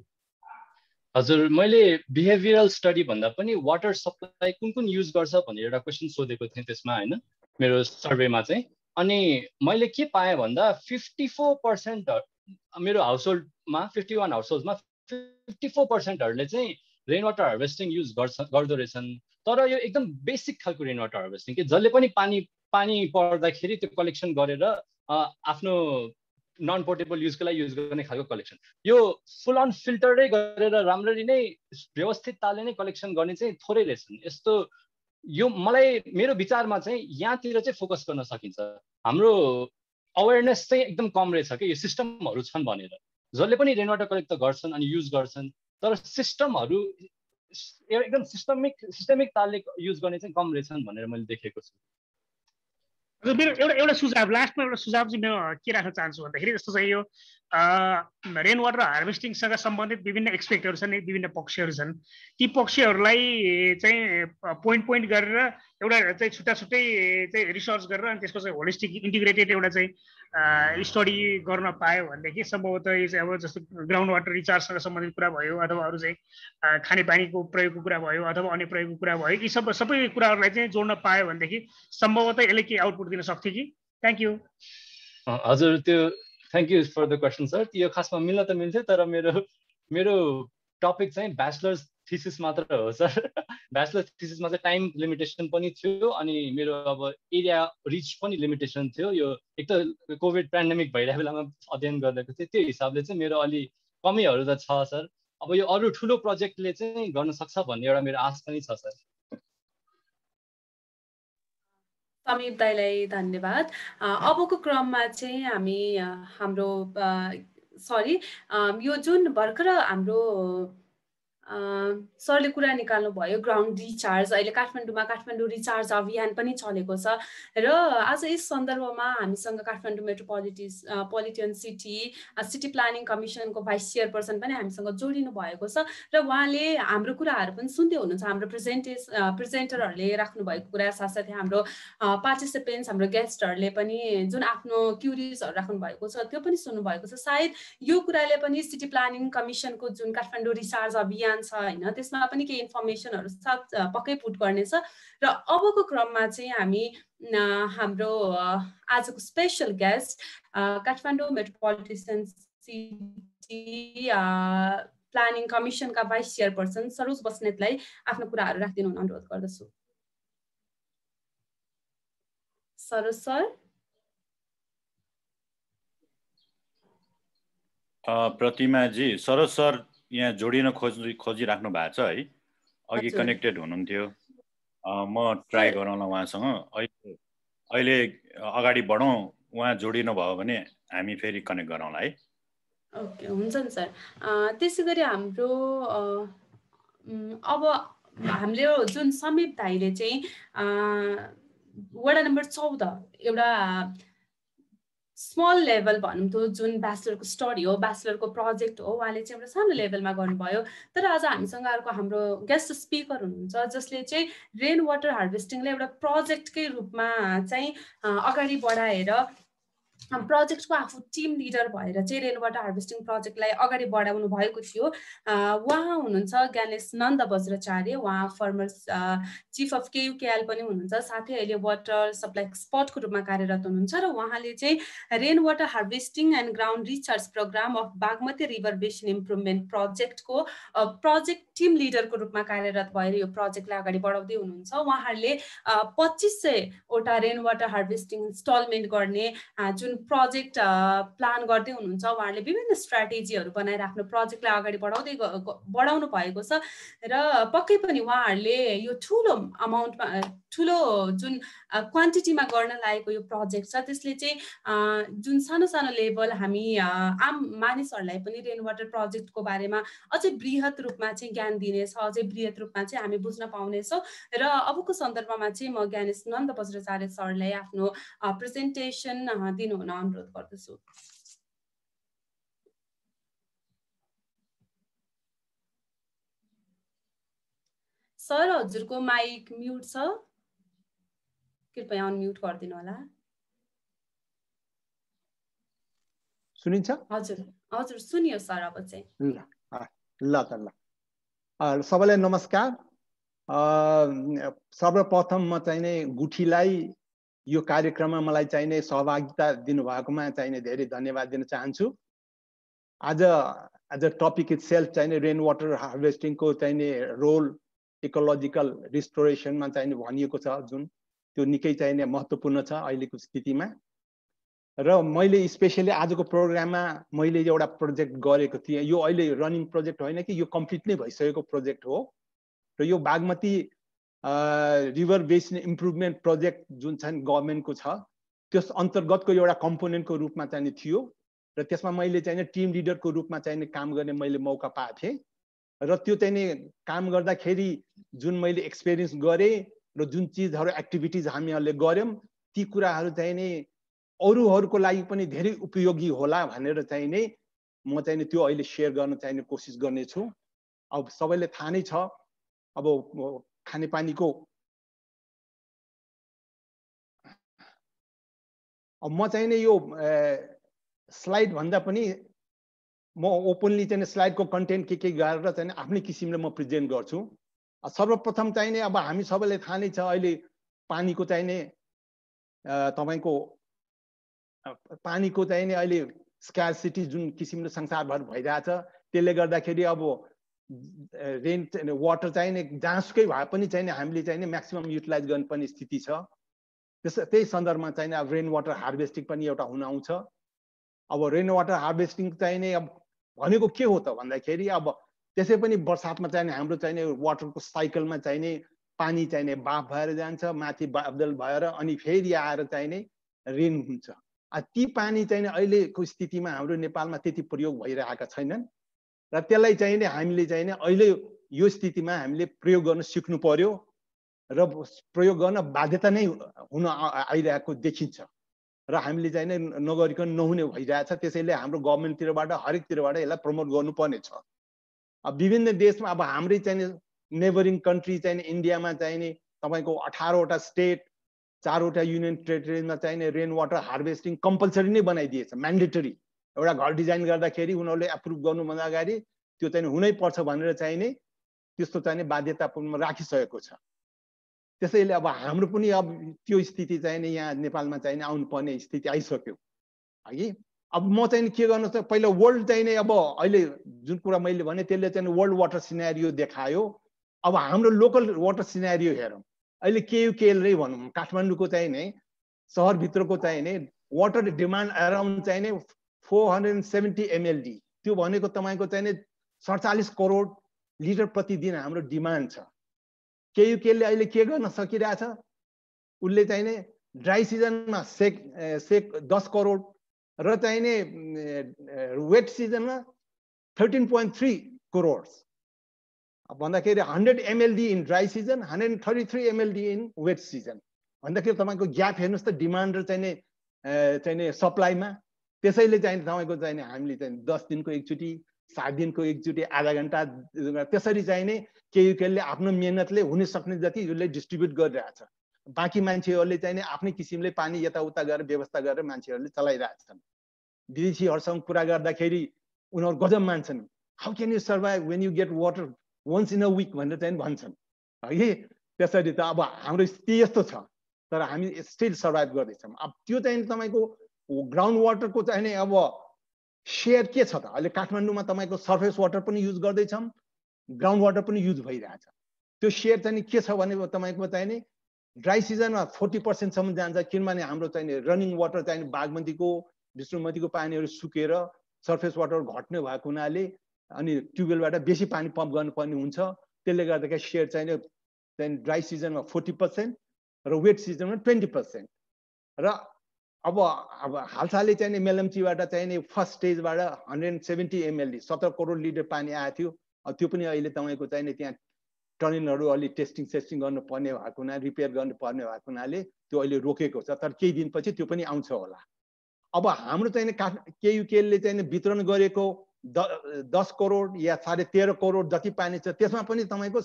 हजुर, मैले बिहेभियरल स्टडी भन्दा पनि वाटर सप्लाई कुन युज गर्छ भनेर एउटा क्वेसन सोधेको थिएँ त्यसमा होइन, मेरो सर्वेमा चाहिँ। अनि मैले के पाएँ भन्दा 54% मेरो हाउसहोल्डमा 51 हाउसहोल्डमा 54%हरूले चाहिँ रेन वाटर हार्भेस्टिङ युज गर्दो रहेछन्। तर यो एकदम बेसिक खालको रेन वाटर हार्भेस्टिङ कि जसले पनि पानी पर्दाखेरि त्यो कलेक्सन गरेर आफ्नो नन पोर्टेबल युजको लागि युज गर्ने खालको कलेक्सन। यो फुल अन फिल्टरै गरेर राम्ररी नै व्यवस्थित तालले नै कलेक्सन गर्ने चाहिँ थोरै रहेछन्। यस्तो यो मेरो विचारमा चाहिँ यहाँतिर चाहिँ फोकस गर्न सकिन्छ। हाम्रो अवेरनेस चाहिँ एकदम कम रहेछ कि यो सिस्टमहरू छन् भनेर। जसले पनि रेन वाटर कलेक्ट त गर्छन् अनि युज गर्छन्, तर सिस्टमहरू एकदम सिस्टमिक तालले युज गर्ने चाहिँ कम रहेछन् भनेर मैले देखेको छु। मेरो एउटा सुझाव, लास्टमा एउटा सुझाव चाहिँ म के राख्न चाहन्छु भन्दाखेरि जस्तो चाहिँ यो रेन वाटर हार्भेस्टिङसँग सम्बन्धित विभिन्न एक्सपेक्टहरू छन्, विभिन्न पक्षहरू छन्। ती पक्षहरूलाई चाहिँ पोइन्ट गरेर एउटा चाहिँ छुट्टा छुट्टै चाहिँ रिसर्च गरेर अनि त्यसको चाहिँ होलिस्टिक इन्टिग्रेटेड एउटा चाहिँ स्टडी गर्न पायो भनेदेखि सम्भवतः यो चाहिँ अब जस्तो ग्राउन्ड वाटर रिचार्जसँग सम्बन्धित कुरा भयो अथवा अरू चाहिँ खानेपानीको प्रयोगको कुरा भयो अथवा अन्य प्रयोगको कुरा भयो, यी सबै कुराहरूलाई चाहिँ जोड्न पायो भनेदेखि सम्भवतः यसले के आउटपुट दिन सक्थ्यो कि? Thank you. हजुर, त्यो thank you for the question sir. यो खासमा मिल्न त मिल्थ्यो, तर मेरो टपिक चाहिँ ब्याचलर्स थिसिस मात्र हो सर। ब्याचलर्स थिसिसमा चाहिँ टाइम लिमिटेसन पनि थियो अनि मेरो अब एरिया रिच पनि लिमिटेसन थियो। यो एक त कोभिड पेन्डेमिक भइरहेको बेलामा अध्ययन गरेको थिएँ, त्यो हिसाबले चाहिँ मेरो अलि कमीहरू त छ सर। अब यो अरू ठुलो प्रोजेक्टले चाहिँ गर्न सक्छ भन्ने एउटा मेरो आश पनि छ सर। समीप दाइलाई धन्यवाद। अबको क्रममा चाहिँ हामी हाम्रो यो जुन भर्खर हाम्रो सरले कुरा निकाल्नु भयो ग्राउन्ड रिचार्ज, अहिले काठमाडौँमा काठमाडौँ रिचार्ज अभियान पनि चलेको छ र आज यस सन्दर्भमा हामीसँग काठमाडौँ मेट्रोपोलिटन सिटी प्लानिङ कमिसनको भाइस चेयरपर्सन पनि हामीसँग जोडिनु भएको छ र उहाँले हाम्रो कुराहरू पनि सुन्दै हुनुहुन्छ। हाम्रो प्रेजेन्टरहरूले राख्नु भएको कुरा साथसाथै हाम्रो पार्टिसिपेन्ट्स, हाम्रो गेस्टहरूले पनि जुन आफ्नो क्युरिजहरू राख्नु भएको छ त्यो पनि सुन्नु भएको छ। सायद यो कुराले पनि सिटी प्लानिङ कमिसनको जुन काठमाडौँ रिचार्ज अभियान छ हैन, त्यसमा पनि केही इन्फर्मेसनहरू पक्कै पुट गर्नेछ। र अबको क्रममा चाहिँ हामी हाम्रो आजको special guest Kathmandu metropolitan city planning कमिसनका भाइस चेयरपर्सन सरोज बस्नेतलाई आफ्नो कुराहरू राखिदिनु हुन अनुरोध गर्दछु। सरोज सर। प्रतिमाजी, सरोज सर यहाँ जोडिन खोजिराख्नु भएको छ है, अघि कनेक्टेड हुनुहुन्थ्यो। म ट्राई गरौँला उहाँसँग। अहिले अगाडि बढौँ, उहाँ जोडिनु भयो भने हामी फेरि कनेक्ट गरौँला है। ओके, हुन्छ नि सर। त्यसै गरी हाम्रो अब हाम्रो जुन समीप दाइले चाहिँ वडा नम्बर 14 एउटा स्मल लेभल भनौँ त जुन ब्याचलरको स्टडी हो, ब्याचलरको प्रोजेक्ट हो, उहाँले चाहिँ एउटा सानो लेभलमा गर्नुभयो। तर आज हामीसँग अर्को हाम्रो गेस्ट स्पिकर हुनुहुन्छ जसले चाहिँ रेन वाटर हार्भेस्टिङलाई एउटा प्रोजेक्टकै रूपमा चाहिँ अगाडि बढाएर प्रोजेक्टको आफू टिम लिडर भएर चाहिँ रेन वाटर हार्भेस्टिङ प्रोजेक्टलाई अगाडि बढाउनु भएको थियो। उहाँ हुनुहुन्छ ज्ञानेश नन्द बज्राचार्य। उहाँ फर्मर चिफ अफ केयुकेएल पनि हुनुहुन्छ, साथै अहिले वाटर सप्लाई एक्सपर्टको रूपमा कार्यरत हुनुहुन्छ र उहाँले चाहिँ rain water harvesting and ground recharge programme of Bagmati river basin improvement प्रोजेक्टको प्रोजेक्ट टिम लिडरको रूपमा कार्यरत भएर यो प्रोजेक्टलाई अगाडि बढाउँदै हुनुहुन्छ। उहाँहरूले 2500वटा रेन वाटर हार्भेस्टिङ इन्स्टलमेन्ट गर्ने जुन प्रोजेक्ट प्लान गर्दै हुनुहुन्छ। उहाँहरूले विभिन्न स्ट्राटेजीहरू बनाएर आफ्नो प्रोजेक्टलाई अगाडि बढाउनु भएको छ र पक्कै पनि उहाँहरूले यो ठुलो अमाउन्टमा ठुलो जुन क्वान्टिटीमा गर्न लागेको यो प्रोजेक्ट छ त्यसले चाहिँ जुन सानो सानो लेभल हामी आम मानिसहरूलाई पनि रेन वाटर प्रोजेक्टको बारेमा अझै बृहत रूपमा चाहिँ ज्ञान दिनेछ, अझै बृहत रूपमा चाहिँ हामी बुझ्न पाउनेछौँ। र अबको सन्दर्भमा चाहिँ म ज्ञानेश नन्द बज्राचार्य सरलाई आफ्नो प्रेजेन्टेसन दिनु हुन अनुरोध गर्दछु। सर, हजुरको माइक म्युट छ, कृपया अनम्युट गरिदिनु होला। सुनिन्छ? हजुर हजुर सुनियो सर। अब चाहिँ ल त ल सबैलाई नमस्कार। सर्वप्रथम म चाहिने गुठीलाई यो कार्यक्रममा मलाई चाहिने सहभागिता दिनुभएकोमा चाहिने धेरै धन्यवाद दिन चाहन्छु। आज टपिक इट सेल्फ चाहिने रेन वाटर हार्भेस्टिङको चाहिने रोल इकोलोजिकल रिस्टोरेसनमा चाहिने भनिएको छ, जुन त्यो निकै चाहिने महत्त्वपूर्ण छ अहिलेको स्थितिमा। र मैले स्पेसली आजको प्रोग्राममा मैले एउटा प्रोजेक्ट गरेको थिएँ। यो अहिले रनिङ प्रोजेक्ट होइन कि, यो कम्प्लिट नै भइसकेको प्रोजेक्ट हो र यो Bagmati river basin improvement project जुन चाहिँ गभर्मेन्टको छ त्यस अन्तर्गतको एउटा कम्पोनेन्टको रूपमा चाहिँ थियो। र त्यसमा मैले चाहिँ टिम लिडरको रूपमा चाहिँ काम गर्ने मैले मौका पाएको थिएँ र त्यो चाहिँ काम गर्दाखेरि जुन मैले एक्सपिरियन्स गरेँ र जुन चिजहरू एक्टिभिटिज हामीहरूले गऱ्यौँ ती कुराहरू चाहिँ नि अरूहरूको लागि पनि धेरै उपयोगी होला भनेर चाहिँ नि म चाहिँ त्यो अहिले सेयर गर्न चाहिँ कोसिस गर्नेछु। अब सबैले थाहा नै छ अब खानेपानीको अब म चाहिँ नि यो स्लाइड भन्दा पनि म ओपनली चाहिँ स्लाइडको कन्टेन्ट के गरेर चाहिँ आफ्नै किसिमले म प्रेजेन्ट गर्छु। सर्वप्रथम चाहिँ नि अब हामी सबैले थाहा नै छ अहिले पानीको चाहिँ नि तपाईको पानीको चाहिँ नि अहिले स्क्यारसिटी जुन किसिमले संसारभर भइरहेछ त्यसले गर्दाखेरि अब रेन वाटर चाहिँ नि जहाँसुकै भए पनि चाहिँ नि हामीले चाहिँ नि म्याक्सिमम युटिलाइज गर्नुपर्ने स्थिति छ। त्यही सन्दर्भमा चाहिँ अब रेन वाटर हार्भेस्टिङ पनि एउटा हुन आउँछ। अब रेन वाटर हार्भेस्टिङ चाहिँ नि अब भनेको के हो त भन्दाखेरि अब त्यसै पनि बर्सातमा चाहिँ हाम्रो चाहिँ वाटरको साइकलमा चाहिँ नि पानी चाहिँ नि बाफ भएर जान्छ माथि बादल भएर अनि फेरि आएर चाहिँ नि रेन हुन्छ। ती पानी चाहिँ अहिलेको स्थितिमा हाम्रो नेपालमा त्यति प्रयोग भइरहेका छैनन् र त्यसलाई चाहिँ नि हामीले चाहिँ नि अहिले यो स्थितिमा हामीले प्रयोग गर्न सिक्नु पर्यो र प्रयोग गर्न बाध्यता नै हुन आइरहेको देखिन्छ र हामीले चाहिँ नि नगरिकन नहुने भइरहेछ। त्यसैले हाम्रो गभर्नमेन्टतिरबाट हरेकतिरबाट यसलाई प्रमोट गर्नुपर्ने छ। अब विभिन्न देशमा अब हाम्रै चाहिँ नेबरिङ कन्ट्री चाहिँ इन्डियामा चाहिँ नि तपाईको 18वटा स्टेट 4वटा युनियन टेरिटोरीमा चाहिँ नि रेन वाटर हार्भेस्टिङ कम्पलसरी नै बनाइदिएछ, म्यान्डेटरी। एउटा घर डिजाइन गर्दाखेरि उनीहरूले एप्रुभ गर्नुभन्दा अगाडि त्यो चाहिँ हुनै पर्छ भनेर चाहिँ नि त्यस्तो चाहिँ बाध्यतापूर्ण राखिसकेको छ। त्यसैले अब हाम्रो पनि अब त्यो स्थिति चाहिँ नि यहाँ नेपालमा चाहिँ नि आउनुपर्ने स्थिति आइसक्यो है। अब म चाहिँ के गर्नु छ पहिला वर्ल्ड चाहिँ नि अब अहिले जुन कुरा मैले भने त्यसले चाहिँ वर्ल्ड वाटर सिनेरियो देखायो। अब हाम्रो लोकल वाटर सिनेरियो हेरौँ। अहिले केयुकेएल रै भनौँ काठमाडौँको चाहिँ नि सहरभित्रको चाहिँ नि वाटर डिमान्ड अराउन्ड चाहिँ नि 470 MLD। त्यो भनेको तपाईँको चाहिँ नि 47 करोड लिटर प्रतिदिन हाम्रो डिमान्ड छ। केयुकेएलले अहिले के गर्न सकिरहेछ उसले चाहिँ नि ड्राई सिजनमा सेक 10 करोड र चाहिँ नि वेट सिजनमा 13.3 करोड भन्दाखेरि 100 MLD in dry season 133 MLD in wet season भन्दाखेरि तपाईँको ग्याप हेर्नुहोस् त डिमान्ड र चाहिँ नि सप्लाईमा। त्यसैले चाहिँ तपाईँको चाहिँ नि हामीले चाहिँ 10 दिनको एकचोटि 7 दिनको एकचोटि आधा घन्टा त्यसरी चाहिँ नि केयुकेएलले आफ्नो मेहनतले हुन सक्ने जति उसले डिस्ट्रिब्युट गरिरहेछ। बाँकी मान्छेहरूले चाहिँ नि आफ्नै किसिमले पानी यताउता गरेर व्यवस्था गरेर मान्छेहरूले चलाइरहेछन्। विदेशीहरूसँग कुरा गर्दाखेरि उनीहरू गजब मान्छन्। How can you survive when you get water once in a week भनेर चाहिँ भन्छन् है। त्यसरी त अब हाम्रो स्थिति यस्तो छ तर हामी स्टिल सर्भाइभ गर्दैछौँ। अब त्यो चाहिँ तपाईँको ग्राउन्ड वाटरको चाहिँ नि अब सेयर के छ त अहिले काठमाडौँमा तपाईँको सर्फेस वाटर पनि युज गर्दैछौँ ग्राउन्ड वाटर पनि युज भइरहेछ। त्यो सेयर चाहिँ के छ भने तपाईँको चाहिँ नि ड्राई सिजनमा 40% सम्म जान्छ किनभने हाम्रो चाहिँ रनिङ वाटर चाहिँ बागमतीको विष्णुमतीको पानीहरू सुकेर सर्फेस वाटर घट्ने भएको हुनाले अनि ट्युबवेलबाट बेसी पानी पम्प गर्नुपर्ने हुन्छ। त्यसले गर्दाखेरि सेयर चाहिँ ड्राई सिजनमा 40% र वेट सिजनमा 20%। र अब हालसालै चाहिँ मेलम्चीबाट चाहिँ नि फर्स्ट स्टेजबाट 170 MLD 17 करोड लिटर पानी आएको थियो। त्यो पनि अहिले तपाईँको चाहिँ नि त्यहाँ टनेलहरू अलि टेस्टिङ गर्नुपर्ने भएको हुनाले रिपेयर गर्नुपर्ने भएको हुनाले त्यो अहिले रोकेको छ तर केही दिनपछि त्यो पनि आउँछ होला। अब हाम्रो चाहिँ केयुकेएलले चाहिँ वितरण गरेको 10 करोड या 13.5 करोड जति पानी छ त्यसमा पनि तपाईँको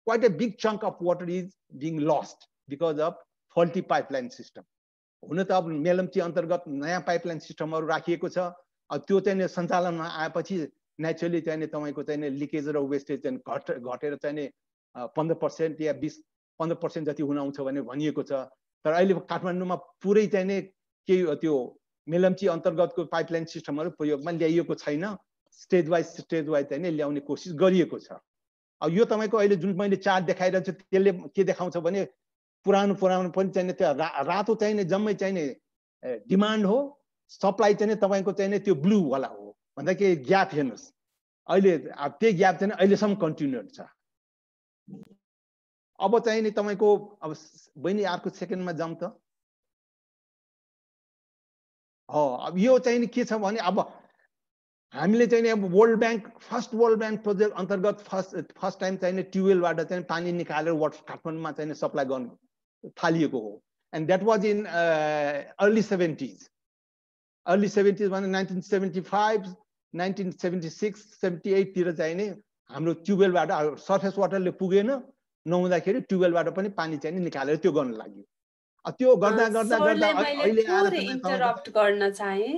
quite a big chunk of water is being lost because of faulty pipeline system. हुन त अब मेलम्ची अन्तर्गत नयाँ पाइपलाइन सिस्टमहरू राखिएको छ। अब त्यो चाहिँ सञ्चालनमा आएपछि नेचुरली चाहिँ तपाईँको चाहिँ लिकेज र वेस्टेज चाहिँ घटेर चाहिँ 15% या 15% जति हुन आउँछ भने भनिएको छ। तर अहिले काठमाडौँमा पुरै चाहिँ के त्यो मेलम्ची अन्तर्गतको पाइपलाइन सिस्टमहरू प्रयोगमा ल्याइएको छैन। स्टेज वाइज चाहिँ ल्याउने कोसिस गरिएको छ। अब यो तपाईँको अहिले जुन मैले चार्ट देखाइरहेको छु त्यसले के देखाउँछ भने पुरानो पनि चाहिँ त्यो रातो चाहिँ जम्मै चाहिँ डिमान्ड हो सप्लाई चाहिँ तपाईँको चाहिँ त्यो ब्लू वाला हो भन्दाखेरि ग्याप हेर्नुहोस् अहिले अब त्यही ग्याप चाहिँ अहिलेसम्म कन्टिन्युड छ। अब चाहिँ नि तपाईँको अब बहिनी अर्को सेकेन्डमा जाउँ त। अब यो चाहिँ नि के छ भने अब हामीले चाहिँ नि अब फर्स्ट वर्ल्ड ब्याङ्क प्रोजेक्ट अन्तर्गत फर्स्ट टाइम चाहिँ नि ट्युबवेलबाट चाहिँ पानी निकालेर वाटर काठमाडौँमा चाहिँ सप्लाई गर्नु थालिएको हो and that was in early 70s भने 1975 1976 78 तिर चाहिँ नि हाम्रो ट्युबवेलबाट सर्फेस वाटरले पुगेन नहुँदाखेरि ट्युबवेलबाट पनि पानी चाहिँ नि निकालेर त्यो गर्न लाग्यो त्यो गर्दा गर्दा गर्दा अहिले आएर इन्टरप्ट गर्न चाहे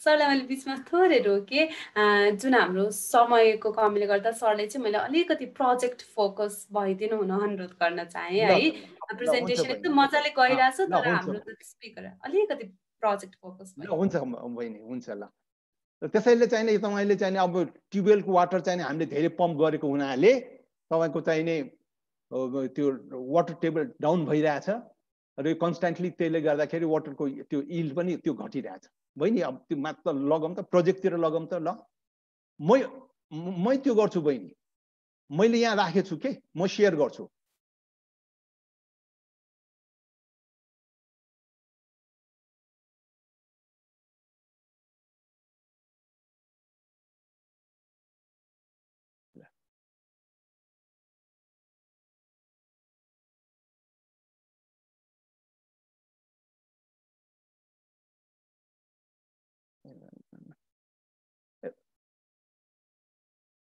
सरलाई मैले बिचमा थोरै रोके जुन हाम्रो समयको कमीले गर्दा सरले चाहिँ मैले अलिकति प्रोजेक्ट फोकस भइदिनु हुन अनुरोध गर्न चाहे है प्रेजेन्टेसन एकदम मजाले गइरहेछ तर हाम्रो स्पिकर अलिकति प्रोजेक्ट फोकस हुन्छ बहिनी हुन्छ ल त्यसैले चाहिँ नि तपाईले चाहिँ अब ट्युबवेलको वाटर चाहिँ हामीले धेरै पम्प गरेको हुनाले तपाईको चाहिँ नि त्यो वाटर टेबल डाउन भइरहेछ र कन्स्ट्यान्टली त्यसले गर्दाखेरि वाटरको त्यो यिल्ड पनि त्यो घटिरहेछ बहिनी अब त्यो मात्र लगम त प्रोजेक्टतिर लगम त ल मै त्यो गर्छु बहिनी मैले यहाँ राखेछु के म शेयर गर्छु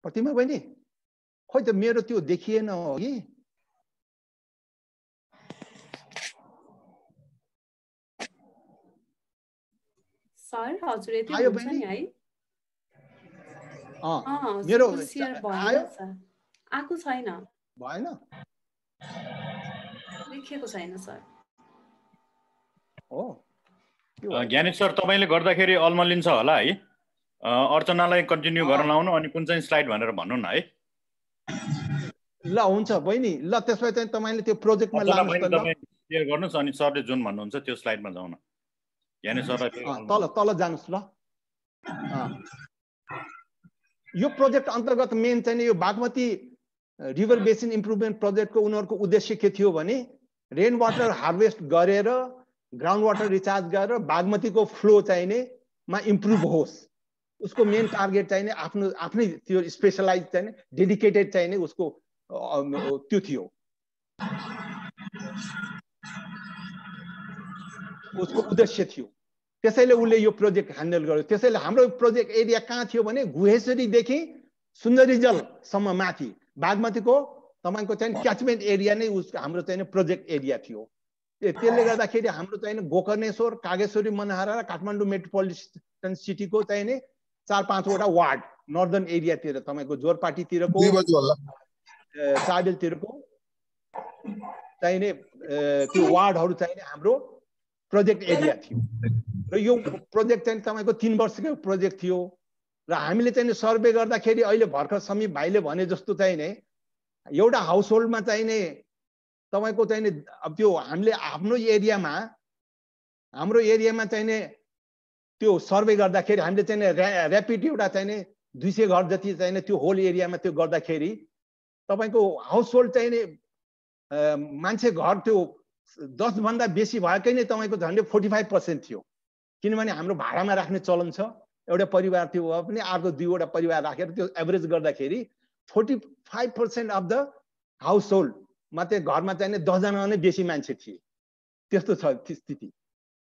प्रतिमा बहिनी खोइ त मेरो त्यो देखिएन हो कि सर हजुर यति हुन्छ नि है मेरो शेयर भएन सर आको छैन भएन देखिएको छैन सर हो ज्ञानेश सर तपाईले गर्दाखेरि अल्मलिन्छ होला है अर्चनालाई कन्टिन्यू गर्न लाउनु अनि कुन चाहिँ स्लाइड भनेर भन्नु न है ल हुन्छ बहिनी ल त्यसपछि चाहिँ तपाईले त्यो प्रोजेक्टमा लानुहोस् त ल शेयर गर्नुस् अनि सरले जुन भन्नुहुन्छ त्यो स्लाइडमा जाउँ न ज्ञानेश सरलाई तल जानुस् ल यो प्रोजेक्ट अन्तर्गत मेन चाहिँ यो बागमती रिभर बेसिन इम्प्रुभमेन्ट प्रोजेक्टको उनीहरुको उद्देश्य के थियो भने रेन वाटर हार्वेस्ट गरेर ग्राउन्ड वाटर रिचार्ज गरेर बागमतीको फ्लो चाहिँ नि मा इम्प्रुभ होस् उसको मेन टार्गेट चाहिँ नि आफ्नै त्यो स्पेशलाइज चाहिँ नि डेडिकेटेड चाहिँ नि उसको त्यो थियो उसको उद्देश्य थियो त्यसैले उसले यो प्रोजेक्ट ह्यान्डल गर्यो त्यसैले हाम्रो प्रोजेक्ट एरिया कहाँ थियो भने गुहेश्वरीदेखि सुन्दरीजल सम्म माथि बागमतीको तपाईको चाहिँ क्याचमेन्ट एरिया नै हाम्रो चाहिँ प्रोजेक्ट एरिया थियो त्यसले गर्दाखेरि हाम्रो चाहिँ गोकर्णेश्वर कागेश्वरी मनहारा र काठमाडौँ मेट्रोपोलिटन सिटीको चाहिँ नि 4-5 वटा वार्ड नर्दर्न एरियातिर तपाईको जोरपाटीतिरको चाबेलतिरको चाहिँ नि त्यो वार्डहरु चाहिँ नि हाम्रो प्रोजेक्ट एरिया थियो र यो प्रोजेक्ट चाहिँ तपाईको 3 वर्षको प्रोजेक्ट थियो र हामीले चाहिँ सर्वे गर्दाखेरि अहिले भर्खर समीप भाइले भने जस्तो चाहिँ नि एउटा हाउसहोल्डमा चाहिँ नि तपाईको चाहिँ नि अब त्यो हामीले हाम्रो एरियामा चाहिँ नि त्यो सर्वे गर्दाखेरि हामीले चाहिँ र्यापिड एउटा चाहिँ नि 200 घर जति चाहिँ नि त्यो होल एरियामा त्यो गर्दाखेरि तपाईको हाउसहोल्ड चाहिँ नि मान्छे घर त्यो 10 भन्दा बेसी भएकै नै तपाईको झन्डै 45% थियो किनभने हाम्रो भाडामा राख्ने चलन छ एउटा परिवार थियो भए पनि अर्को 2 वटा परिवार राखेर त्यो एभरेज गर्दाखेरि 45% अफ द हाउसहोल्ड मात्रै घरमा चाहिँ 10 जना नै बेसी मान्छे थिए त्यस्तो छ स्थिति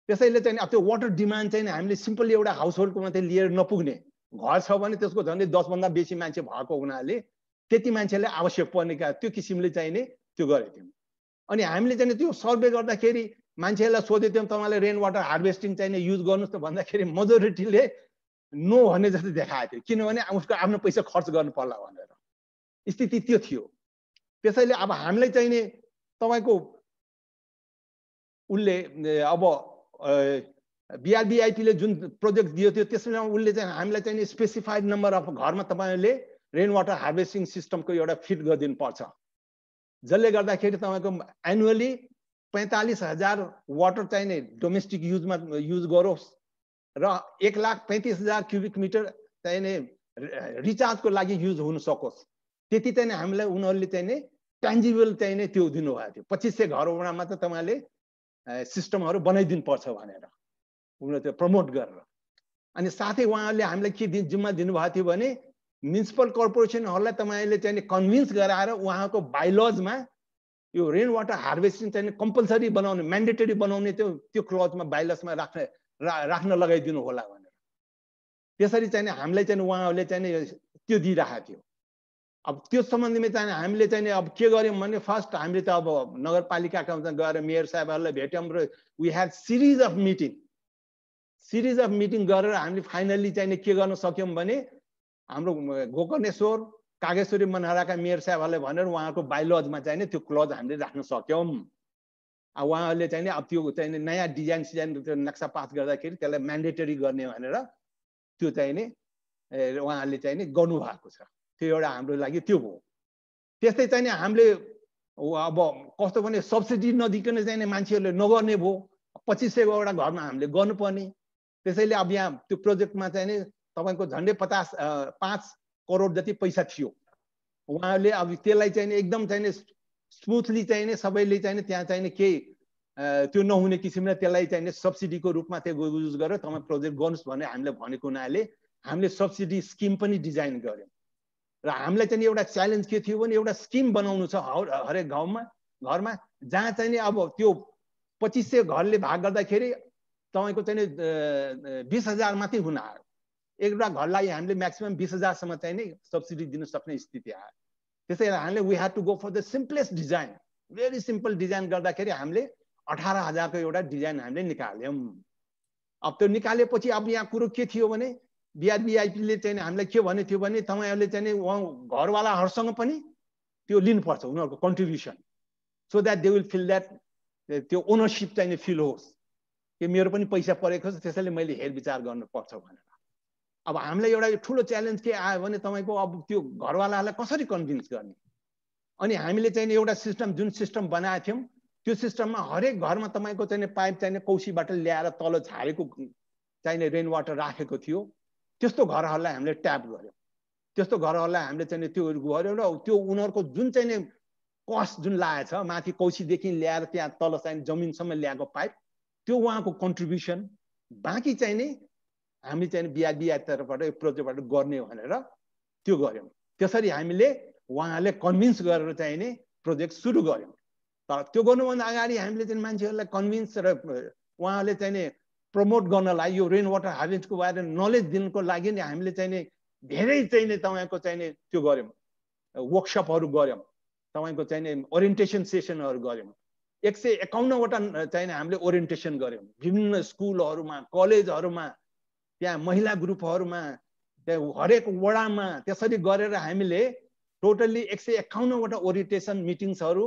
त्यसैले चाहिँ अब त्यो वाटर डिमान्ड चाहिँ हामीले सिम्पली एउटा हाउसहोल्डको मात्रै लिएर नपुग्ने घर छ भने त्यसको झन्डै 10 भन्दा बेसी मान्छे भएको हुनाले त्यति मान्छेले आवश्यक पर्नेका त्यो किसिमले चाहिँ नि त्यो गरेको थियौँ अनि हामीले चाहिँ त्यो सर्वे गर्दाखेरि मान्छेलाई सोधेको थियौँ तपाईले रेन वाटर हार्भेस्टिङ चाहिँ युज गर्नुस् त भन्दाखेरि मेजोरिटीले नो भन्ने जस्तो देखाएको थियो किनभने उसको आफ्नो पैसा खर्च गर्नु पर्ला भनेर स्थिति त्यो थियो त्यसैले अब हामीले चाहिँ नि तपाईको उले अब बीआरबीआईटीले जुन प्रोजेक्ट दियो थियो त्यसमा उले चाहिँ हामीलाई चाहिँ स्पेसिफाइड नम्बर अफ घरमा तपाईले रेन वाटर हार्भेस्टिङ सिस्टमको एउटा फिट गरिदिनु पर्छ जसले गर्दाखेरि तपाईको एनुअली 45,000 वाटर चाहिँ नि डोमेस्टिक युजमा युज गरोस् र 1,35,000 क्युबिक मिटर चाहिँ नि रिचार्जको लागि युज हुन सकोस् त्यति चाहिँ हामीलाई उनीहरुले चाहिँ नि ट्यान्जिबल चाहिँ नि त्यो दिनुभएको थियो 2500 घरवटामा त तपाईले सिस्टमहरु बनाइदिनु पर्छ भनेर त्यो प्रमोट गरेर अनि साथै उहाँहरूले हामीलाई के जिम्मा दिनुभएको थियो भने म्युनिसिपल कर्पोरेसनहरूलाई तपाईँले चाहिँ कन्भिन्स गराएर उहाँको बाइलजमा यो रेन वाटर हार्भेस्टिङ चाहिँ कम्पलसरी बनाउने म्यान्डेटरी बनाउने त्यो क्लजमा बाइलजमा राख्न लगाइदिनु होला भनेर त्यसरी चाहिँ हामीलाई चाहिँ उहाँहरूले चाहिँ त्यो दिइरहेको थियो। अब त्यो सम्बन्धमा चाहिँ हामीले चाहिँ अब के गर्यौँ भने फर्स्ट हामीले त अब नगरपालिकाका गएर मेयर साहबहरूलाई भेट्यौँ र we had series of meeting गरेर हामीले फाइनल्ली चाहिँ के गर्न सक्यौँ भने हाम्रो गोकर्णेश्वर कागेश्वरी मनहराका मेयर साहबहरूले भनेर उहाँको बाइलजमा चाहिँ त्यो क्लज हामीले राख्न सक्यौँ। अब उहाँहरूले चाहिँ अब त्यो चाहिँ नयाँ डिजाइन त्यो नक्सा पास गर्दाखेरि त्यसलाई म्यान्डेटरी गर्ने भनेर त्यो चाहिँ नि उहाँहरूले चाहिँ नि गर्नुभएको छ। त्यो एउटा हाम्रो लागि त्यो हो। त्यस्तै चाहिँ हामीले अब कस्तो भने सब्सिडी नदिकन चाहिँ मान्छेहरूले नगर्ने भयो 2500 घरमा हामीले गर्नुपर्ने। त्यसैले अब यहाँ त्यो प्रोजेक्टमा चाहिँ नि तपाईँको झन्डै 5 करोड जति पैसा थियो। उहाँहरूले अब त्यसलाई चाहिँ एकदम चाहिँ स्मुथली चाहिँ सबैले चाहिँ त्यहाँ चाहिँ केही त्यो नहुने किसिमले त्यसलाई चाहिँ सब्सिडीको रूपमा त्यो युज गरेर तपाईँ प्रोजेक्ट गर्नुहोस् भने हामीले भनेको हुनाले हामीले सब्सिडी स्किम पनि डिजाइन गर्यौँ। र हामीलाई चाहिँ एउटा च्यालेन्ज के थियो भने एउटा स्किम बनाउनु छ हरेक घरमा जहाँ चाहिँ नि अब त्यो 2500 घरले भाग गर्दाखेरि तपाईँको चाहिँ 20,000 मात्रै हुन आयो। एउटा घरलाई हामीले म्याक्सिमम 20,000 सम्म चाहिँ नि सब्सिडी दिन सक्ने स्थिति आयो। त्यसैले हामीले we had to go for the simplest design, very simple design गर्दाखेरि हामीले 18,000 को एउटा डिजाइन हामीले निकाल्यौँ। अब त्यो निकालेपछि अब यहाँ कुरो के थियो भने बिआरबिआइपीले चाहिँ हामीलाई के भने थियो भने तपाईँहरूले चाहिँ घरवालाहरूसँग पनि त्यो लिनुपर्छ उनीहरूको contribution, so that they will feel that त्यो ओनरसिप चाहिँ फिल होस् कि मेरो पनि पैसा परेको छ त्यसैले मैले हेरविचार गर्नुपर्छ भनेर। अब हामीलाई एउटा ठुलो च्यालेन्ज के आयो भने तपाईँको अब त्यो घरवालाहरूलाई कसरी कन्भिन्स गर्ने। अनि हामीले चाहिँ एउटा सिस्टम जुन सिस्टम बनाएको थियौँ त्यो सिस्टममा हरेक घरमा तपाईँको चाहिँ पाइप चाहिँ कौसीबाट ल्याएर तल झारेको चाहिने रेन वाटर राखेको थियो। त्यस्तो घरहरूलाई हामीले ट्याप गर्यौँ। त्यस्तो घरहरूलाई हामीले चाहिँ त्यो गर्यौँ र त्यो उनीहरूको जुन चाहिँ कस्ट जुन लागेछ माथि कौसीदेखि ल्याएर त्यहाँ तल चाहिँ जमिनसम्म ल्याएको पाइप त्यो उहाँको कन्ट्रिब्युसन बाँकी चाहिँ नि हामी चाहिँ बिआरबिआई तर्फबाट यो प्रोजेक्टबाट गर्ने भनेर त्यो गर्यौँ। त्यसरी हामीले उहाँहरूले कन्भिन्स गरेर चाहिँ नि प्रोजेक्ट सुरु गर्यौँ। तर त्यो गर्नुभन्दा अगाडि हामीले चाहिँ मान्छेहरूलाई कन्भिन्स र उहाँहरूले चाहिँ नि प्रमोट गर्नलाई यो रेन वाटर हार्भेस्टको बारेमा नलेज दिनको लागि नि हामीले चाहिँ नि धेरै चाहिँ नि तपाईँको चाहिँ नि त्यो गर्यौँ, वर्कसपहरू गर्यौँ, तपाईँको चाहिँ नि ओरिएन्टेसन सेसनहरू गर्यौँ। 151वटा चाहिँ हामीले ओरिएन्टेसन गर्यौँ विभिन्न स्कुलहरूमा, कलेजहरूमा, त्यहाँ महिला ग्रुपहरूमा, त्यहाँ हरेक वडामा। त्यसरी गरेर हामीले टोटल्ली 151वटा ओरिएन्टेसन मिटिङ्सहरू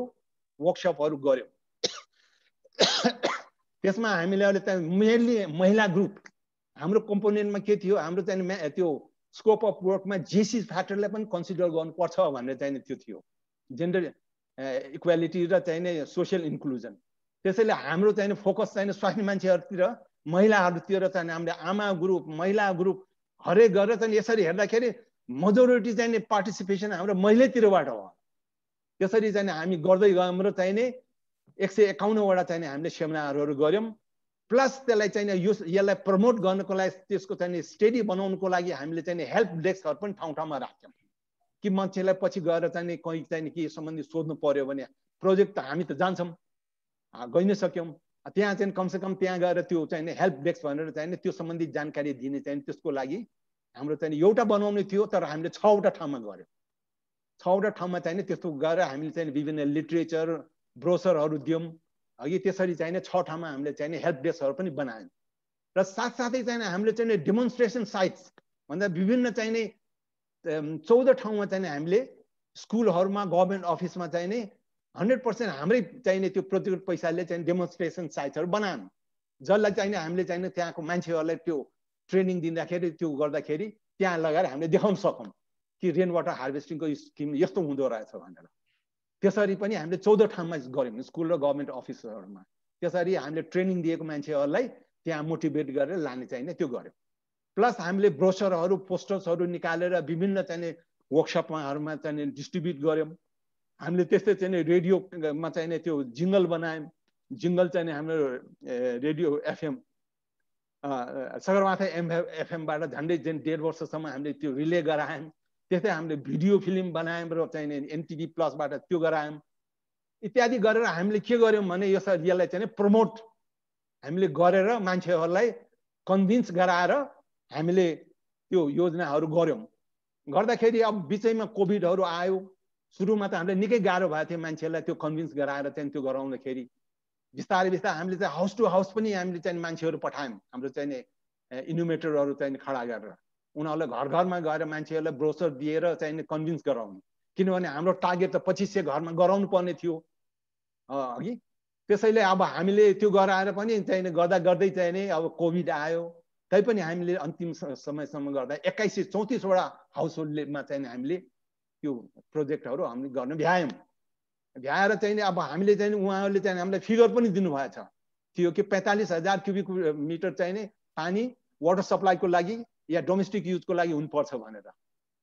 वर्कसपहरू गर्यौँ। त्यसमा हामीले अहिले चाहिँ मेनली महिला ग्रुप हाम्रो कम्पोनेन्टमा के थियो हाम्रो चाहिँ त्यो स्कोप अफ वर्कमा जेसी फ्याक्टरलाई पनि कन्सिडर गर्नुपर्छ भनेर चाहिँ त्यो थियो, जेन्डर इक्वालिटी र चाहिँ सोसियल इन्क्लुजन। त्यसैले हाम्रो चाहिँ फोकस चाहिँ स्वास्थ्य मान्छेहरूतिर, महिलाहरूतिर चाहिँ हामीले आमा ग्रुप, महिला ग्रुप हरेक गरेर चाहिँ यसरी हेर्दाखेरि मेजोरिटी चाहिँ पार्टिसिपेसन हाम्रो महिलातिरबाट हो। त्यसरी चाहिँ हामी गर्दै गयौँ र चाहिँ 151वटा चाहिँ हामीले सेमिनारहरू गऱ्यौँ। प्लस त्यसलाई चाहिँ यसलाई प्रमोट गर्नको लागि त्यसको चाहिँ स्टडी बनाउनुको लागि हामीले चाहिँ हेल्प डेस्कहरू पनि ठाउँ ठाउँमा राख्यौँ कि मान्छेलाई पछि गएर चाहिँ कहीँ चाहिँ के सम्बन्धी सोध्नु पर्यो भने प्रोजेक्ट त हामी त जान्छौँ गइ नै सक्यौँ, त्यहाँ चाहिँ कमसेकम त्यहाँ गएर त्यो चाहिँ हेल्प डेस्क भनेर चाहिँ त्यो सम्बन्धी जानकारी दिने चाहिँ त्यसको लागि हाम्रो चाहिँ एउटा बनाउने थियो। तर हामीले 6वटा ठाउँमा गऱ्यौँ। 6वटा ठाउँमा चाहिँ त्यस्तो गरेर हामीले चाहिँ विभिन्न लिटरेचर ब्रोसरहरू दियौँ। अघि त्यसरी चाहिँ 6 ठाउँमा हामीले चाहिँ हेल्प डेस्कहरू पनि बनायौँ। र साथसाथै चाहिँ हामीले चाहिँ डेमोन्स्ट्रेसन साइट्स भन्दा विभिन्न चाहिँ 14 ठाउँमा चाहिँ हामीले स्कुलहरूमा, गभर्मेन्ट अफिसमा चाहिँ 100% हाम्रै चाहिने त्यो प्रोजेक्ट पैसाले चाहिँ डेमोन्स्ट्रेसन साइट्सहरू बनायौँ, जसलाई चाहिँ हामीले चाहिँ त्यहाँको मान्छेहरूलाई त्यो ट्रेनिङ दिँदाखेरि त्यो गर्दाखेरि त्यहाँ लगाएर हामीले देखाउन सकौँ कि रेन वाटर हार्भेस्टिङको स्किम यस्तो हुँदो रहेछ भनेर। त्यसरी पनि हामीले 14 ठाउँमा गऱ्यौँ स्कुल र गभर्मेन्ट अफिसहरूमा। त्यसरी हामीले ट्रेनिङ दिएको मान्छेहरूलाई त्यहाँ मोटिभेट गरेर लाने चाहिने त्यो गऱ्यौँ। प्लस हामीले ब्रोसरहरू, पोस्टर्सहरू निकालेर विभिन्न चाहिँ वर्कसपहरूमा चाहिँ डिस्ट्रिब्युट गऱ्यौँ। हामीले त्यस्तै चाहिँ रेडियोमा चाहिँ त्यो जिङ्गल बनायौँ। जिङ्गल चाहिँ हाम्रो रेडियो एफएम सगरमाथा एफएमबाट झन्डै 1.5 वर्षसम्म हामीले त्यो रिले गरायौँ। त्यस्तै हामीले भिडियो फिल्म बनायौँ र चाहिँ एनटिभी प्लसबाट त्यो गरायौँ इत्यादि गरेर हामीले के गर्यौँ भने यसलाई चाहिँ प्रमोट हामीले गरेर मान्छेहरूलाई कन्भिन्स गराएर हामीले त्यो योजनाहरू गर्यौँ। गर्दाखेरि अब बिचैमा कोभिडहरू आयो। सुरुमा त हामीले निकै गाह्रो भएको थियो मान्छेहरूलाई त्यो कन्भिन्स गराएर चाहिँ त्यो गराउँदाखेरि बिस्तारै बिस्तारै हामीले चाहिँ हाउस टु हाउस पनि हामीले चाहिँ मान्छेहरू पठायौँ। हाम्रो चाहिँ इन्युमेटरहरू चाहिँ खडा गरेर उनीहरूलाई घर घरमा गएर मान्छेहरूलाई ब्रोसर दिएर चाहिँ कन्भिन्स गराउने। किनभने हाम्रो टार्गेट त 2500 घरमा गराउनु पर्ने थियो अघि। त्यसैले अब हामीले त्यो गराएर पनि चाहिँ गर्दा गर्दै चाहिँ नि अब कोभिड आयो। तैपनि हामीले अन्तिम समयसम्म गर्दा 2134 वटा हाउस होल्डमा चाहिँ हामीले त्यो प्रोजेक्टहरू हामीले गर्न भ्यायौँ। भ्याएर चाहिँ अब हामीले चाहिँ उहाँहरूले चाहिँ हामीलाई फिगर पनि दिनुभएको छ थियो कि 45,000 क्युबिक मिटर चाहिँ नि पानी वाटर सप्लाईको लागि या डोमेस्टिक युजको लागि हुनुपर्छ भनेर।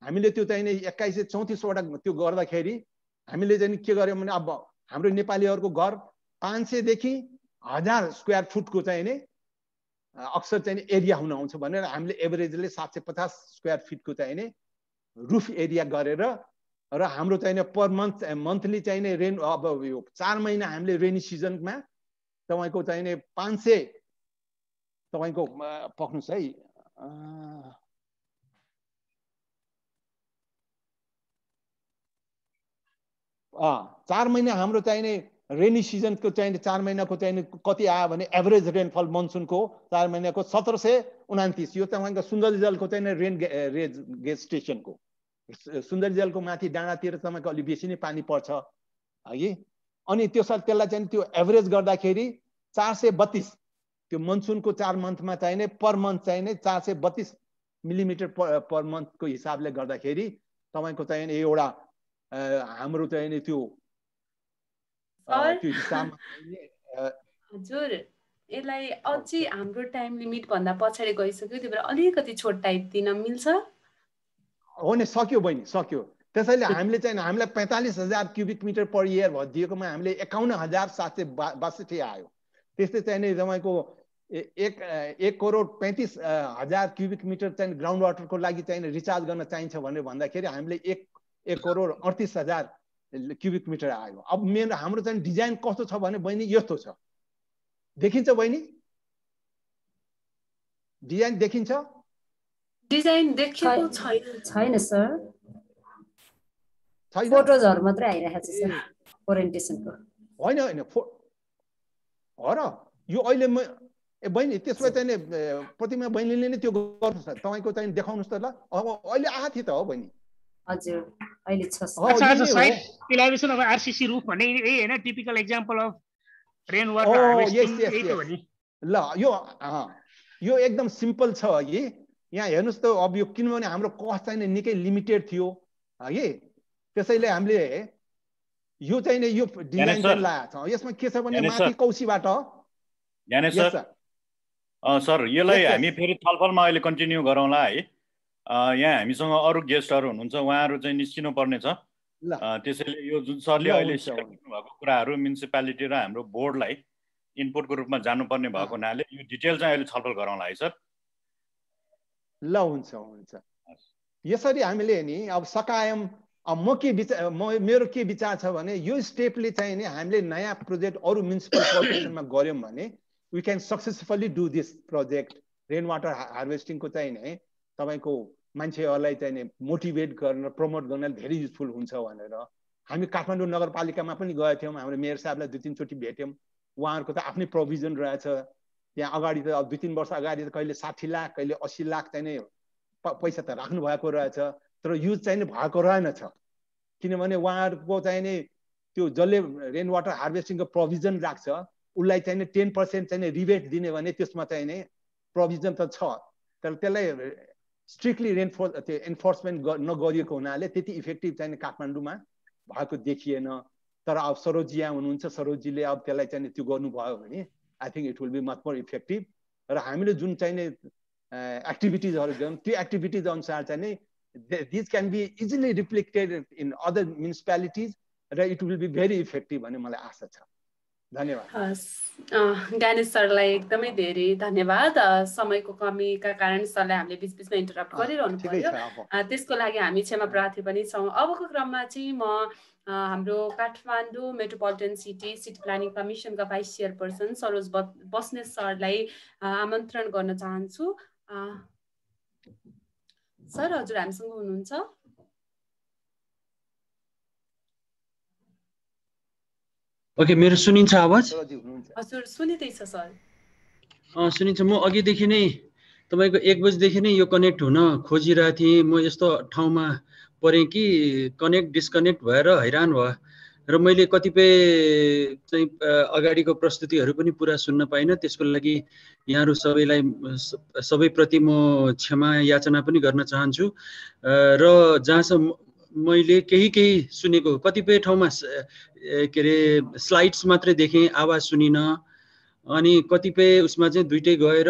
हामीले त्यो चाहिँ नि 2134 वटा त्यो गर्दाखेरि हामीले चाहिँ के गर्यौँ भने अब हाम्रो नेपालीहरूको घर 500 देखि 1000 स्क्वायर फुटको चाहिँ नि अक्सर चाहिँ एरिया हुन आउँछ भनेर हामीले एभरेजले 750 स्क्वायर फिटको चाहिँ नि रुफ एरिया गरेर र हाम्रो चाहिँ पर मन्थली चाहिँ नि रेन अब यो 4 महिना हामीले रेनी सिजनमा तपाईको चाहिँ नि 500 तपाईको पक्नुस् है 4 महिना हाम्रो चाहिँ नि रेनी सिजनको चाहिँ 4 महिनाको चाहिँ कति आयो भने एभरेज रेनफल मनसुनको 4 महिनाको 1729। यो तपाईको सुन्दरी जलको चाहिँ रेन गेज स्टेसनको सुन्दरी जलको माथि डाँडातिर तपाईको अलि बेसी नै पानी पर्छ है। अनि त्यसलाई चाहिँ त्यो एभरेज गर्दाखेरि 432 त्यो मनसुनको 4 मन्थमा चाहिँ नि पर मन्थ चाहिँ नि 432 मिलिमिटर पर मन्थको हिसाबले गर्दाखेरि तपाईको चाहिँ एउटा हाम्रो चाहिँ नि त्यो हिसाबमा हजुर यसलाई अझै हाम्रो टाइम लिमिट भन्दा पछाडि गइसक्यो। त्यही भएर अलिकति छोट टाइप दिन मिल्छ? हो नि, सक्यो बहिनी, सक्यो। त्यसैले हामीले चाहिँ हामीलाई 45,000 क्युबिक मिटर पर इयर दिएकोमा हामीले 51,762 आयो। त्यस्तै चाहिँ नि तपाईँको 1,35,00,000 क्युबिक मिटर चाहिँ ग्राउन्ड वाटरको लागि चाहिँ रिचार्ज गर्न चाहिन्छ भनेर भन्दाखेरि हामीले 1,38,000 क्युबिक मिटर आयो। अब मेन हाम्रो चाहिँ डिजाइन कस्तो छ भने बहिनी यस्तो छ, देखिन्छ बहिनी? डिजाइन देखिन्छ? डिजाइन देखेको छैन सर, फोटोजहरु मात्रै आइरहेको छ सर ओरिएन्टेसनको। होइन होइन हो र यो अहिले बहिनी त्यसमा चाहिँ प्रतिमा बहिनीले नै त्यो गर्नुहोस् न, तपाईको चाहिँ देखाउनुहोस् त ल। अब अहिले आएको थियो त हो बहिनी? हजुर अहिले छ। अच्छा side elevation of RCC roof भन्ने यही हैन typical example of rain water harvesting यही त हो नि। ल यो एकदम सिम्पल छ है। यहाँ हेर्नुस् त, अब यो किनभने हाम्रो कस्ट चाहिँ निकै लिमिटेड थियो है, त्यसैले हामीले यो चाहिँ यो डिजाइन चाहिँ लगाएको छ। यसमा के छ भने माथि कौशीबाट सर यसलाई हामी फेरि छलफलमा अहिले कन्टिन्यू गरौँला है। यहाँ हामीसँग अरू गेस्टहरू हुनुहुन्छ, उहाँहरू चाहिँ निस्किनु पर्ने छ। त्यसैले यो जुन सरले अहिले सेयर गर्नुभएको कुराहरू म्युनिसिपालिटी र हाम्रो बोर्डलाई इनपुटको रूपमा जानुपर्ने भएको हुनाले यो डिटेल चाहिँ अहिले छलफल गरौँला है सर। ल हुन्छ हुन्छ। यसरी हामीले नि अब सकायम। अब मेरो के विचार छ भने यो स्टेपले चाहिँ नि हामीले नयाँ प्रोजेक्ट अरू म्युनिसिपल कर्पोरेसनमा गऱ्यौँ भने we can successfully do this project. Rain water हार्वेस्टिङको चाहिँ नि तपाईँको मान्छेहरूलाई चाहिँ नि मोटिभेट गर्न प्रमोट गर्न धेरै युजफुल हुन्छ भनेर हामी काठमाडौँ नगरपालिकामा पनि गएका थियौँ। हाम्रो मेयर साहबलाई 2-3 चोटि भेट्यौँ। उहाँहरूको त आफ्नै प्रोभिजन रहेछ त्यहाँ। अगाडि त अब 2-3 वर्ष अगाडि त कहिले 60 लाख कहिले 80 लाख चाहिँ नि पैसा त राख्नु भएको रहेछ, तर युज चाहिँ नि भएको रहेनछ। किनभने उहाँहरूको चाहिँ नि त्यो जसले रेन वाटर हार्वेस्टिङको प्रोभिजन राख्छ उसलाई चाहिँ नि 10% चाहिँ नि रिबेट दिने भने त्यसमा चाहिँ नि प्रोभिजन त छ, तर त्यसलाई स्ट्रिक्टली एन्फोर्समेन्ट नगरिएको हुनाले त्यति इफेक्टिभ चाहिँ काठमाडौँमा भएको देखिएन। तर अब सरोजी यहाँ हुनुहुन्छ, सरोजीले अब त्यसलाई चाहिँ त्यो गर्नुभयो भने I think it will be much more effective. र हामीले जुन चाहिँ एक्टिभिटिजहरू गर्यौँ त्यो एक्टिभिटिज अनुसार चाहिँ नि this can be easily replicated in other municipalities र it will be very effective भन्ने मलाई आशा छ। धन्यवाद। ज्ञानेश सरलाई एकदमै धेरै धन्यवाद। समयको कमीका कारण सरलाई हामीले बिचबिचमा इन्टरप्ट गरिरहनु पर्यो, त्यसको लागि हामी क्षमा प्रार्थी पनि छौँ। अबको क्रममा चाहिँ म हाम्रो काठमाडौँ मेट्रोपोलिटन सिटी प्लानिङ कमिसनका भाइस चेयरपर्सन सरोज बस्नेत सरलाई आमन्त्रण गर्न चाहन्छु। सर, हजुर हामीसँग हुनुहुन्छ? ओके, मेरो सुनिन्छ आवाज? हजुर सुनिँदैछ सर। सुनिन्छ। म अघिदेखि नै तपाईँको 1 बजीदेखि नै यो कनेक्ट हुन खोजिरहेको थिएँ। म यस्तो ठाउँमा परेँ कि कनेक्ट डिस्कनेक्ट भएर हैरान भयो र मैले कतिपय चाहिँ अगाडिको प्रस्तुतिहरू पनि पुरा सुन्न पाइनँ। त्यसको लागि यहाँहरू सबैप्रति म क्षमा याचना पनि गर्न चाहन्छु। र जहाँसम्म मैले केही सुनेको, कतिपय ठाउँमा के अरे स्लाइड्स मात्रै देखेँ, आवाज सुनिनँ। अनि कतिपय उसमा चाहिँ दुइटै गएर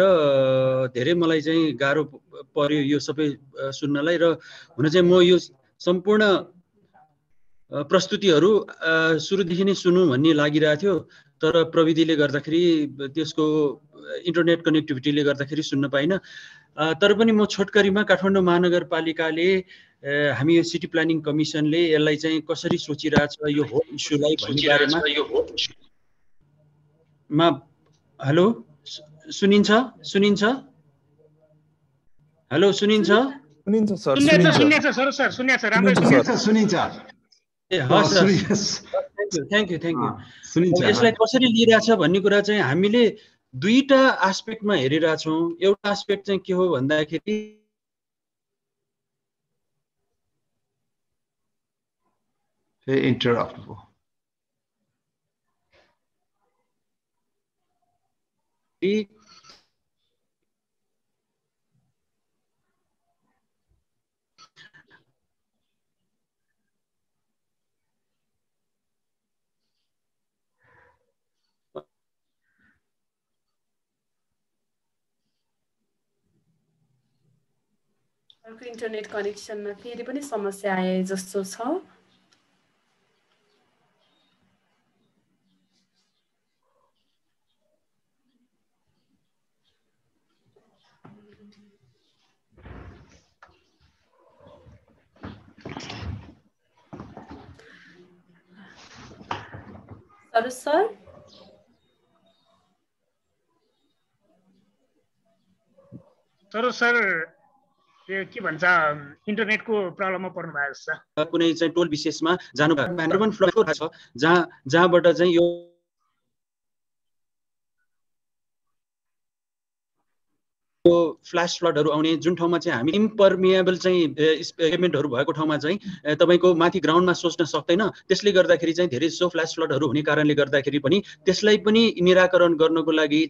धेरै मलाई चाहिँ गाह्रो पर्यो यो सबै सुन्नलाई। र हुन चाहिँ म यो सम्पूर्ण प्रस्तुतिहरू सुरुदेखि नै सुनौँ भन्ने लागिरहेको थियो, तर प्रविधिले गर्दाखेरि, त्यसको इन्टरनेट कनेक्टिभिटीले गर्दाखेरि सुन्न पाइनँ। तर पनि म छोटकरीमा काठमाडौँ महानगरपालिकाले हामी यो सिटी प्लानिङ कमिसनले यसलाई चाहिँ कसरी सोचिरहेछ यो होल इस्युलाई भन्ने बारेमा हेलो सुनिन्छ? हेलो सुनिन्छ? सुनिन्छ सर, सुनिन्छ। ए हस् सर, थ्याङ्क यू। यसलाई कसरी लिइरहेछ भन्ने कुरा चाहिँ हामीले दुईटा एस्पेक्टमा हेरिरहेछौँ। एउटा एस्पेक्ट चाहिँ के हो भन्दाखेरि इन्टरप्ट भयो। इन्टरनेट कनेक्सनमा फेरि पनि समस्या आए जस्तो छ। सर के भन्छ, इन्टरनेटको प्रब्लममा पर्नु भएको छ। कुनै चाहिँ टोल विशेषमा जानु अर्बन फ्लड छ जहाँबाट चाहिँ यो फ्ल्यास फ्लडहरू आउने, जुन ठाउँमा चाहिँ हामी इम्परमिएबल चाहिँ पेभमेन्टहरू भएको ठाउँमा चाहिँ तपाईँको माथि ग्राउन्डमा सोच्न सक्दैन। त्यसले गर्दाखेरि चाहिँ धेरै जसो फ्ल्यास फ्लडहरू हुने कारणले गर्दाखेरि पनि त्यसलाई पनि निराकरण गर्नको लागि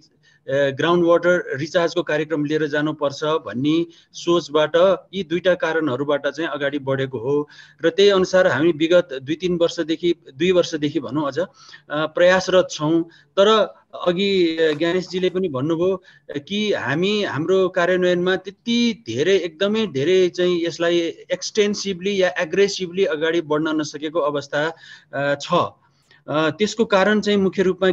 ग्राउन्ड वाटर रिचार्जको कार्यक्रम लिएर जानुपर्छ भन्ने सोचबाट यी दुईटा कारणहरूबाट चाहिँ अगाडि बढेको हो। र त्यही अनुसार हामी विगत 2 वर्षदेखि भनौँ अझ प्रयासरत छौँ। तर अघि ज्ञानेशजीले पनि भन्नुभयो कि हाम्रो कार्यान्वयनमा त्यति धेरै, एकदमै धेरै चाहिँ यसलाई एक्सटेन्सिभली या एग्रेसिभली अगाडि बढ्न नसकेको अवस्था छ। त्यसको कारण चाहिँ मुख्य रूपमा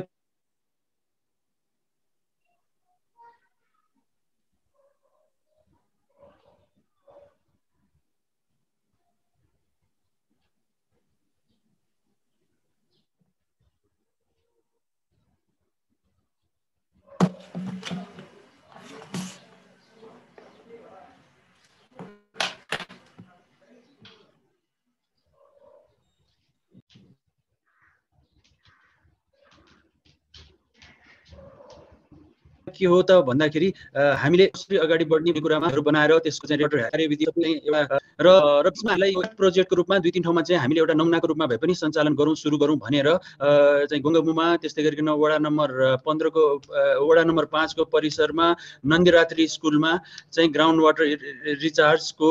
के हो त भन्दाखेरि हामीले कसरी अगाडि बढ्ने कुरामाहरू बनाएर त्यसको चाहिँ कार्यविधि एउटा र त्यसमा यो प्रोजेक्टको रूपमा 2-3 ठाउँमा चाहिँ हामीले एउटा नमुनाको रूपमा भए पनि सञ्चालन गरौँ, सुरु गरौँ भनेर चाहिँ गङ्गमुमा, त्यस्तै गरिकन वडा नम्बर 5 को परिसरमा नन्दीरात्री स्कुलमा चाहिँ ग्राउन्ड वाटर रिचार्जको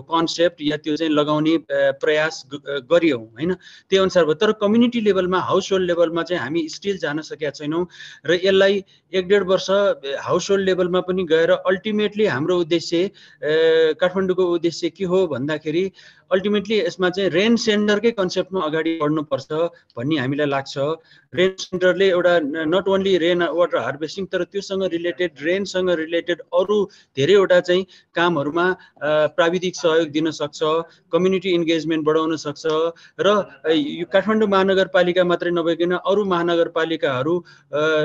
कन्सेप्ट या त्यो चाहिँ लगाउने प्रयास गरियौँ हैन। त्यही अनुसार भयो। तर कम्युनिटी लेभलमा, हाउस होल्ड लेभलमा चाहिँ हामी स्टिल जान सकेका छैनौँ र यसलाई 1-1.5 वर्ष हाउस होल्ड लेभलमा पनि गएर अल्टिमेटली हाम्रो उद्देश्य, काठमाडौँको उद्देश्य के हो भन्दाखेरि अल्टिमेटली यसमा चाहिँ रेन सेन्टरकै कन्सेप्टमा अगाडि बढ्नुपर्छ भन्ने हामीलाई लाग्छ। रेन सेन्टरले एउटा not only rain water harvesting तर त्योसँग रिलेटेड रेनसँग रिलेटेड अरू धेरैवटा चाहिँ कामहरूमा प्राविधिक सहयोग दिन सक्छ, कम्युनिटी इन्गेजमेन्ट बढाउन सक्छ र यो काठमाडौँ महानगरपालिका मात्रै नभइकन अरू महानगरपालिकाहरू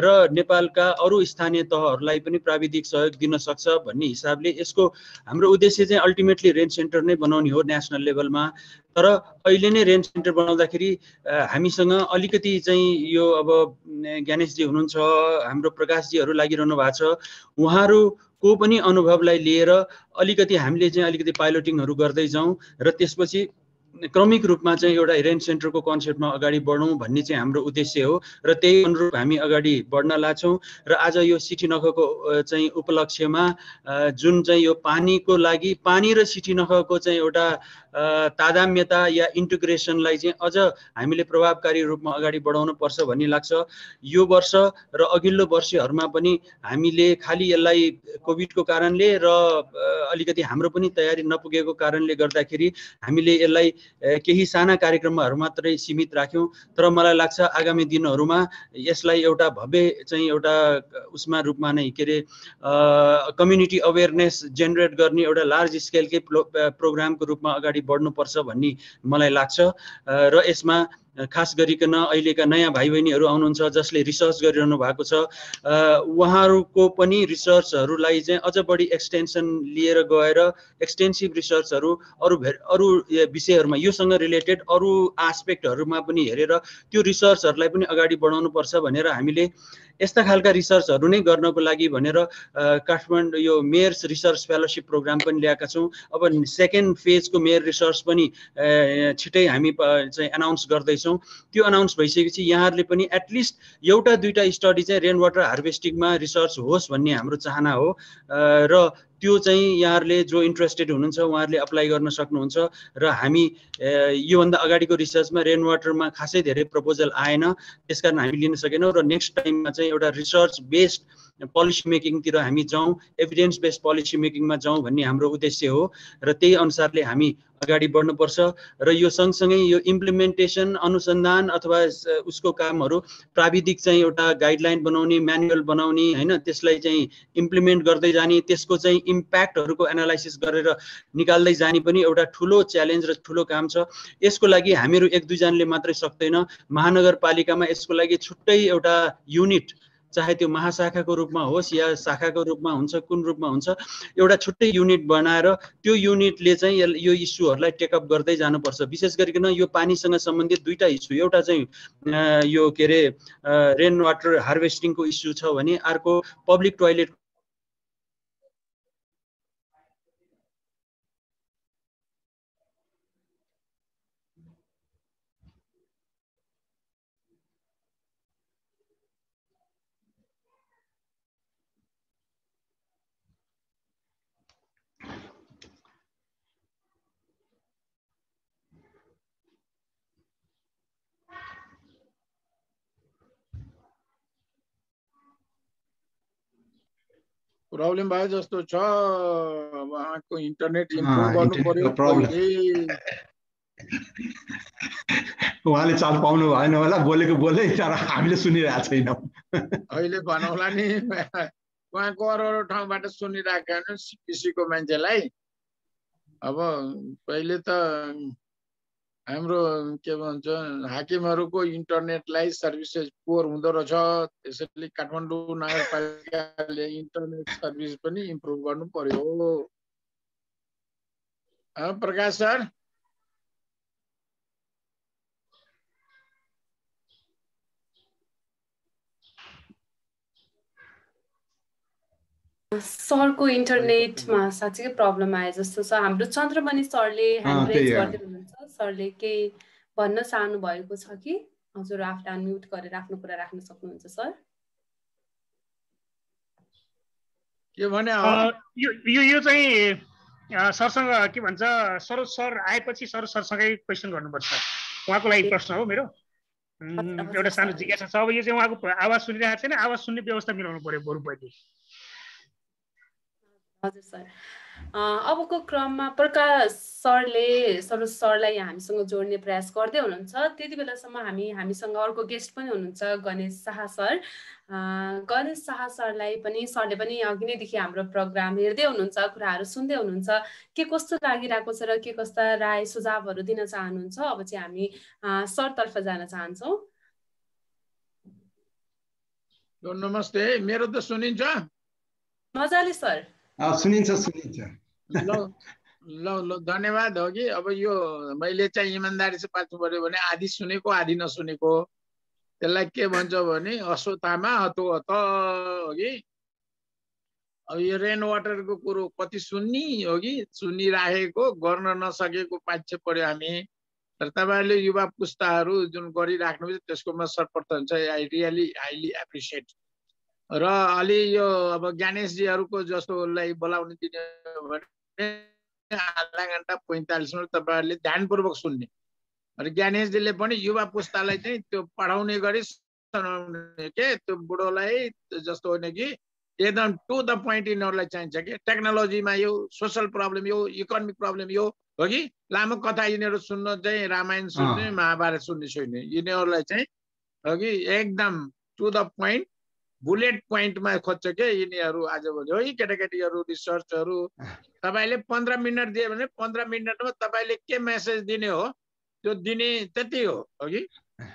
र नेपालका अरू स्थानीय तहहरूलाई पनि प्राविधिक सहयोग दिन सक्छ भन्ने हिसाबले यसको हाम्रो उद्देश्य चाहिँ अल्टिमेटली रेन सेन्टर नै बनाउने हो नेसनल लेभलमा। तर अहिले नै रेन सेन्टर बनाउँदाखेरि हामीसँग अलिकति चाहिँ यो अब ज्ञानेशजी हुनुहुन्छ, हाम्रो प्रकाशजीहरू लागिरहनु भएको छ, उहाँहरूको पनि अनुभवलाई लिएर अलिकति हामीले चाहिँ अलिकति पाइलोटिङहरू गर्दै जाउँ र त्यसपछि क्रमिक रूपमा चाहिँ एउटा रेन सेन्टरको कन्सेप्टमा अगाडि बढौँ भन्ने चाहिँ हाम्रो उद्देश्य हो र त्यही अनुरूप हामी अगाडि बढ्न लाग्छौँ। र आज यो सिठी नखको चाहिँ उपलक्ष्यमा जुन चाहिँ यो पानीको लागि पानी र सिठी नखको चाहिँ एउटा तादाम्यता या इन्टिग्रेसनलाई चाहिँ अझ हामीले प्रभावकारी रूपमा अगाडि बढाउनु पर्छ भन्ने लाग्छ। यो वर्ष र अघिल्लो वर्षहरूमा पनि हामीले खालि यसलाई कोभिडको कारणले र अलिकति हाम्रो पनि तयारी नपुगेको कारणले गर्दाखेरि हामीले यसलाई केही साना कार्यक्रमहरू मात्रै सीमित राख्यौँ। तर मलाई लाग्छ आगामी दिनहरूमा यसलाई एउटा भव्य चाहिँ एउटा उसमा रूपमा नै के अरे कम्युनिटी अवेरनेस जेनेरेट गर्ने एउटा लार्ज स्केलकै प्रोग्रामको रूपमा अगाडि बढ्नुपर्छ भन्ने मलाई लाग्छ। र यसमा खास गरिकन अहिलेका नयाँ भाइ बहिनीहरू आउनुहुन्छ जसले रिसर्च गरिरहनु भएको छ, उहाँहरूको पनि रिसर्चहरूलाई चाहिँ अझ बढी एक्सटेन्सन लिएर गएर एक्सटेन्सिभ रिसर्चहरू अरू विषयहरूमा योसँग रिलेटेड अरू आस्पेक्टहरूमा पनि हेरेर त्यो रिसर्चहरूलाई पनि अगाडि बढाउनुपर्छ भनेर हामीले यस्ता खालका रिसर्चहरू नै गर्नको लागि भनेर काठमाडौँ यो मेयर्स रिसर्च फेलोसिप प्रोग्राम पनि ल्याएका छौँ। अब सेकेन्ड फेजको मेयर रिसर्च पनि छिटै हामी चाहिँ एनाउन्स गर्दैछौँ। त्यो अनाउन्स भइसकेपछि यहाँहरूले पनि एटलिस्ट एउटा दुईटा स्टडी चाहिँ रेन वाटर हार्भेस्टिङमा रिसर्च होस् भन्ने हाम्रो चाहना हो र त्यो चाहिँ यहाँहरूले जो इन्ट्रेस्टेड हुनुहुन्छ उहाँहरूले अप्लाई गर्न सक्नुहुन्छ। र हामी योभन्दा अगाडिको रिसर्चमा रेन वाटरमा खासै धेरै प्रपोजल आएन, त्यसकारण हामी लिन सकेनौँ र नेक्स्ट टाइममा चाहिँ एउटा रिसर्च बेस्ड पोलिसी मेकिङतिर हामी जाउँ, एभिडेन्स बेस्ड पोलिसी मेकिङमा जाउँ भन्ने हाम्रो उद्देश्य हो र त्यही अनुसारले हामी अगाडि बढ्नुपर्छ। र यो सँगसँगै यो इम्प्लिमेन्टेसन अनुसन्धान अथवा उसको कामहरू प्राविधिक चाहिँ एउटा गाइडलाइन बनाउने, म्यानुअल बनाउने होइन, त्यसलाई चाहिँ इम्प्लिमेन्ट गर्दै जाने, त्यसको चाहिँ इम्प्याक्टहरूको एनालाइसिस गरेर निकाल्दै जाने पनि एउटा ठुलो च्यालेन्ज र ठुलो काम छ। यसको लागि हामीहरू एक दुईजनाले मात्रै सक्दैन, महानगरपालिकामा यसको लागि छुट्टै एउटा युनिट, चाहे त्यो महाशाखाको रूपमा होस् या शाखाको रूपमा हुन्छ, कुन रूपमा हुन्छ, एउटा छुट्टै युनिट बनाएर त्यो युनिटले चाहिँ यो इस्युहरूलाई टेकअप गर्दै जानुपर्छ। विशेष गरिकन यो पानीसँग सम्बन्धित दुईटा इस्यु, एउटा चाहिँ यो के अरे रेन वाटर हार्भेस्टिङको इस्यु छ भने अर्को पब्लिक टोयलेट प्रब्लम भयो जस्तो छ। उहाँको इन्टरनेट इम्प्रुभ गर्नु पर्यो पहिले। उहाँले चाल पाउनु भएन होला, बोलेको बोल्दै तर हामीले सुनिरहेको छैनौँ। अहिले भनौँला नि, उहाँको अरू ठाउँबाट सुनिरहेका होइन सिपिसीको मान्छेलाई। अब पहिले त हाम्रो के भन्छ हाकिमहरूको इन्टरनेटलाई सर्भिसेस पोर हुँदो रहेछ, त्यसैले काठमाडौँ नगरपालिकाले इन्टरनेट सर्भिस पनि इम्प्रुभ गर्नु पर्यो। प्रकाश सर, सरको इन्टरनेटमा साँच्चै प्रब्लम आए जस्तो छ। हाम्रो चन्द्रमणि सरले ह्यान्ड रेज गर्दै हुनुहुन्छ, सरले केही भन्न चाहनु भएको छ कि? हजुर आफूले अनम्युट गरेर आफ्नो कुरा राख्न सक्नुहुन्छ सर। के भने यो चाहिँ सरसँग के भन्छ, सरोज सर आएपछि सरसँगै क्वेसन गर्नुपर्छ। उहाँको लागि प्रश्न हो मेरो, एउटा सानो जिज्ञासा छ। अब यो चाहिँ उहाँको आवाज सुनिरहेको छैन, आवाज सुन्ने व्यवस्था मिलाउनु पर्यो बरु पहिले। हजुर सर, अबको क्रममा प्रकाश सरोज सरलाई हामीसँग जोड्ने प्रयास गर्दै हुनुहुन्छ। त्यति बेलासम्म हामीसँग अर्को गेस्ट पनि हुनुहुन्छ, गणेश शाह सर। गणेश शाह सरलाई पनि सरले पनि अघि नैदेखि हाम्रो प्रोग्राम हेर्दै हुनुहुन्छ, कुराहरू सुन्दै हुनुहुन्छ, के कस्तो लागिरहेको छ र के कस्ता राय सुझावहरू दिन चाहनुहुन्छ। अब चाहिँ हामी सरतर्फ जान चाहन्छौँ। नमस्ते, मेरो त सुनिन्छ? मजाले सर। सुनिन्छ। ल धन्यवाद। हो कि अब यो मैले चाहिँ इमान्दारी से पाल्नु पर्यो भने आधी सुनेको आधी नसुनेको, त्यसलाई के भन्छ भने अश्वत्थामा हतो हत हो कि। अब यो रेन वाटरको कुरो कति सुन्नी हो कि, सुनिराखेको गर्न नसकेको मान्छे पर्यो हामी। तर तपाईँहरूले युवा पुस्ताहरू जुन गरिराख्नु त्यसको म सर्वप्रथम चाहिँ आई रियली हाइली एप्रिसिएट। र अलि यो अब ज्ञानेशजीहरूको जस्तोलाई बोलाउनु दिने भने आधा घन्टा 45 मिनट तपाईँहरूले ध्यानपूर्वक सुन्ने। र ज्ञानेशजीले पनि युवा पुस्तालाई चाहिँ त्यो पढाउने गरी सुनाउने के, त्यो बुढोलाई जस्तो होइन कि एकदम टु द पोइन्ट यिनीहरूलाई चाहिन्छ कि। टेक्नोलोजीमा यो, सोसल प्रब्लम यो, इकोनोमिक प्रब्लम यो हो कि, लामो कथा यिनीहरू सुन्न चाहिँ रामायण सुन्ने, महाभारत सुन्ने छैन। यिनीहरूलाई चाहिँ हो कि एकदम टु द पोइन्ट, बुलेट पोइन्टमा खोज्छ के यिनीहरू आजभोलि। हो कि केटाकेटीहरू, रिसर्चहरू तपाईँले 15 मिनट दियो भने 15 मिनटमा तपाईँले के मेसेज दिने हो त्यो दिने त्यति हो कि।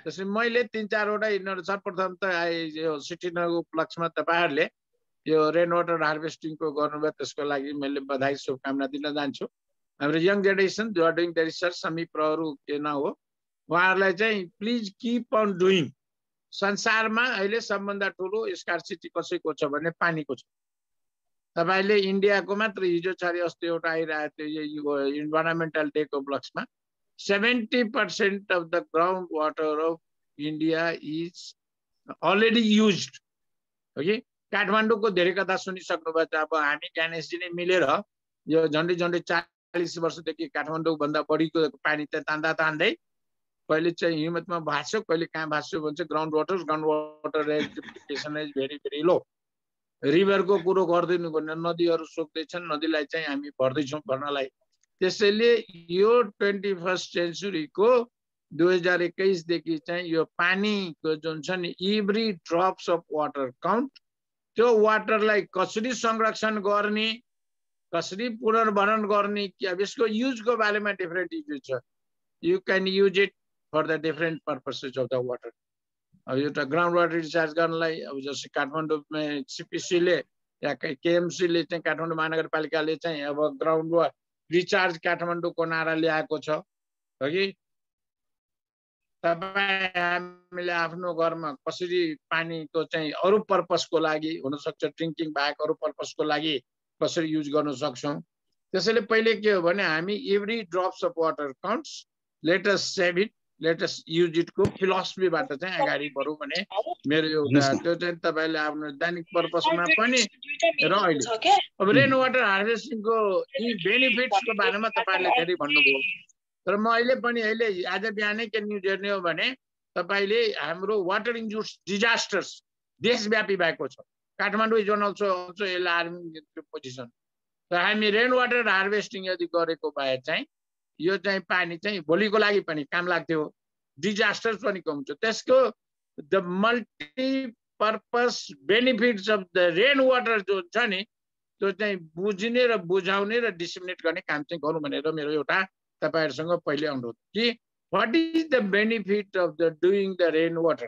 त्यसै मैले 3-4 वटा यिनीहरू सर्वप्रथम त यो सिटिनको उपलक्ष्यमा तपाईँहरूले यो रेन वाटर हार्भेस्टिङको गर्नुभयो, त्यसको लागि मैले बधाई शुभकामना दिन चाहन्छु। हाम्रो यङ जेनेरेसन जो आर डुइङ द रिसर्च, समीप्रहरू के न हो, उहाँहरूलाई चाहिँ प्लिज किप अन डुइङ। संसारमा अहिले सबभन्दा ठुलो स्कार्सिटी कसैको छ भने पानीको छ। तपाईँले इन्डियाको मात्र हिजो छाडि अस्ति एउटा आइरहेको थियो यो इन्भाइरोमेन्टल डेको उपलक्ष्यमा 70% of the ground water of India is already used हो कि। काठमाडौँको धेरै कथा सुनिसक्नु भएको छ। अब हामी ज्ञानेशजी नै मिलेर यो झन्डै 40 वर्षदेखि काठमाडौँ भन्दा बढीको पानी त तान्दै कहिले चाहिँ हिमतमा भास्यो, कहिले कहाँ भास्यो भन्छ। ग्राउन्ड वाटर रेजिफिकेसन इज भेरी भेरी लो। रिभरको कुरो गर्दैनौँ भने नदीहरू सोक्दैछन्, नदीलाई चाहिँ हामी भर्दैछौँ भर्नलाई। त्यसैले यो 21st सेन्चुरीको 2021 देखि चाहिँ यो पानीको जुन छ नि every drops of water count, त्यो वाटरलाई कसरी संरक्षण गर्ने, कसरी पुनर्भरण गर्ने, कि अब यसको युजको बारेमा डिफरेन्ट युज छ। You can use it for the different purposes of the water. अब एउटा ग्राउन्ड वाटर रिचार्ज गर्नलाई अब जस्तै काठमाडौँमा सिपिसीले या केएमसीले चाहिँ काठमाडौँ महानगरपालिकाले चाहिँ अब ग्राउन्ड वाटर रिचार्ज काठमाडौँको नारा ल्याएको छ कि। तपाईँ हामीले आफ्नो घरमा कसरी पानीको चाहिँ अरू पर्पसको लागि हुनसक्छ, ड्रिङ्किङ बाहेक अरू पर्पसको लागि कसरी युज गर्न सक्छौँ। त्यसैले पहिले के हो भने हामी every drops of water counts, let us save it, let us use इटको फिलोसफीबाट चाहिँ अगाडि बढौँ भने मेरो एउटा त्यो चाहिँ तपाईँले आफ्नो दैनिक पर्पसमा पनि। र अहिले अब रेन वाटर हार्भेस्टिङको यी बेनिफिट्सको बारेमा तपाईँहरूले धेरै भन्नुभयो। तर म अहिले पनि आज बिहानै के न्युज हेर्ने हो भने तपाईँले हाम्रो वाटर इन्ड्युस्ड डिजास्टर्स देशव्यापी भएको छ। Kathmandu is also alarming position. र हामी रेन वाटर हार्भेस्टिङ यदि गरेको भए चाहिँ यो चाहिँ पानी चाहिँ भोलिको लागि पनि काम लाग्थ्यो, डिजास्टर्स पनि कम छ। त्यसको the multipurpose benefits of the rain water जो छ नि त्यो चाहिँ बुझ्ने र बुझाउने र डिसिमिनेट गर्ने काम चाहिँ गरौँ भनेर मेरो एउटा तपाईँहरूसँग पहिले अनुरोध कि what is the benefit of the doing the rain water.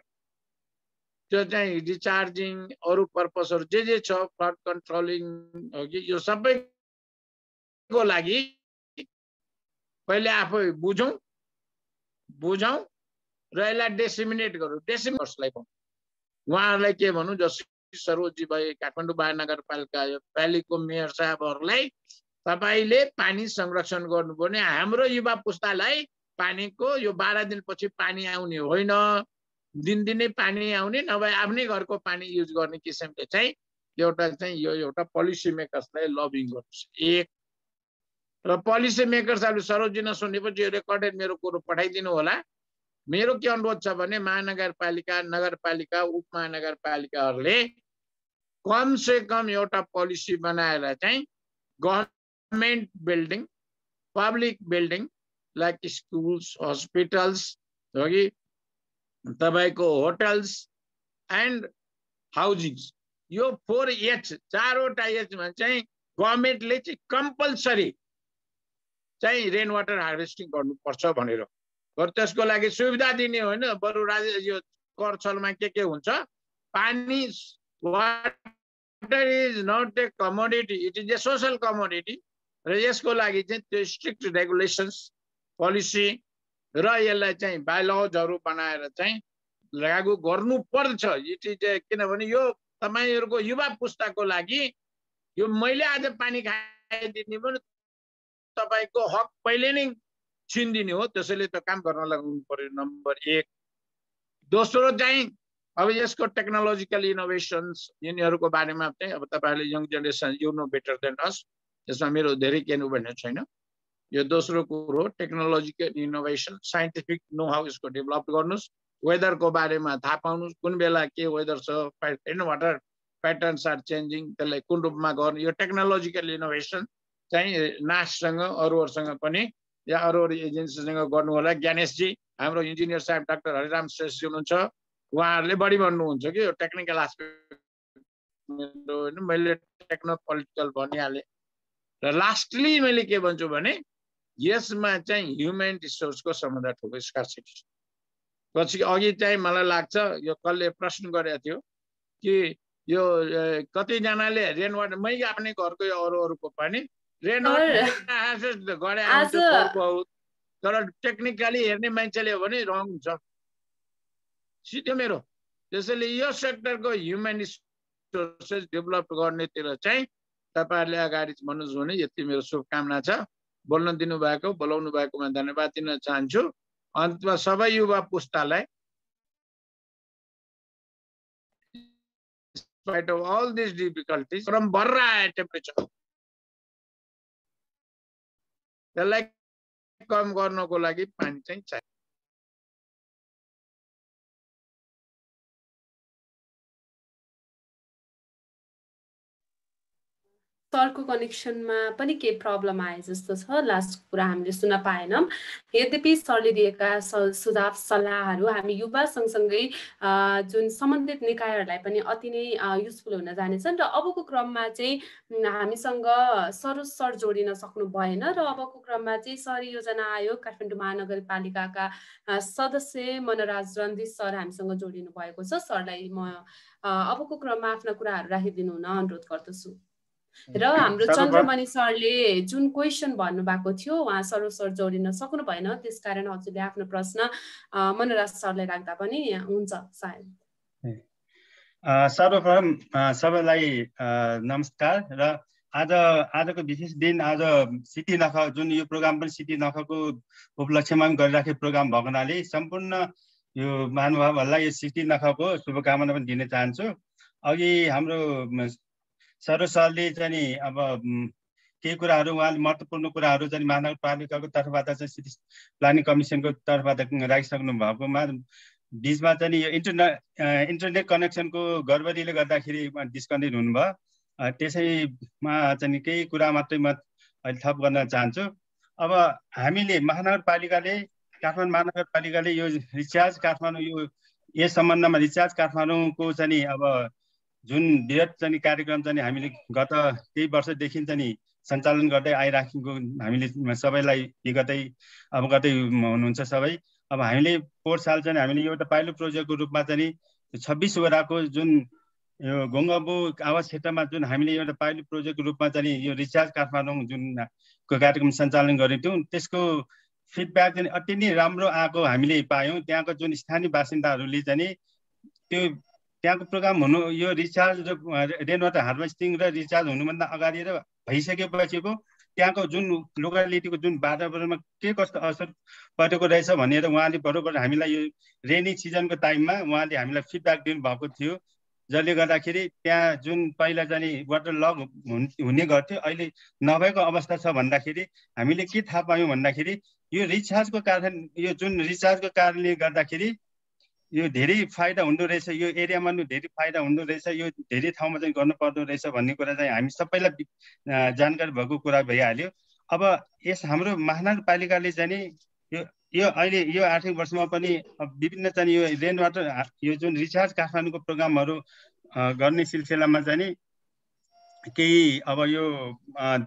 त्यो चाहिँ रिचार्जिङ, अरू पर्पसहरू जे छ, फ्लड कन्ट्रोलिङ हो कि, यो सबैको लागि पहिले आफै बुझौँ र यसलाई डेसिमिनेट गरौँ। डेसिमिनेटर्सलाई उहाँहरूलाई के भनौँ, जस्तै सरोजी भए, काठमाडौँ महानगरपालिका, यो भ्यालीको मेयर साहबहरूलाई तपाईँले पानी संरक्षण गर्नुभयो भने हाम्रो युवा पुस्तालाई पानीको यो 12 दिनपछि पानी आउने होइन, दिनदिनै पानी आउने, नभए आफ्नै घरको पानी युज गर्ने किसिमले चाहिँ यो एउटा पोलिसी मेकर्सलाई लबिङ गर्नुहोस्। एक र पोलिसी मेकर्सहरूले सरोजी नसुनेपछि यो रेकर्डेड मेरो कुरो पठाइदिनु होला। मेरो के अनुरोध छ भने महानगरपालिका, नगरपालिका, उपमहानगरपालिकाहरूले कम से कम एउटा पोलिसी बनाएर चाहिँ government building, public building like schools, hospitals हो कि तपाईँको होटल्स एन्ड हाउजिङ्स, यो 4H 4वटा एचमा चाहिँ गभर्मेन्टले चाहिँ कम्पलसरी चाहिँ रेन वाटर हार्भेस्टिङ गर्नुपर्छ भनेर। बरु त्यसको लागि सुविधा दिने होइन, बरु यो कर छलमा के हुन्छ, पानी water is not a commodity, it is a social commodity. र यसको लागि चाहिँ त्यो स्ट्रिक्ट रेगुलेसन्स, पोलिसी र यसलाई चाहिँ बाइलजहरू बनाएर चाहिँ लागू गर्नुपर्छ। इट इज ए, किनभने यो तपाईहरुको युवा पुस्ताको लागि यो मैले आज पानी खाइदिने पनि तपाईको हक पहिले नै छिन्दिने हो। त्यसैले त काम गर्न लाग्नु पर्यो, नम्बर 1। दोस्रो चाहिँ अब यसको टेक्नोलोजिकल इनोभेसन्स यिनीहरूको बारेमा चाहिँ अब तपाईहरुले young generation you know better than us, यसमा मेरो धेरै केही भन्ने छैन। यो दोस्रो कुरो technological innovation, scientific know how यसको डेभलप गर्नुस्, वेदरको बारेमा थाहा पाउनुस्, कुन बेला के वेदर छ, rain water patterns are changing, त्यसलाई कुन रूपमा गर्ने, यो टेक्नोलोजिकल इनोभेसन चाहिँ नाससँग अरूहरूसँग पनि या अरू एजेन्सीसँग गर्नु होला। ज्ञानेशजी, हाम्रो इन्जिनियर साहब डाक्टर हरिराम श्रेष्ठजी हुनुहुन्छ, उहाँहरूले बढी भन्नुहुन्छ कि यो टेक्निकल एस्पेक्ट, मैले टेक्नो पोलिटिकल भनिहालेँ। र लास्टली मैले के भन्छु भने यसमा चाहिँ ह्युमन रिसोर्सको सबभन्दा ठुलो स्कार्सिटी छ। पछि अघि चाहिँ मलाई लाग्छ यो कसले प्रश्न गरेको थियो कि यो कतिजनाले रेन वाटर, मै आफ्नै घरको अरूको पनि रेन वाटर गरे आउँछ, तर टेक्निकली हेर्ने मान्छेले हो भने रङ हुन्छ, सिधै मेरो। त्यसैले यो सेक्टरको ह्युमन रिसोर्सेस डेभलप गर्नेतिर चाहिँ तपाईहरुले अगाडि भन्नुहोस् भने यति मेरो शुभकामना छ। बोल्न दिनुभएको, बोलाउनु भएकोमा धन्यवाद दिन चाहन्छु। अन्तमा सबै युवा पुस्तालाई despite of all these difficulties from barra temperature त्यसलाई कम गर्नको लागि पानी चाहिँ चाहिन्छ। सरको कनेक्सनमा पनि केही प्रब्लम आए जस्तो छ, लास्ट कुरा हामीले सुन्न पाएनौँ। यद्यपि सरले दिएका सुझाव सल्लाहहरू हामी युवा सँगसँगै जुन सम्बन्धित निकायहरूलाई पनि अति नै युजफुल हुन जानेछन्। र अबको क्रममा चाहिँ हामीसँग सर जोडिन सक्नु भएन र अबको क्रममा चाहिँ सहरी योजना आयोग काठमाडौँ महानगरपालिकाका सदस्य मनराज रन्दित सर हामीसँग जोडिनु भएको छ। सरलाई म अबको क्रममा आफ्ना कुराहरू राखिदिनु हुन अनुरोध गर्दछु। र हाम्रो चन्द्रमणि सरले जुन क्वेसन भन्नुभएको थियो उहाँ सर जोडिन सक्नु भएन, त्यसकारण हजुरले आफ्नो प्रश्न मनराज सरलाई राख्दा पनि हुन्छ सायद। सर्वप्रथम सबैलाई नमस्कार। र आजको विशेष दिन, आज सिटी नखा जुन यो प्रोग्राम पनि सिटी नखाको उपलक्ष्यमा गरिराखेको प्रोग्राम भएको हुनाले सम्पूर्ण यो महानुभावहरूलाई यो सिटी नखाको शुभकामना पनि दिन चाहन्छु। अघि हाम्रो सर सरले चाहिँ नि अब केही कुराहरू उहाँले महत्त्वपूर्ण कुराहरू चाहिँ महानगरपालिकाको तर्फबाट चाहिँ सिटी प्लानिङ कमिसनको तर्फबाट राखिसक्नु भएकोमा बिचमा चाहिँ यो इन्टरनेट कनेक्सनको गडबडीले गर्दाखेरि डिस्कनेक्ट हुनुभयो। त्यसैमा चाहिँ केही कुरा मात्रै म अहिले थप गर्न चाहन्छु। अब हामीले काठमाडौँ महानगरपालिकाले यो रिचार्ज काठमाडौँ यस सम्बन्धमा रिचार्ज काठमाडौँको चाहिँ अब जुन बृहत चाहिँ कार्यक्रम चाहिँ हामीले गत केही वर्षदेखि चाहिँ सञ्चालन गर्दै आइराखेको हामीले सबैलाई विगतै अवगतै हुनुहुन्छ सबै। अब हामीले पोहोर साल चाहिँ हामीले एउटा पाइलट प्रोजेक्टको रूपमा चाहिँ 26 वटाको जुन यो गोङ्गबु आवास क्षेत्रमा जुन हामीले एउटा पाइलट प्रोजेक्टको रूपमा चाहिँ यो रिचार्ज काठमाडौँ जुनको कार्यक्रम सञ्चालन गरेको थियौँ। त्यसको फिडब्याक चाहिँ अति नै राम्रो आएको हामीले पायौँ। त्यहाँको जुन स्थानीय बासिन्दाहरूले चाहिँ त्यो त्यहाँको प्रोग्राम हुनु, यो रिचार्ज रेन वाटर हार्भेस्टिङ र रिचार्ज हुनुभन्दा अगाडि र भइसकेपछिको त्यहाँको जुन लोकालिटीको जुन वातावरणमा के कस्तो असर परेको रहेछ भनेर उहाँले बरोबर हामीलाई यो रेनी सिजनको टाइममा उहाँले हामीलाई फिडब्याक दिनुभएको थियो। जसले गर्दाखेरि त्यहाँ जुन पहिला चाहिँ वाटर लग हुने गर्थ्यो, अहिले नभएको अवस्था छ भन्दाखेरि हामीले के थाहा पायौँ भन्दाखेरि यो रिचार्जको कारण, यो जुन रिचार्जको कारणले गर्दाखेरि यो धेरै फाइदा हुँदो रहेछ, यो एरियामा धेरै फाइदा हुँदो रहेछ, यो धेरै ठाउँमा चाहिँ गर्नुपर्दो रहेछ भन्ने कुरा चाहिँ हामी सबैलाई जानकारी भएको कुरा भइहाल्यो। अब यस हाम्रो महानगरपालिकाले चाहिँ यो अहिले यो आर्थिक वर्षमा पनि विभिन्न चाहिँ यो रेन वाटर यो जुन रिचार्ज काठमाडौँको प्रोग्रामहरू गर्ने सिलसिलामा चाहिँ केही अब यो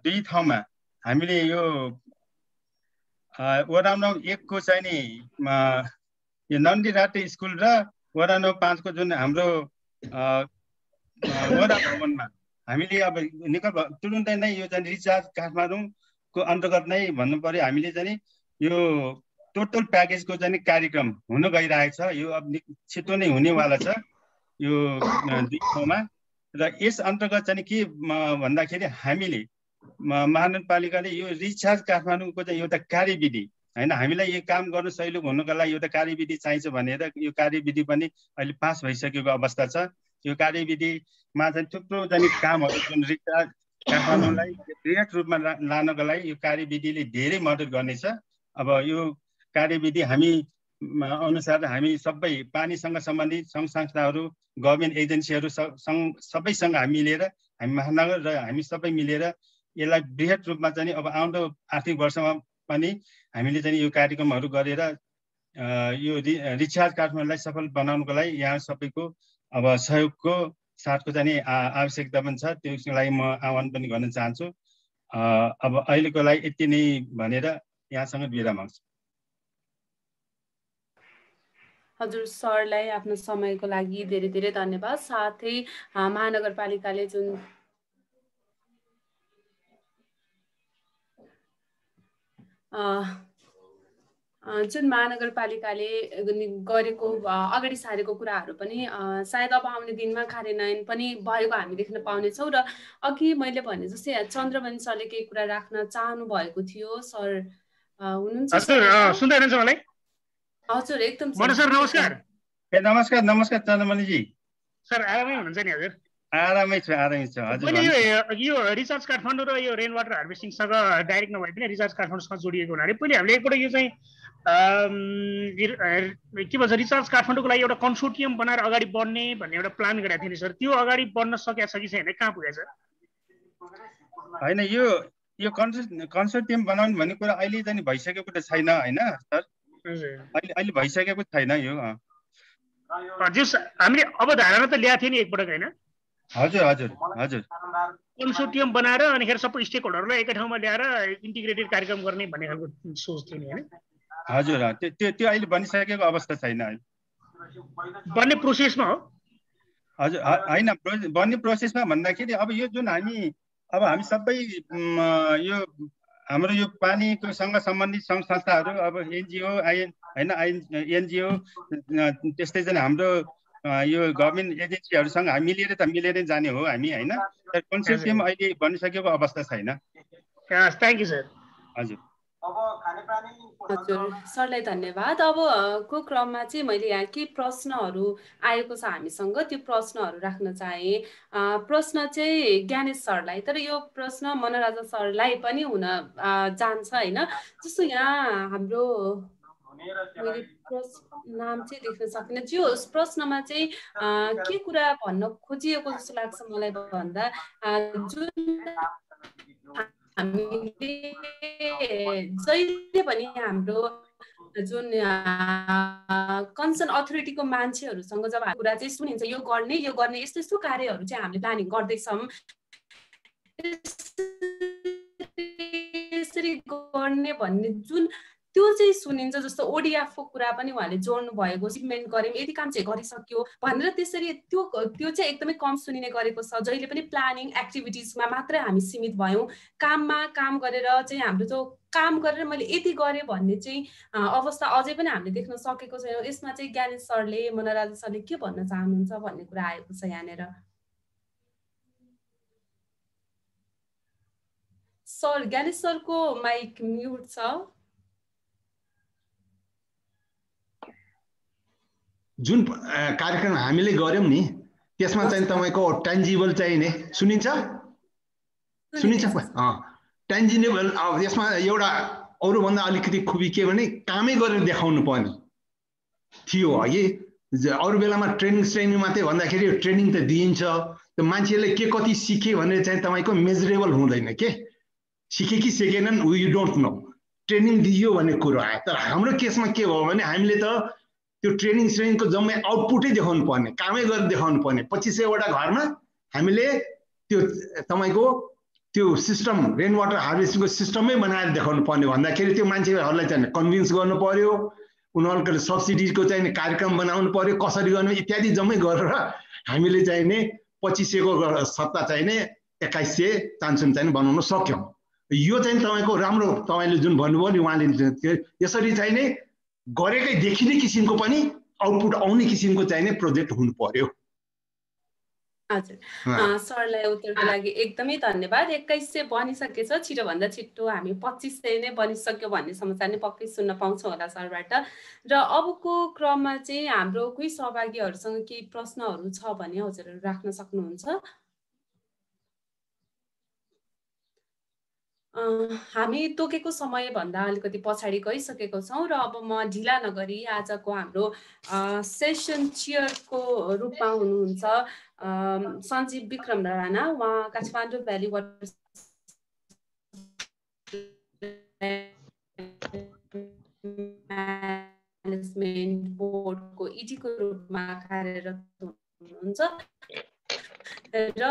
2 ठाउँमा हामीले यो वडा नम्बर 1 को चाहिँ नि यो नन्दीराटे स्कुल र वडा नम्बर 5 को जुन हाम्रो वडा भवनमा हामीले अब निकट तुरुन्तै नै यो चाहिँ रिचार्ज काठमाडौँको अन्तर्गत नै भन्नु पर्यो हामीले चाहिँ यो टोटल प्याकेजको चाहिँ कार्यक्रम हुन गइरहेको छ। यो अब छिटो नै हुनेवाला छ यो 2 ठाउँमा। र यस अन्तर्गत चाहिँ के भन्दाखेरि हामीले महानगरपालिकाले यो रिचार्ज काठमाडौँको चाहिँ एउटा कार्यविधि हैन, हामीलाई यो काम गर्न सहयोग हुनको लागि एउटा कार्यविधि चाहिन्छ भनेर यो कार्यविधि पनि अहिले पास भइसकेको अवस्था छ। यो कार्यविधिमा चाहिँ थुप्रो चाहिँ कामहरू जुन रिचार्ज काठमाडौँलाई वृहत रूपमा लानको लागि यो कार्यविधिले धेरै मद्दत गर्नेछ। अब यो कार्यविधि हामी अनुसार हामी सबै पानीसँग सम्बन्धित सङ्घ संस्थाहरू गभर्मेन्ट एजेन्सीहरू सबैसँग हामी मिलेर हामी महानगर र हामी सबै मिलेर यसलाई वृहत रूपमा चाहिँ अब आउँदो आर्थिक वर्षमा पनि हामीले चाहिँ यो कार्यक्रमहरू गरेर यो रिचार्ज काठमाडौँलाई सफल बनाउनको लागि यहाँ सबैको अब सहयोगको साथको चाहिँ आवश्यकता पनि छ। त्यसको लागि म आह्वान पनि गर्न चाहन्छु। अब अहिलेको लागि यति नै भनेर यहाँसँग विराम माग्छु। हजुर सरलाई आफ्नो समयको लागि धेरै धेरै धन्यवाद। साथै महानगरपालिकाले जुन महानगरपालिकाले गरेको अगाडि सारेको कुराहरू पनि सायद अब आउने दिनमा कार्यान्वयन पनि भएको हामी देख्न पाउनेछौँ। र अघि मैले भने जस्तै चन्द्रमणि सरले केही कुरा राख्न चाहनु भएको थियो। सर हुनुहुन्छ? सुन्दै हुनुहुन्छ मलाई? हजुर एकदम सर नमस्कार। नमस्कार नमस्कार चन्द्रमणिजी। सर आरामै हुनुहुन्छ नि? हजुर आरामै छु हजुर। यो रिचार्ज काठमाडौँ र यो रेन वाटर हार्भेस्टिङसँग डाइरेक्ट नभए पनि रिचार्ज काठमाडौँसँग जोडिएको हुनाले पहिले हामीले एकपल्ट यो चाहिँ के भन्छ रिचार्ज काठमाडौँको लागि एउटा कन्सोर्टियम बनाएर अगाडि बढ्ने भन्ने एउटा प्लान गरेको थियो नि सर, त्यो अगाडि बढ्न सकेको छ कि छैन, कहाँ पुगेछ? होइन यो कन्सोर्टियम बनाउनु भन्ने कुरा अहिले चाहिँ भइसकेको त छैन होइन सर, अहिले भइसकेको छैन यो। हामीले अवधारणा त ल्याएको थियो नि एकपटक होइन? हजुर हजुर हजुर। कन्सोर्टियम बनाएर अनिखेर सबै स्टेक होल्डरलाई एकै ठाउँमा ल्याएर इन्टिग्रेटेड कार्यक्रम गर्ने भन्ने खालको सोच थियो नि होइन? हजुर त्यो अहिले बनिसकेको अवस्था छैन। बन्ने प्रोसेसमा हो? हजुर होइन बन्ने प्रोसेसमा भन्दाखेरि अब यो जुन हामी सबै यो हाम्रो यो पानीको सँग सम्बन्धित सङ्घ संस्थाहरू अब एनजिओ होइन एनजिओ त्यस्तै चाहिँ हाम्रो यो गभर्मेन्ट एजेन्सीहरूसँग हामी मिलेर जाने हो हामी होइन। तर कन्सोर्टियम अहिले बनिसकेको अवस्था छैन। Thank you sir. हजुर हजुर सरलाई धन्यवाद। अबको क्रममा चाहिँ मैले यहाँ के प्रश्नहरू आएको छ हामीसँग त्यो प्रश्नहरू राख्न चाहेँ। प्रश्न चाहिँ ज्ञानेश सरलाई, तर यो प्रश्न मनराजा सरलाई पनि हुन जान्छ होइन। जस्तो यहाँ हाम्रो मैले नाम चाहिँ देख्न सकिनँ, त्यो प्रश्नमा चाहिँ के कुरा भन्न खोजिएको जस्तो लाग्छ मलाई भन्दा जुन हामीले जहिले पनि हाम्रो जुन कन्सर्न अथोरिटीको मान्छेहरूसँग जब कुरा चाहिँ सुनिन्छ यो गर्ने यस्तो यस्तो कार्यहरू चाहिँ हामीले प्लानिङ गर्दैछौँ, यसरी गर्ने भन्ने जुन त्यो चाहिँ सुनिन्छ। जस्तो ओडिएफको कुरा पनि उहाँले जोड्नु भएको, अचिभमेन्ट गऱ्यौँ यति काम चाहिँ गरिसक्यो भनेर त्यसरी त्यो चाहिँ एकदमै कम सुनिने गरेको छ। जहिले पनि प्लानिङ एक्टिभिटिजमा मात्रै हामी सीमित भयौँ, काममा काम गरेर चाहिँ हाम्रो त्यो काम गरेर मैले यति गरेँ भन्ने चाहिँ अवस्था अझै पनि हामीले देख्न सकेको छैनौँ। यसमा चाहिँ ज्ञानेश सरले मनराजा सरले के भन्न चाहनुहुन्छ भन्ने कुरा आएको छ यहाँनिर। सर ज्ञानेश सरको माइक म्युट छ। जुन कार्यक्रम हामीले गर्यौं नि त्यसमा चाहिँ तपाईको टेन्जिबल चाहिने सुनिन्छ टेन्जिबल। अब यसमा एउटा अरू भन्दा अलिकति खुबी के भने कामै गरेर देखाउनु पर्ने थियो अघि। अरू बेलामा ट्रेनिङ मात्रै भन्दाखेरि ट्रेनिङ त दिइन्छ, त्यो मान्छेले के कति सिके भनेर चाहिँ तपाईँको मेजरेबल हुँदैन के, सिके कि सिकेनन् यु डोन्ट नो, ट्रेनिङ दियो भन्ने कुरो आयो। तर हाम्रो केसमा के भयो भने हामीले त त्यो ट्रेनिङको जम्मै आउटपुटै देखाउनु पर्ने, कामै गरेर देखाउनु पर्ने। 2500वटा घरमा हामीले त्यो तपाईँको त्यो सिस्टम रेन वाटर हार्भेस्टिङको सिस्टमै बनाएर देखाउनु पर्ने भन्दाखेरि त्यो मान्छेहरूलाई चाहिँ कन्भिन्स गर्नु पर्यो, उनीहरूको सब्सिडीको चाहिँ कार्यक्रम बनाउनु पर्यो, कसरी गर्नु इत्यादि जम्मै गरेर हामीले चाहिँ नि 2500को सत्ता चाहिँ नि 2100 चान्सुन चाहिँ बनाउन सक्यौँ। यो चाहिँ तपाईँको राम्रो, तपाईँले जुन भन्नुभयो नि उहाँले यसरी चाहिँ नि गरेकै देखिने किसिमको पनि आउटपुट आउने किसिमको चाहिँ नि प्रोजेक्ट हुनु पर्यो। हजुर, सरलाई उत्तरको लागि एकदमै धन्यवाद। 2100 बनिसकेछ, छिटोभन्दा छिटो हामी 2500 नै बनिसक्यो भन्ने समाचार नै पक्कै सुन्न पाउँछौँ होला सरबाट। र अबको क्रममा चाहिँ हाम्रो कोही सहभागीहरूसँग केही प्रश्नहरू छ भने हजुरहरू राख्न सक्नुहुन्छ। हामी तोकेको समयभन्दा अलिकति पछाडि गइसकेको छौँ र अब म ढिला नगरी आजको हाम्रो सेसन चेयरको रूपमा हुनुहुन्छ सञ्जीव विक्रम राणा। उहाँ काठमाडौँ भ्याली वाटर म्यानेजमेन्ट बोर्डको इडीको रूपमा कार्यरत हुनुहुन्छ र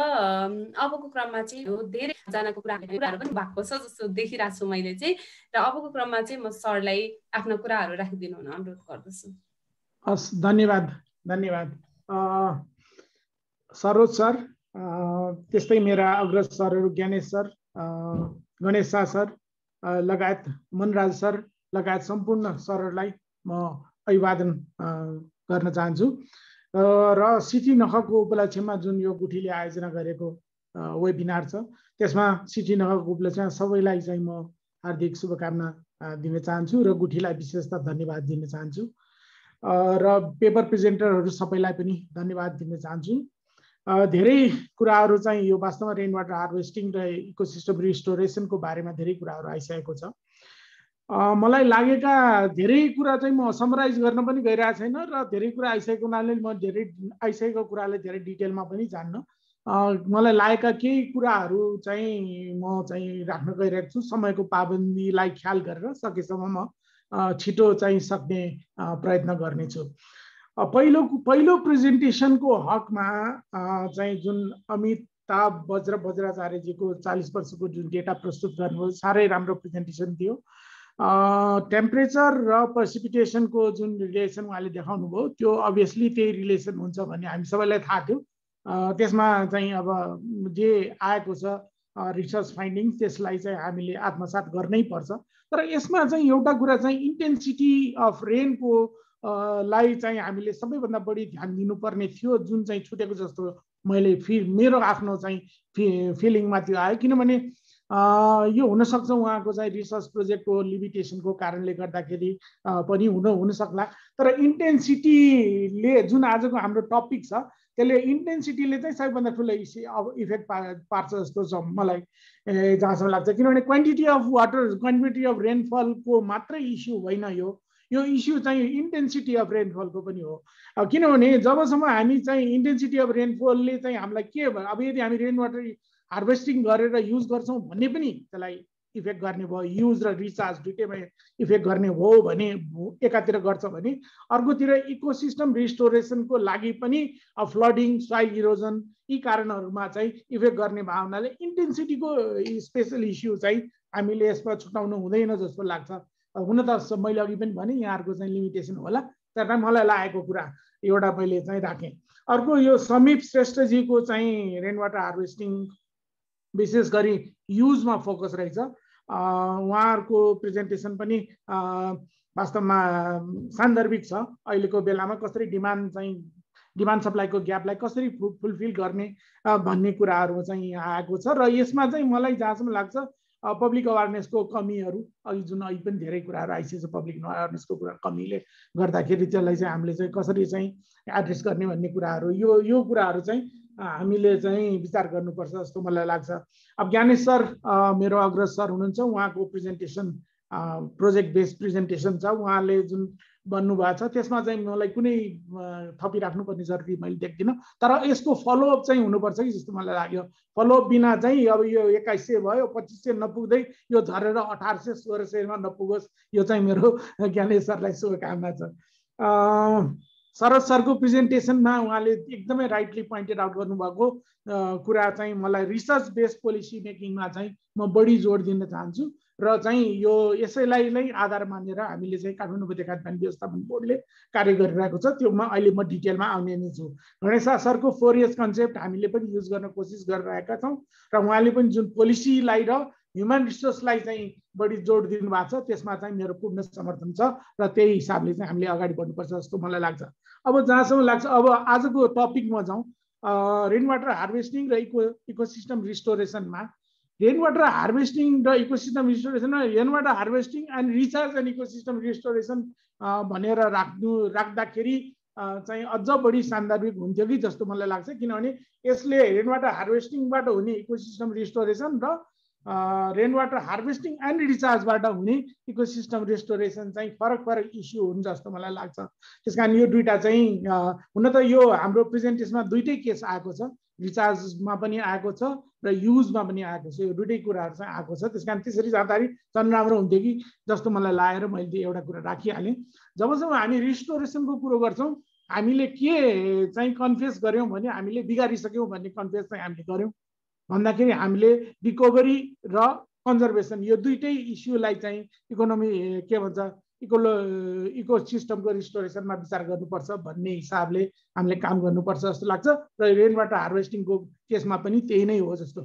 अबको क्रममा चाहिँ धेरै जनाको कुराहरू पनि भएको छ जस्तो देखिरहेको छु मैले चाहिँ। र अबको क्रममा चाहिँ म सरलाई आफ्ना कुराहरू राखिदिनु हुन अनुरोध गर्दछु। हस्, धन्यवाद धन्यवाद सरोज सर, त्यस्तै मेरा अग्रज सरहरू ज्ञानेश सर, गणेश शाह सर लगायत मनराज सर लगायत सम्पूर्ण सरहरूलाई म अभिवादन गर्न चाहन्छु। र सिटी नखको उपलक्ष्यमा जुन यो गुठीले आयोजना गरेको वेबिनार छ त्यसमा सिटी नखको उपलक्ष्यमा सबैलाई चाहिँ म हार्दिक शुभकामना दिन चाहन्छु र गुठीलाई विशेषतः धन्यवाद दिन चाहन्छु र पेपर प्रेजेन्टरहरू सबैलाई पनि धन्यवाद दिन चाहन्छु। धेरै कुराहरू चाहिँ यो वास्तवमा रेन वाटर हार्भेस्टिङ र इकोसिस्टम रिस्टोरेसनको बारेमा धेरै कुराहरू आइसकेको छ। मलाई लागेका धेरै कुरा चाहिँ म समराइज गर्न पनि गइरहेको छैन र धेरै कुरा आइसकेको हुनाले म धेरै आइसकेको कुरालाई धेरै डिटेलमा पनि जान्न। मलाई लागेका केही कुराहरू चाहिँ म चाहिँ राख्न गइरहेको छु। समयको पाबन्दीलाई ख्याल गरेर सकेसम्म म छिटो चाहिँ सक्ने प्रयत्न गर्नेछु। पहिलो प्रेजेन्टेसनको हकमा चाहिँ जुन अमिताभ बज्राचार्यजीको 40 वर्षको जुन डेटा प्रस्तुत गर्नुभयो, साह्रै राम्रो प्रेजेन्टेसन थियो। टेम्परेचर र प्रेसिपिटेसनको जुन रिलेसन उहाँले देखाउनु भयो त्यो अभियसली त्यही रिलेसन हुन्छ भन्ने हामी सबैलाई थाहा थियो। त्यसमा चाहिँ अब जे आएको छ रिसर्च फाइन्डिङ्स त्यसलाई चाहिँ हामीले आत्मसात गर्नै पर्छ। तर यसमा चाहिँ एउटा कुरा चाहिँ इन्टेन्सिटी अफ रेनको लाई चाहिँ हामीले सबैभन्दा बढी ध्यान दिनुपर्ने थियो, जुन चाहिँ छुटेको जस्तो मैले मेरो आफ्नो चाहिँ फिलिङमा त्यो आयो। किनभने यो हुनसक्छ उहाँको चाहिँ रिसर्च प्रोजेक्टको लिमिटेसनको कारणले गर्दाखेरि पनि हुन सक्ला। तर इन्टेन्सिटीले जुन आजको हाम्रो टपिक छ त्यसले इन्टेन्सिटीले चाहिँ सबैभन्दा ठुलो इफेक्ट पार्छ जस्तो छ मलाई जहाँसम्म लाग्छ। किनभने quantity of water, quantity of रेनफलको मात्रै इस्यु होइन, यो इस्यु चाहिँ इन्टेन्सिटी अफ रेनफलको पनि हो। किनभने जबसम्म हामी चाहिँ इन्टेन्सिटी अफ रेनफलले चाहिँ हामीलाई के भयो, अब यदि हामी रेन वाटर हार्भेस्टिङ गरेर युज गर्छौँ भन्ने पनि त्यसलाई इफेक्ट गर्ने भयो, युज र रिचार्ज दुइटैमा इफेक्ट गर्ने हो भने एकातिर गर्छ भने अर्कोतिर इकोसिस्टम रिस्टोरेसनको लागि पनि फ्लडिङ, सोइल इरोजन यी कारणहरूमा चाहिँ इफेक्ट गर्ने भावनाले इन्टेन्सिटीको स्पेसल इस्यु चाहिँ हामीले यसमा छुटाउनु हुँदैन जस्तो लाग्छ। हुन त मैले अघि पनि भने यहाँहरूको चाहिँ लिमिटेसन होला, तर मलाई लागेको कुरा एउटा मैले चाहिँ राखेँ। अर्को यो समीप श्रेष्ठजीको चाहिँ रेन वाटर हार्भेस्टिङ विशेष गरी युजमा फोकस रहेछ। उहाँहरूको प्रेजेन्टेसन पनि वास्तवमा सान्दर्भिक छ। अहिलेको बेलामा कसरी डिमान्ड सप्लाईको ग्यापलाई कसरी फुलफिल गर्ने भन्ने कुराहरू चाहिँ आएको छ। र यसमा चाहिँ मलाई जहाँसम्म लाग्छ पब्लिक अवेरनेसको कमीहरू, अघि जुन अघि पनि धेरै कुराहरू आइसकेको छ, पब्लिक अवेरनेसको कुरा कमीले गर्दाखेरि त्यसलाई चाहिँ हामीले चाहिँ कसरी चाहिँ एड्रेस गर्ने भन्ने कुराहरू यो कुराहरू चाहिँ हामीले चाहिँ विचार गर्नुपर्छ जस्तो मलाई लाग्छ। अब ज्ञानेश सर मेरो अग्रज सर हुनुहुन्छ, उहाँको प्रेजेन्टेसन प्रोजेक्ट बेस्ड प्रेजेन्टेसन छ उहाँले जुन भन्नुभएको छ त्यसमा चाहिँ मलाई कुनै थपिराख्नुपर्ने जरुरी मैले देख्दिनँ। तर यसको फलोअप चाहिँ हुनुपर्छ कि जस्तो मलाई लाग्यो। फलोअप बिना चाहिँ अब यो 2100 भयो 2500 नपुग्दै यो झरेर 1800 1600मा नपुगोस्, यो चाहिँ मेरो ज्ञानेश सरलाई शुभकामना छ। शरद सरको प्रेजेन्टेसनमा उहाँले एकदमै राइटली पोइन्टेड आउट गर्नुभएको कुरा चाहिँ मलाई रिसर्च बेस्ड पोलिसी मेकिङमा चाहिँ म बढी जोड दिन चाहन्छु र चाहिँ यो यसैलाई नै आधार मानेर हामीले चाहिँ काठमाडौँ उपत्यका खाद्यान्न व्यवस्थापन बोर्डले कार्य गरिरहेको छ। त्योमा अहिले म डिटेलमा आउने नै छु। गणेश सरको 4H कन्सेप्ट हामीले पनि युज गर्न कोसिस गरिरहेका छौँ र उहाँले पनि जुन पोलिसीलाई र ह्युमन रिसोर्सलाई चाहिँ बढी जोड दिनुभएको छ त्यसमा चाहिँ मेरो पूर्ण समर्थन छ र त्यही हिसाबले चाहिँ हामीले अगाडि बढ्नुपर्छ जस्तो मलाई लाग्छ। अब जहाँसम्म लाग्छ अब आजको टपिकमा जाउँ, रेन वाटर हार्भेस्टिङ र इकोसिस्टम रिस्टोरेसनमा। रेन वाटर हार्भेस्टिङ र इकोसिस्टम रिस्टोरेसनमा rain water harvesting and recharge and ecosystem restoration भनेर राख्दाखेरि चाहिँ अझ बढी सान्दर्भिक हुन्थ्यो कि जस्तो मलाई लाग्छ, किनभने यसले रेन वाटर हार्भेस्टिङबाट हुने इकोसिस्टम रिस्टोरेसन र रेन वाटर हार्भेस्टिङ एन्ड रिचार्जबाट हुने इकोसिस्टम रिस्टोरेसन चाहिँ फरक इस्यु हुन्छ जस्तो मलाई लाग्छ। त्यस कारण यो दुईटा चाहिँ हुन त यो हाम्रो प्रेजेन्टेसनमा दुईटै केस आएको छ, रिचार्जमा पनि आएको छ र युजमा पनि आएको छ, यो दुईटै कुराहरू चाहिँ आएको छ। त्यस कारण त्यसरी जाँदाखेरि झन् राम्रो हुन्थ्यो कि जस्तो मलाई लागेर मैले एउटा कुरा राखिहालेँ। जबसम्म हामी रिस्टोरेसनको कुरो गर्छौँ हामीले के चाहिँ कन्फेस गऱ्यौँ भने हामीले बिगारिसक्यौँ भन्ने कन्फेस चाहिँ हामीले गऱ्यौँ भन्दाखेरि हामीले रिकभरी र कन्जर्भेसन यो दुईटै इस्युलाई चाहिँ इकोनोमी के भन्छ इकोसिस्टमको रिस्टोरेसनमा विचार गर्नुपर्छ भन्ने हिसाबले हामीले काम गर्नुपर्छ जस्तो लाग्छ र रेन वाटर हार्भेस्टिङको केसमा पनि त्यही नै हो जस्तो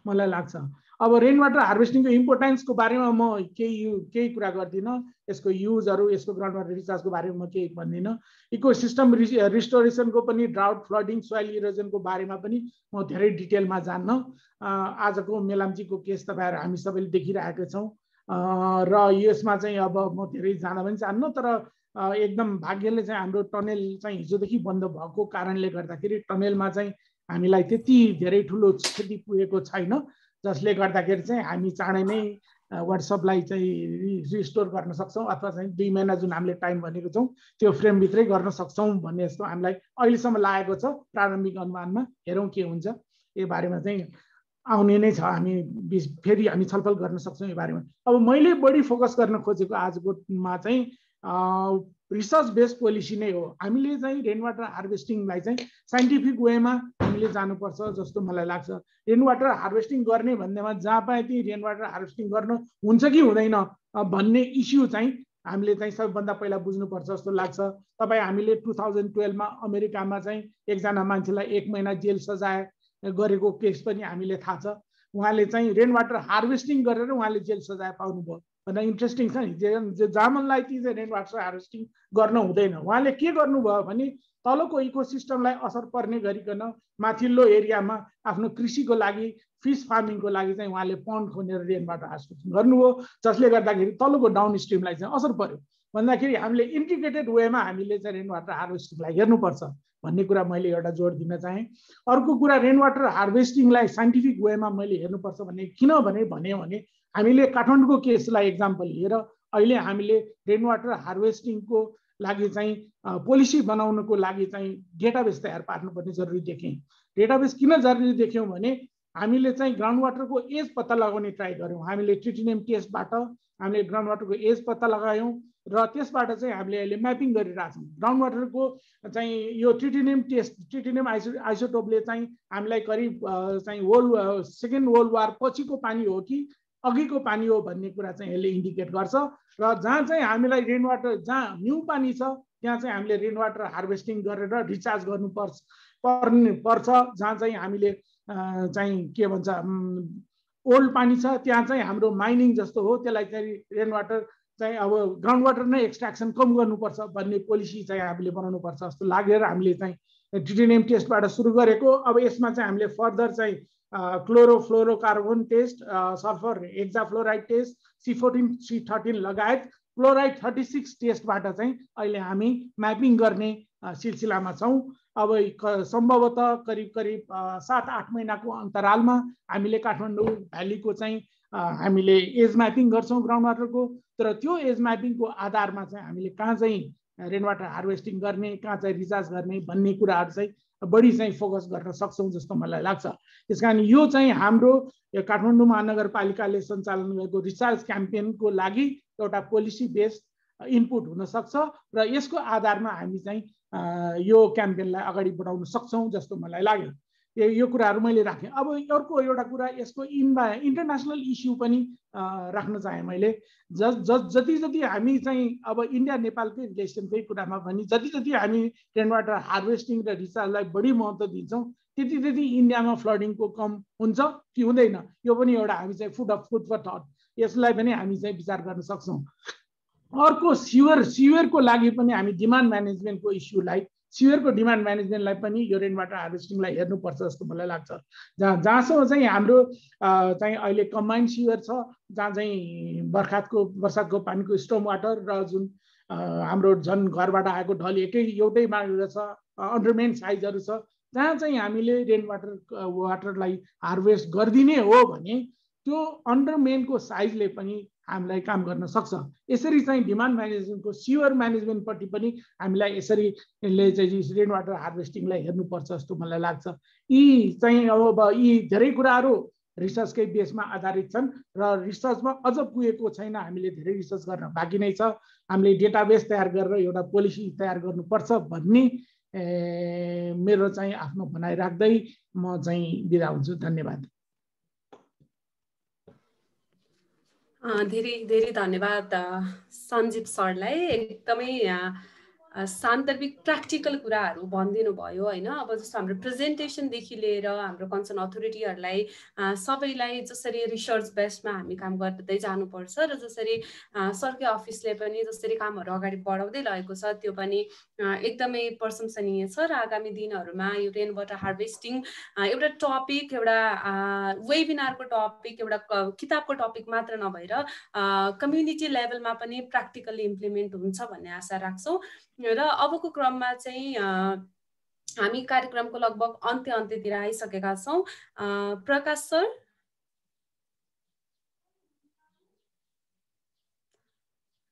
मलाई लाग्छ। अब रेन वाटर हार्भेस्टिङको इम्पोर्टेन्सको बारेमा म केही कुरा गर्दिनँ, यसको युजहरू यसको ग्राउन्ड वाटर रिचार्जको बारेमा म केही भन्दिनँ। इकोसिस्टम रिस्टोरेसनको पनि ड्राउट फ्लडिङ सोइल इरोजनको बारेमा पनि म धेरै डिटेलमा जान्न। आजको मेलाम्चीको केस तपाईँहरू हामी सबैले देखिरहेका छौँ र यसमा चाहिँ अब म धेरै जान पनि चाहन्न, तर एकदम भाग्यले चाहिँ हाम्रो टनेल चाहिँ हिजोदेखि बन्द भएको कारणले गर्दाखेरि टनेलमा चाहिँ हामीलाई त्यति धेरै ठुलो क्षति पुगेको छैन, जसले गर्दाखेरि चाहिँ हामी चाँडै नै वाटर सप्लाई चाहिँ रिस्टोर गर्न सक्छौँ अथवा चाहिँ 2 महिना जुन हामीले टाइम भनेको छौँ त्यो फ्रेमभित्रै गर्न सक्छौँ भन्ने जस्तो हामीलाई अहिलेसम्म लागेको छ। प्रारम्भिक अनुमानमा हेरौँ के हुन्छ, यो बारेमा चाहिँ आउने नै छ, हामी फेरि हामी छलफल गर्न सक्छौँ यो बारेमा। अब मैले बढी फोकस गर्न खोजेको आजकोमा चाहिँ रिसर्च बेस्ड पोलिसी नै हो। हामीले चाहिँ रेन वाटर हार्भेस्टिङलाई चाहिँ साइन्टिफिक वेमा हामीले जानुपर्छ जस्तो मलाई लाग्छ। रेन वाटर हार्भेस्टिङ गर्ने भन्नेमा जहाँ पाए त्यही रेन वाटर हार्भेस्टिङ गर्न हुन्छ कि हुँदैन भन्ने इस्यु चाहिँ हामीले चाहिँ सबैभन्दा पहिला बुझ्नुपर्छ जस्तो लाग्छ। तपाईँ हामीले 2012मा अमेरिकामा चाहिँ एकजना मान्छेलाई 1 महिना जेल सजाय गरेको केस पनि हामीले थाहा छ। उहाँले चाहिँ रेन वाटर हार्भेस्टिङ गरेर उहाँले जेल सजाय पाउनुभयो भन्दा इन्ट्रेस्टिङ छ नि। जामनलाई चाहिँ रेन वाटर हार्भेस्टिङ गर्न हुँदैन। उहाँले के गर्नुभयो भने तलको इकोसिस्टमलाई असर पर्ने गरिकन माथिल्लो एरियामा आफ्नो कृषिको लागि फिस फार्मिङको लागि चाहिँ उहाँले पन्ड खनेर रेन वाटर हार्भेस्टिङ गर्नुभयो, जसले गर्दाखेरि तलको डाउन स्ट्रिमलाई चाहिँ असर पर्यो। भन्दाखेरि हामीले इन्टिग्रेटेड वेमा हामीले चाहिँ रेन वाटर हार्भेस्टिङलाई हेर्नुपर्छ भन्ने कुरा मैले एउटा जोड दिन चाहेँ। अर्को कुरा रेन वाटर हार्भेस्टिङलाई साइन्टिफिक वेमा मैले हेर्नुपर्छ भन्ने किनभने भने हामीले काठमाडौँको केसलाई एक्जाम्पल लिएर अहिले हामीले रेन वाटर हार्भेस्टिङको लागि चाहिँ पोलिसी बनाउनको लागि चाहिँ डेटाबेस तयार पार्नुपर्ने जरुरी देखेँ। डेटाबेस किन जरुरी देख्यौँ भने हामीले चाहिँ ग्राउन्ड वाटरको एज पत्ता लगाउने ट्राई गऱ्यौँ। हामीले ट्रिटिनियम टेस्टबाट हामीले ग्राउन्ड वाटरको एज पत्ता लगायौँ र त्यसबाट चाहिँ हामीले अहिले म्यापिङ गरिरहेछौँ। ग्राउन्ड वाटरको चाहिँ यो ट्रिटिनियम आइसोटोपले चाहिँ हामीलाई करिब चाहिँ सेकेन्ड वर्ल्ड वार पछिको पानी हो कि अघिको पानी हो भन्ने कुरा चाहिँ यसले इन्डिकेट गर्छ। र जहाँ चाहिँ हामीलाई रेन वाटर जहाँ न्यू पानी छ त्यहाँ चाहिँ हामीले रेन वाटर हार्भेस्टिङ गरेर रिचार्ज पर्छ। जहाँ चाहिँ हामीले चाहिँ के भन्छ ओल्ड पानी छ त्यहाँ चाहिँ हाम्रो माइनिङ जस्तो हो, त्यसलाई चाहिँ रेन वाटर चाहिँ अब ग्राउन्ड वाटर नै एक्सट्र्याक्सन कम गर्नुपर्छ भन्ने पोलिसी चाहिँ हामीले बनाउनुपर्छ जस्तो लागेर हामीले चाहिँ ट्रिटिनियम टेस्टबाट सुरु गरेको। अब यसमा चाहिँ हामीले फर्दर चाहिँ chlorofluorocarbon test, sulphur hexafluoride test, C14 C13 लगायत क्लोराइड 36 टेस्टबाट चाहिँ अहिले हामी म्यापिङ गर्ने सिलसिलामा छौँ। अब सम्भवतः करिब 7-8 महिनाको अन्तरालमा हामीले काठमाडौँ भ्यालीको चाहिँ हामीले एज म्यापिङ गर्छौँ ग्राउन्ड वाटरको, तर त्यो एज म्यापिङको आधारमा चाहिँ हामीले कहाँ चाहिँ रेन वाटर हार्भेस्टिङ गर्ने, कहाँ चाहिँ रिचार्ज गर्ने भन्ने कुराहरू चाहिँ बढी चाहिँ फोकस गर्न सक्छौँ जस्तो मलाई लाग्छ। त्यस कारण यो चाहिँ हाम्रो काठमाडौँ महानगरपालिकाले सञ्चालन गरेको रिचार्ज क्याम्पेनको लागि एउटा पोलिसी बेस्ड इनपुट हुनसक्छ र यसको आधारमा हामी चाहिँ यो क्याम्पेनलाई अगाडि बढाउन सक्छौँ जस्तो मलाई लाग्यो। यो कुराहरू मैले राखेँ। अब अर्को एउटा कुरा यसको इन्टरनेसनल इस्यु पनि राख्न चाहेँ मैले। जति जति हामी चाहिँ अब इन्डिया नेपालकै रिलेसनकै कुरामा पनि जति जति हामी रेन वाटर हार्भेस्टिङ र रिचार्जलाई बढी महत्त्व दिन्छौँ त्यति त्यति इन्डियामा फ्लडिङको कम हुन्छ कि हुँदैन, यो पनि एउटा हामी चाहिँ फुड फर थट, यसलाई पनि हामी चाहिँ विचार गर्न सक्छौँ। अर्को सिवरको लागि पनि हामी डिमान्ड म्यानेजमेन्टको इस्युलाई, सिवरको डिमान्ड म्यानेजमेन्टलाई पनि यो रेन वाटर हार्भेस्टिङलाई हेर्नुपर्छ जस्तो मलाई लाग्छ। जहाँसम्म चाहिँ हाम्रो चाहिँ अहिले कम्बाइन्ड सिवर छ, जहाँ चाहिँ बर्सातको पानीको स्टर्म वाटर र जुन हाम्रो झन् घरबाट आएको ढल एउटैमा छ, अन्डरमेन साइजहरू छ, जहाँ चाहिँ हामीले रेन वाटरलाई हार्भेस्ट गरिदिने हो भने त्यो अन्डरमेनको साइजले पनि हामीलाई काम गर्न सक्छ। यसरी चाहिँ डिमान्ड म्यानेजमेन्टको सिवर म्यानेजमेन्टपट्टि पनि हामीलाई यसरी चाहिँ रेन वाटर हार्भेस्टिङलाई हेर्नुपर्छ जस्तो मलाई लाग्छ। यी चाहिँ अब यी धेरै कुराहरू रिसर्चकै बेसमा आधारित छन् र रिसर्चमा अझ पुगेको छैन, हामीले धेरै रिसर्च गर्न बाँकी नै छ। हामीले डेटाबेस तयार गरेर एउटा पोलिसी तयार गर्नुपर्छ भन्ने मेरो चाहिँ आफ्नो भनाइ राख्दै म चाहिँ बिदा हुन्छु। धन्यवाद। धेरै धेरै धन्यवाद सञ्जीव सरलाई। एकदमै सान्दर्भिक प्र्याक्टिकल कुराहरू भनिदिनु भयो होइन। अब जस्तो हाम्रो प्रेजेन्टेसनदेखि लिएर हाम्रो कन्सर्न अथोरिटीहरूलाई सबैलाई जसरी रिसर्च बेस्डमा हामी काम गर्दै जानुपर्छ र जसरी सरकै अफिसले पनि जसरी कामहरू अगाडि बढाउँदै लगेको छ त्यो पनि एकदमै प्रशंसनीय छ। र आगामी दिनहरूमा यो रेन वाटर हार्भेस्टिङ एउटा टपिक, एउटा वेबिनारको टपिक, एउटा किताबको टपिक मात्र नभएर कम्युनिटी लेभलमा पनि प्र्याक्टिकली इम्प्लिमेन्ट हुन्छ भन्ने आशा राख्छौँ। र अबको क्रममा चाहिँ हामी कार्यक्रमको लगभग अन्त्यतिर आइसकेका छौँ। प्रकाश सर,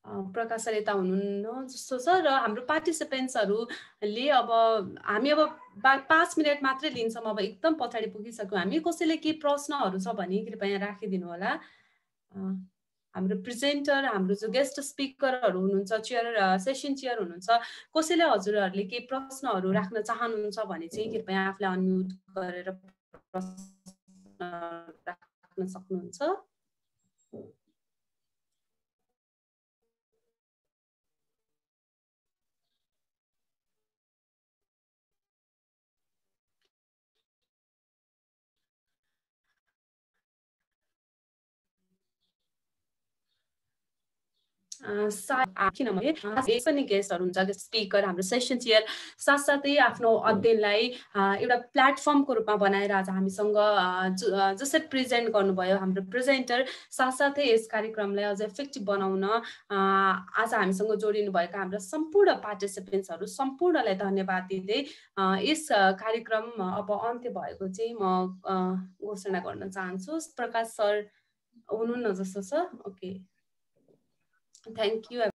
प्रकाश सर यता हुनुहुन्न जस्तो छ। र हाम्रो पार्टिसिपेन्ट्सहरूले अब हामी 5 मिनट मात्रै लिन्छौँ, अब एकदम पछाडि पुगिसक्यौँ हामी। कसैले केही प्रश्नहरू छ भने कृपया राखिदिनु होला। हाम्रो प्रेजेन्टर, हाम्रो जो गेस्ट स्पिकरहरू हुनुहुन्छ, सेसन चेयर हुनुहुन्छ, कसैले हजुरहरूले केही प्रश्नहरू राख्न चाहनुहुन्छ भने चाहिँ कृपया आफूलाई अनम्युट गरेर प्रश्न राख्न सक्नुहुन्छ। किनभने पनि गेस्टहरू हुन्छ, स्पिकर, हाम्रो सेसन चेयर साथसाथै आफ्नो अध्ययनलाई एउटा प्लेटफर्मको रूपमा बनाएर आज हामीसँग जसरी प्रेजेन्ट गर्नुभयो हाम्रो प्रेजेन्टर, साथसाथै यस कार्यक्रमलाई अझ इफेक्टिभ बनाउन आज हामीसँग जोडिनुभएका हाम्रा सम्पूर्ण पार्टिसिपेन्ट्सहरू सम्पूर्णलाई धन्यवाद दिँदै यस कार्यक्रम अब अन्त्य भएको चाहिँ म घोषणा गर्न चाहन्छु। प्रकाश सर हुनुहुन्न जस्तो छ। Okay, thank you.